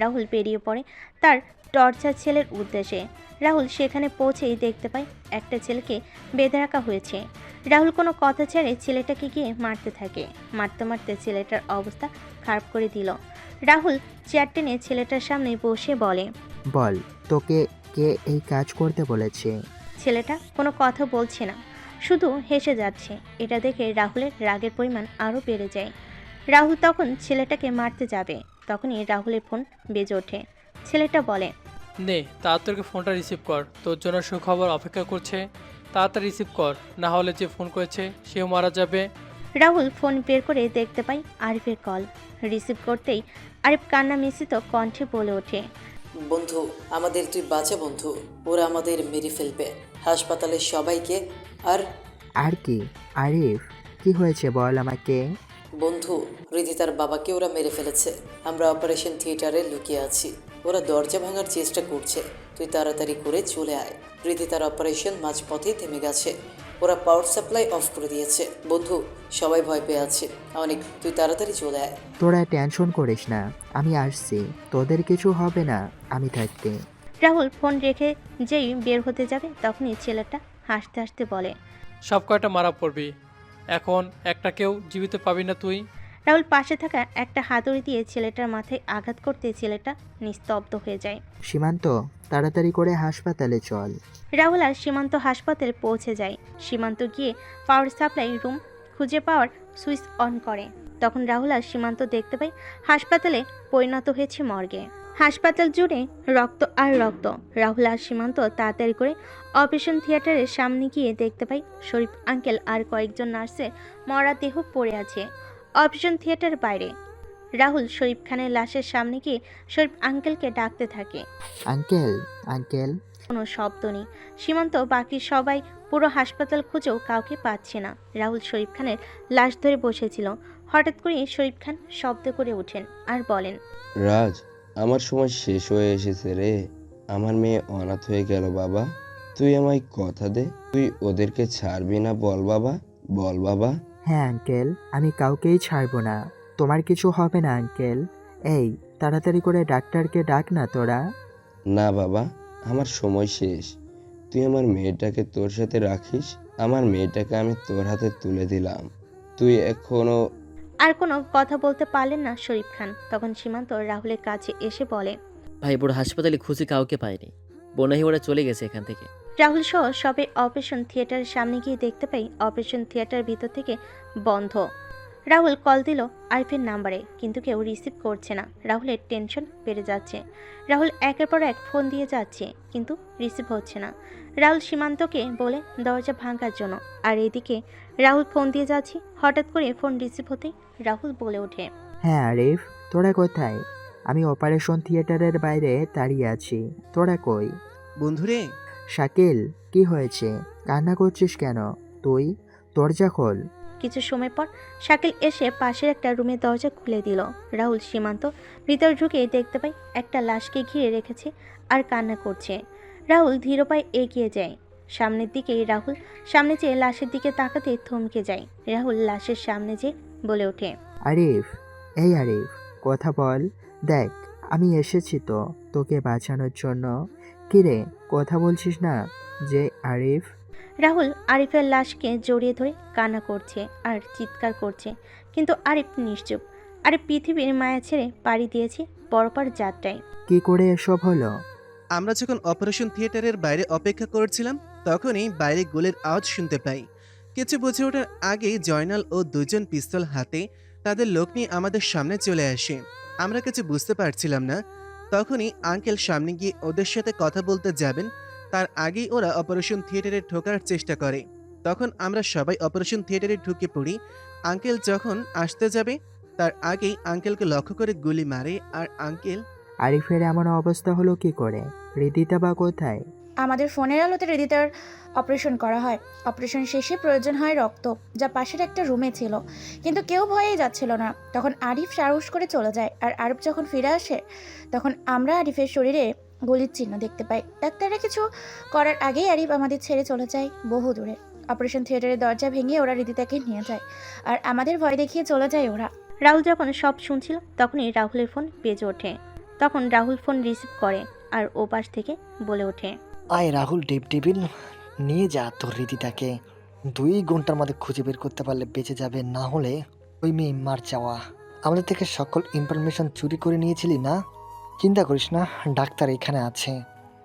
রাহুল বেরিয়ে পড়ে তার টর্চার ছেলের উদ্দেশ্যে। রাহুল সেখানে পৌঁছেই দেখতে পায় একটা ছেলেকে বেঁধে রাখা হয়েছে। রাহুল কোনো কথা ছেড়ে ছেলেটাকে গিয়ে মারতে থাকে। মারতে মারতে ছেলেটার অবস্থা খারাপ করে দিল। রাহুল চেয়ার টেনে ছেলেটার সামনে বসে বলে, বল, তোকে কে এই কাজ করতে বলেছে? ছেলেটা কোনো কথা বলছে না শুধু হেসে যাচ্ছে। এটা দেখে রাহুলের রাগের পরিমাণ আরও বেড়ে যায়। রাহুল তখন ছেলেটাকে মারতে যাবে, তখনই রাহুলের ফোন বেজে ওঠে। ছেলেটা বলে, নে তাড়াতাড়ি ফোনটা রিসিভ কর, তোর জন্য সুখবর অপেক্ষা করছে, তাড়াতাড়ি রিসিভ কর, না হলে যে ফোন করেছে সেও মারা যাবে। রাহুল ফোন বের করে দেখতে পাই আরিফের কল। রিসিভ করতেই আরিফ কান্না মিশ্রিত কণ্ঠে বলে ওঠে, বন্ধু, আমাদের তুই বাঁচা বন্ধু, ওরা আমাদের মেরে ফেলবে, হাসপাতালের সবাইকে। আর কি আরিফ, কি হয়েছে বল আমাকে। বন্ধু, রিদিতার বাবাকে ওরা মেরে ফেলেছে। আমরা অপারেশন থিয়েটারে লুকিয়ে আছি, ওরা দরজা ভাঙার চেষ্টা করছে। তুই তাড়াতাড়ি করে চলে আয়। রিদিতার অপারেশন মাঝপথেই থেমে গেছে, ওরা পাওয়ার সাপ্লাই অফ করে দিয়েছে। বন্ধু, সবাই ভয় পেয়ে আছে অনেক, তুই তাড়াতাড়ি চলে আয়। তোরা টেনশন করিস না, আমি আসছি, তোদের কিছু হবে না আমি থাকতে। রাহুল ফোন রেখে যেই বের হতে যাবে তখনই ছেলেটা হাসতে হাসতে বলে, সব কয়টা মারা পড়বি, এখন একটাকেও জীবিত পাবি না তুই। রাহুল পাশে থাকা একটা হাতুড়ি দিয়ে ছেলেটার মাথায় আঘাত করতে ছেলেটা নিস্তব্ধ হয়ে যায়। সীমান্ত, তাড়াতাড়ি করে হাসপাতালে চল। রাহুল আর সীমান্ত হাসপাতালে পৌঁছে যায়। সীমান্ত গিয়ে পাওয়ার সাপ্লাই রুম খুঁজে পাওয়ার সুইচ অন করে। তখন রাহুল আর সীমান্ত দেখতে পায় হাসপাতালে পরিণত হয়েছে মর্গে। হাসপাতাল জুড়ে রক্ত আর রক্ত। রাহুল আর সীমান্ত তাড়াতাড়ি করে অপারেশন থিয়েটারের সামনে গিয়ে দেখতে পাই শরীফ আঙ্কেল আর কয়েকজন নার্সের মরা দেহ পড়ে আছে অপারেশন থিয়েটারের বাইরে। রাহুল শরীফ খানের লাশের সামনে গিয়ে শরীফ আঙ্কেলকে ডাকতে থাকে। Uncle, uncle. কোনো শব্দ নেই। সীমান্ত বাকি সবাই পুরো হাসপাতাল খুঁজেও কাউকে পাচ্ছে না। রাহুল শরীফ খানের লাশ ধরে বসেছিল। হঠাৎ করে শরীফ খান শব্দ করে ওঠেন আর বলেন, রাজ, আমার সময় শেষ হয়ে এসেছে রে। আমার মেয়ে অনাথ হয়ে গেল বাবা। তুই আমায় কথা দে, তুই ওদেরকে ছাড়বি না, বল বাবা, বল বাবা। হ্যাঁ আঙ্কেল, আমি কাউকেই ছাড়বো না। তোমার কিছু হবে না আঙ্কেল। এই, তাড়াতাড়ি করে ডাক্তারকে ডাক না তোরা। না বাবা, আমার সময় শেষ। তুই আমার মেয়েটাকে তোর সাথে রাখিস। আমার মেয়েটাকে আমি তোর হাতে তুলে দিলাম, তুই এখনো। আর কোনো কথা বলতে পারলেন না শরীফ খান। তখন সীমান্ত রাহুলের কাছে এসে বলে, ভাই পুরো হাসপাতালে খুঁজে কাউকে পাইনি, বোনাহি ওরা চলে গেছে এখান থেকে। রাহুল সহ সবে অপারেশন থিয়েটারের সামনে গিয়ে দেখতে পাই অপারেশন থিয়েটার ভিতর থেকে বন্ধ। রাহুল কল দিল আরিফের নাম্বারে, কিন্তু কেউ রিসিভ করছে না। রাহুলের টেনশন বেড়ে যাচ্ছে। রাহুল একের পর এক ফোন দিয়ে যাচ্ছে, কিন্তু রিসিভ হচ্ছে না। রাহুল সীমান্তকে বলে দরজা ভাঙার জন্য, আর এদিকে রাহুল ফোন দিয়ে যাচ্ছে। হঠাৎ করে ফোন রিসিভ হতেই রাহুল বলে ওঠে, হ্যাঁ আরিফ, তোরা কোথায়? আমি অপারেশন থিয়েটারের বাইরে দাঁড়িয়ে আছি, তোরা কই? বন্ধুরে। শাকিল, কি হয়েছে? কান্না করছিস কেন তুই? দরজা খোল। কিছু সময় পর শাকিল এসে পাশের একটা রুমের দরজা খুলে দিল। রাহুল সীমান্ত ভিতর ঢুকে দেখতে পাই একটা লাশকে ঘিরে রেখেছে আর কান্না করছে। রাহুল ধীর পায়ে এগিয়ে যায় সামনের দিকে। রাহুল সামনে যেয়ে লাশের দিকে তাকাতে থমকে যায়। রাহুল লাশের সামনে যেয়ে বলে ওঠে, আরিফ, এই আরিফ, কথা বল। দেখ, আমি এসেছি তো তোকে বাঁচানোর জন্য। কিরে, কথা বলছিস না যে আরিফ? রাহুল আরিফের লাশকে জড়িয়ে ধরে কান্না করছে আর চিৎকার করছে, কিন্তু আরিফ নিশ্চুপ। আরিফ পৃথিবীর মায়া ছেড়ে পাড়ি দিয়েছে পরপর যাত্রায়। কি করে এসব হলো? আমরা যখন অপারেশন থিয়েটারের বাইরে অপেক্ষা করছিলাম তখনই বাইরে গুলির আওয়াজ শুনতে পাই। কিছু বুঝে ওঠার আগেই জয়নাল ও দুজন পিস্তল হাতে তাদের লোক নিয়ে আমাদের সামনে চলে আসে। আমরা কিছু বুঝতে পারছিলাম না। তখনই আঙ্কেল সামনে গিয়ে ওদের সাথে কথা বলতে যাবেন, তার আগেই ওরা অপারেশন থিয়েটারে ঢোকার চেষ্টা করে। তখন আমরা সবাই অপারেশন থিয়েটারে ঢুকে পড়ি। আঙ্কেল যখন আসতে যাবে তার আগেই আঙ্কেলকে লক্ষ্য করে গুলি মারে। আর আঙ্কেল। আরিফের এমন অবস্থা হলো কি করে? রিদিতা বা কোথায়? আমাদের ফোনের আলোতে রিদিতার অপারেশন করা হয়। অপারেশন শেষে প্রয়োজন হয় রক্ত, যা পাশের একটা রুমে ছিল, কিন্তু কেউ ভয়েই যাচ্ছিল না। তখন আরিফ সাহস করে চলে যায়, আর আরিফ যখন ফিরে আসে তখন আমরা আরিফের শরীরে গুলির চিহ্ন দেখতে পাই। ডাক্তাররা কিছু করার আগেই আরিফ আমাদের ছেড়ে চলে যায় বহু দূরে। অপারেশন থিয়েটারের দরজা ভেঙে ওরা রিদিতাকে নিয়ে যায়, আর আমাদের ভয় দেখিয়ে চলে যায় ওরা। রাহুল যখন সব শুনছিল তখনই রাহুলের ফোন বেজে ওঠে। তখন রাহুল ফোন রিসিভ করে আর ও পাশ থেকে বলে ওঠে, আয় রাহুল, টেবিল নিয়ে যা তোর রীতিটাকে। 2 ঘন্টার মধ্যে খুঁজে বের করতে পারলে বেঁচে যাবে, না হলে ওই মেয়ে মার যাওয়া। আমাদের থেকে সকল ইনফরমেশন চুরি করে নিয়েছিলি না? চিন্তা করিস না, ডাক্তার এখানে আছে।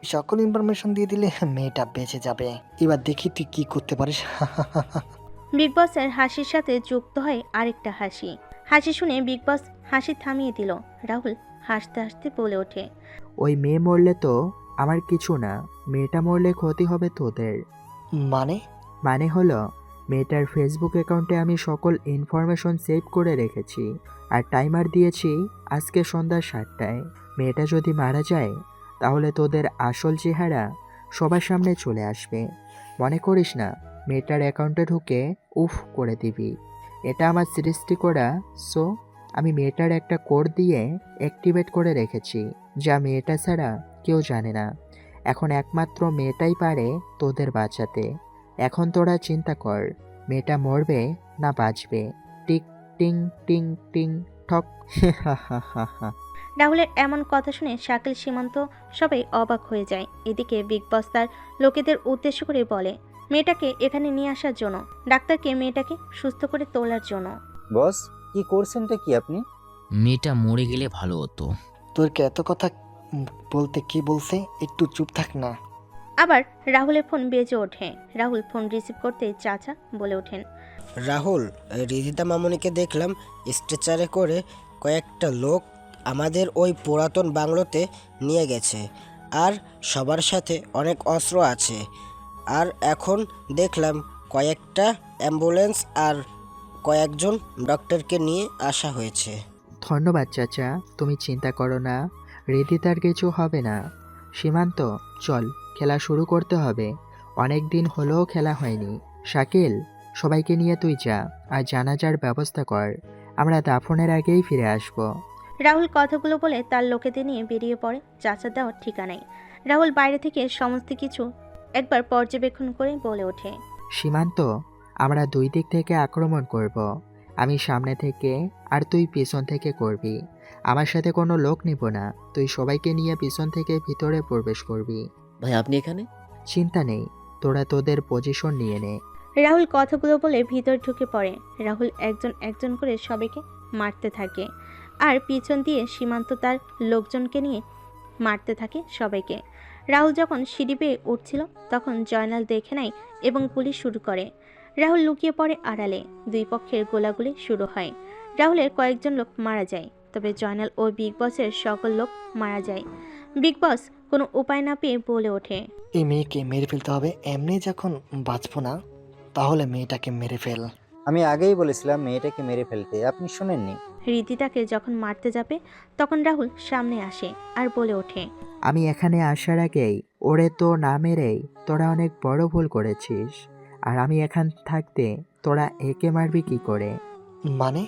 সকল ইনফরমেশন দিয়ে দিলে মেয়েটা বেঁচে যাবে। এবার দেখি তুই কি করতে পারিস। বিগ বসের হাসির সাথে যুক্ত হয় আরেকটা হাসি। হাসি শুনে বিগ বস হাসি থামিয়ে দিল। রাহুল হাসতে হাসতে বলে ওঠে, ওই মেয়ে মরলে তো আমার কিছু না, মেয়েটা মরলে ক্ষতি হবে তোদের। মানে? মানে হলো মেয়েটার ফেসবুক অ্যাকাউন্টে আমি সকল ইনফরমেশন সেভ করে রেখেছি আর টাইমার দিয়েছি আজকে সন্ধ্যা 7টায়। মেয়েটা যদি মারা যায় তাহলে তোদের আসল চেহারা সবার সামনে চলে আসবে। মনে করিস না মেয়েটার অ্যাকাউন্টে ঢুকে উফ করে দিবি। এটা আমার সৃষ্টি করা, সো আমি মেয়েটার একটা কোড দিয়ে অ্যাক্টিভেট করে রেখেছি, যা মেয়েটা ছাড়া কেউ জানে না। এখন একমাত্র মেয়েটাই পারে তোদের বাঁচাতে। এখন তোরা চিন্তা কর, মেয়েটা মরবে না বাঁচবে। টিক টিং টিং টিং ঠক। রাহুলের এমন কথা শুনে শাকিল, সীমান্ত সবাই অবাক হয়ে যায়। এদিকে বিগ বস তার লোকেদের উদ্দেশ্য করে বলে, মেয়েটাকে এখানে নিয়ে আসার জন্য, ডাক্তারকে মেয়েটাকে সুস্থ করে তোলার জন্য। বস, কি করছেনটা কি আপনি? মেয়েটা মরে গেলে ভালো হতো। তোরকে এত কথা বলতে কি বলছে? একটু চুপ থাক না। আবার রাহুলের ফোন বেজে ওঠে। রাহুল ফোন রিসিভ করতে চাচা বলে ওঠেন, রাহুল, রিদিতা মামুনিকে দেখলাম স্ট্রেচারে করে কয়েকটা লোক আমাদের ওই পুরাতন বাংলোতে নিয়ে গেছে, আর সবার সাথে অনেক অস্ত্র আছে। আর এখন দেখলাম কয়েকটা অ্যাম্বুলেন্স আর কয়েকজন ডক্টরকে নিয়ে আসা হয়েছে। ধন্যবাদ চাচা, তুমি চিন্তা করো না, রিদিতার কিছু হবে না। সীমান্ত, চল খেলা শুরু করতে হবে, অনেক দিন হলেও খেলা হয়নি। শাকিল, সবাইকে নিয়ে তুই যা আর জানাজার ব্যবস্থা কর, আমরা দাফনের আগেই ফিরে আসব। রাহুল কথাগুলো বলে তার লোকেদের নিয়ে বেরিয়ে পড়ে চাচা দেওয়ার ঠিকানায়। রাহুল বাইরে থেকে সমস্ত কিছু একবার পর্যবেক্ষণ করে বলে ওঠে, সীমান্ত, আমরা দুই দিক থেকে আক্রমণ করব। আমি সামনে থেকে আর তুই পিছন থেকে করবি। আমার সাথে কোনো লোক নিব না, তুই সবাইকে নিয়ে পিছন থেকে ভিতরে প্রবেশ করবি। ভাই আপনি এখানে? চিন্তা নেই, তোরা তোদের পজিশন নিয়ে নে। রাহুল কথাগুলো বলে ভিতর ঢুকে পড়ে। রাহুল একজন একজন করে সবাইকে মারতে থাকে, আর পিছন দিয়ে সীমান্ত তার লোকজনকে নিয়ে মারতে থাকে সবাইকে। রাহুল যখন সিঁড়ি বেয়ে উঠছিল তখন জয়নাল দেখে নেয় এবং গুলি শুরু করে। রাহুল লুকিয়ে পড়ে আড়ালে। দুই পক্ষের গোলাগুলি শুরু হয়। রাহুলের কয়েকজন লোক মারা যায়, তবে জয়নাল ও বিগ বসের সকল লোক মারা যায়। বিগ বস কোনো উপায় না পেয়ে বলে ওঠে, এই মেয়েকে মেরে ফেলতে হবে। এমনি যখন বাঁচবো না, তাহলে মেয়েটাকে মেরে ফেল। আমি আগেই বলেছিলাম মেয়েটাকে মেরে ফেলতে, আপনি শুনেননি? রিদিতাকে যখন মারতে যাবে তখন রাহুল সামনে আসে আর বলে ওঠে, আমি এখানে আসার আগেই ওরে তো না মেরেই তোরা অনেক বড় ভুল করেছিস, আর আমি এখান থাকতে তোরা একে মারবি কি করে? মানে?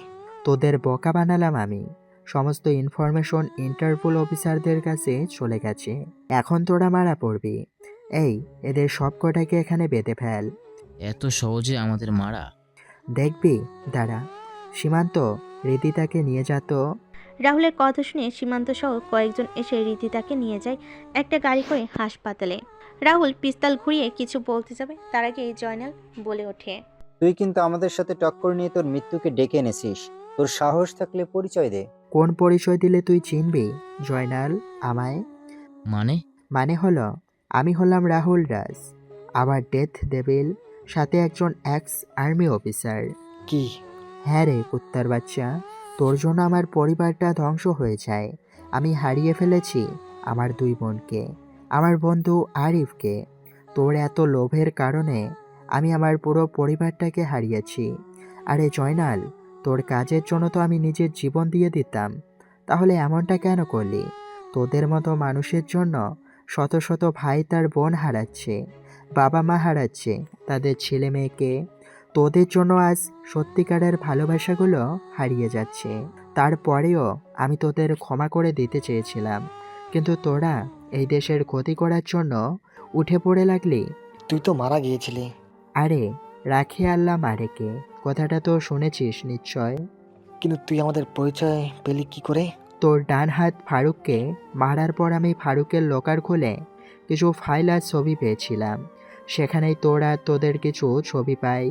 তোদের বোকা বানালাম আমি। সমস্ত ইনফরমেশন ইন্টারপোল অফিসারদের কাছে চলে গেছে, এখন তোরা মারা পড়বি। এই, এদের সব কটাকে এখানে বেঁধে ফেল। এত সহজে আমাদের মারা? দেখবি, দাঁড়া। সীমান্ত, রিদিতাকে নিয়ে যা তো। রাহুলের কথা শুনে সীমান্ত সহ কয়েকজন এসে রিদিতাকে নিয়ে যায় একটা গাড়ি করে হাসপাতালে। রাহুল পিস্তল ঘুরিয়ে কিছু বলতে যাবে, তার আগে জয়নাল বলে ওঠে, তুই কিন্তু আমাদের সাথে টক্কর নিয়ে তোর মৃত্যুকে ডেকে এনেছিস, তোর সাহস থাকলে পরিচয় দে। কোন পরিচয় দিলে তুই চিনবি জয়নাল আমায়? মানে হলো আমি হলাম রাহুল রাজ, আবার ডেথ ডেভিল, সাথে একজন এক্স আর্মি অফিসার। কি? হ্যাঁ রে কুত্তার বাচ্চা, তোর জন্য আমার পরিবারটা ধ্বংস হয়ে যায়। আমি হারিয়ে ফেলেছি আমার দুই বোনকে, আমার বন্ধু আরিফকে। তোর এত লোভের কারণে আমি আমার পুরো পরিবারটাকে হারিয়েছি। আরে জয়নাল, তোর কাজের জন্য তো আমি নিজের জীবন দিয়ে দিতাম, তাহলে এমনটা কেন করলি? তোদের মতো মানুষের জন্য শত শত ভাই তার বোন হারাচ্ছে, বাবা মা হারাচ্ছে তাদের ছেলে মেয়েকে। তোদের জন্য আজ সত্যিকারের ভালোবাসাগুলো হারিয়ে যাচ্ছে। তারপরেও আমি তোদের ক্ষমা করে দিতে চেয়েছিলাম, কিন্তু তোরা এই দেশের ক্ষতি করার জন্য উঠে পড়ে লাগলি। তুই তো মারা গিয়েছিলি। আরে রাখে আল্লাহ মারেকে, কথাটা তো শুনেছিস নিশ্চয়। কিন্তু তুই আমাদের পরিচয় পেলি কি করে? তোর ডান হাত ফারুককে মারার পর আমি ফারুকের লকার খুলে কিছু ফাইল আর ছবি পেয়েছিলাম, সেখানেই তোদের কিছু ছবি পাই।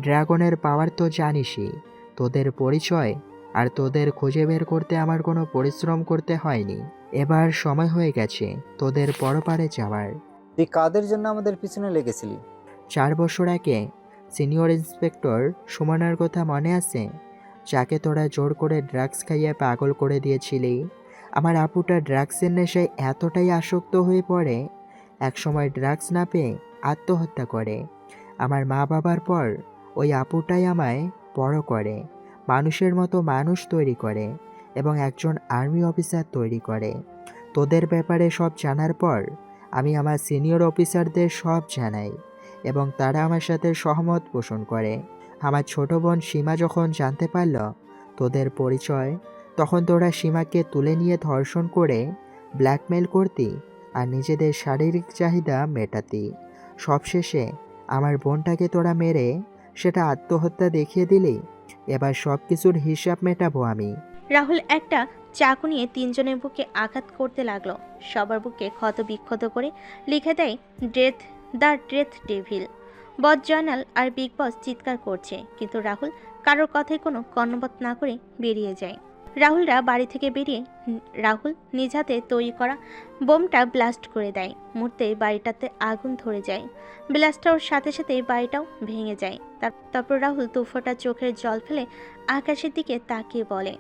ড্রাগনের পাওয়ার তো জানিসই। তোদের পরিচয় আর তোদের খুঁজে বের করতে আমার কোনো পরিশ্রম করতে হয়নি। এবার সময় হয়ে গেছে তোদের পরপারে যাওয়ার। তুই কাদের জন্য আমাদের পিছনে লেগেছিলি? 4 বছর আগে সিনিয়র ইন্সপেক্টর সুমনার কথা মনে আছে? যাকে তোরা জোর করে ড্রাগস খাইয়ে পাগল করে দিয়েছিলি। আমার আপুটা ড্রাগসের নেশায় এতটাই আসক্ত হয়ে পড়ে, একসময় ড্রাগস না পেয়ে আত্মহত্যা করে। আমার মা বাবার পর ওই আপুটাই আমায় বড় করে, মানুষের মতো মানুষ তৈরি করে এবং একজন আর্মি অফিসার তৈরি করে। তোদের ব্যাপারে সব জানার পর আমি আমার সিনিয়র অফিসারদের সব জানাই এবং তারা আমার সাথে সহমত পোষণ করে। আমার ছোট বোন সীমা যখন জানতে পারল তোদের পরিচয়, তখন তোরা সীমাকে তুলে নিয়ে ধর্ষণ করে ব্ল্যাকমেল করতি আর নিজেদের শারীরিক চাহিদা মেটাতি। সবশেষে আমার বোনটাকে তোরা মেরে সেটা আত্মহত্যা দেখিয়ে দিলি। এবার সব কিছুর হিসাব মেটাবো আমি। রাহুল একটা চাকু নিয়ে তিনজনের বুকে আঘাত করতে লাগলো। সবার বুকে ক্ষত বিক্ষত করে লিখে দেয় the death devil. Boss Joynal আর বিগ বস চিৎকার করছে, কিন্তু রাহুল কারোর কথায় কোনো কর্ণপাত না করে বেরিয়ে যায়। রাহুলরা বাড়ি থেকে বেরিয়ে রাহুল নিজ হাতে তৈরি করা বোমটা ব্লাস্ট করে দেয়। মুহূর্তে বাড়িটাতে আগুন ধরে যায়। ব্লাস্টার সাথে সাথে বাড়িটাও ভেঙে যায়। তারপর রাহুল দুফোঁটা চোখের জল ফেলে আকাশের দিকে তাকিয়ে বলে,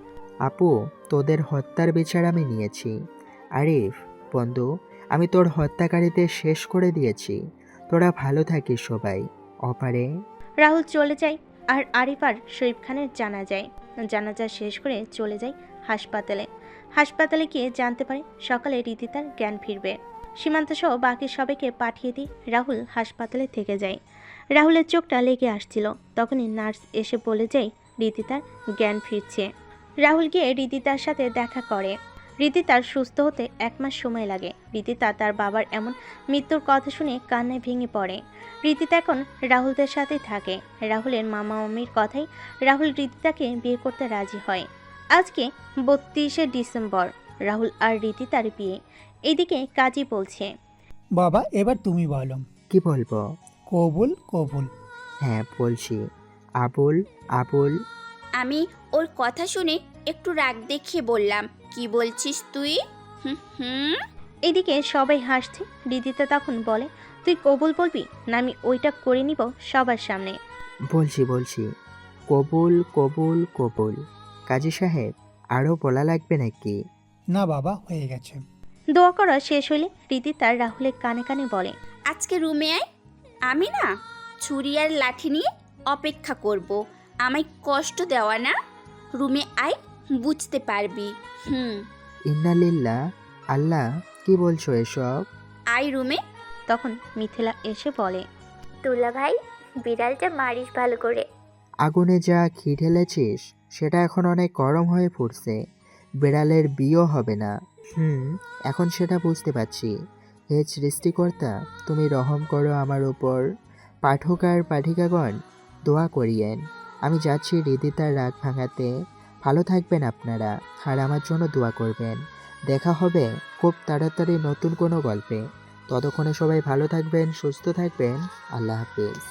আপু, তোদের হত্যার বিচার আমি নিয়েছি। আরিফ বন্ধু, আমি তোর হত্যাকারীদের শেষ করে দিয়েছি। তোরা ভালো থাকিস সবাই। অপারে। রাহুল চলে যায় আর আরিফ আর শরীফ খানের জানাজা শেষ করে চলে যায় হাসপাতালে গিয়ে জানতে পারে সকালে রীতিতার জ্ঞান ফিরবে। সীমান্ত সহ বাকি সবাইকে পাঠিয়ে দিয়ে রাহুল হাসপাতালে থেকে যায়। রাহুলের চোখটা লেগে আসছিল, তখনই নার্স এসে বলে যায় রীতিতার জ্ঞান ফিরছে। রাহুল গিয়ে রীতিতার সাথে দেখা করে। রীতিতার সুস্থ হতে 1 মাস সময় লাগে। রীতিতা তার বাবার এমন মৃত্যুর কথা শুনে কান্নায় ভেঙে পড়ে। রীতিতা এখন রাহুলদের সাথেই থাকে। রাহুলের মামা মামির কথাই রাহুল রীতিতাকে বিয়ে করতে রাজি হয়। আজকে 32শে ডিসেম্বর, রাহুল আর রীতিতার বিয়ে। এদিকে কাজী বলছে, বাবা এবার তুমি বলো। কি বলবো? কবুল কবুল। হ্যাঁ বলছি, আবুল আবুল। আমি ওর কথা শুনে একটু রাগ দেখিয়ে বললাম, কি বলছিস তুই? হুম। এদিকে সবাই হাসছে। রীতিতা তখন বলে, তুই কবুল বলবি না আমি ওইটা করে নিব সবার সামনে? বলছি, কবুল কবুল কবুল। কাজী সাহেব, আরও বলা লাগবে নাকি? না বাবা, হয়ে গেছে। দোয়া করা শেষ হলে রীতিতা রাহুলের কানে কানে বলে, আজকে রুমে আয়, আমি না ছুরি আর লাঠি নিয়ে অপেক্ষা করব। আমায় কষ্ট দেওয়া না, রুমে আয়, বুঝতে পারবি। ইন্নালিল্লাহ। আল্লাহ, কি বলছো এসব? আয় রুমে। তখন মিথিলা এসে বলে, তুলা ভাই, বিড়ালটা মারিস ভালো করে। আগুনে যা ঘি ঢেলেছিস সেটা এখন অনেক গরম হয়ে পড়ছে। বিড়ালের বিয়েও হবে না। এখন সেটা বুঝতে পারছি। হে সৃষ্টিকর্তা, তুমি রহম করো আমার উপর। পাঠক আর পাঠিকাগণ দোয়া করিয়েন। আমি যাচ্ছি রীতিতার রাগ ভাঙাতে। ভালো থাকবেন আপনারা, আর আমার জন্য দোয়া করবেন। দেখা হবে খুব তাড়াতাড়ি নতুন কোনো গল্পে। ততক্ষণে সবাই ভালো থাকবেন, সুস্থ থাকবেন। আল্লাহ হাফেজ।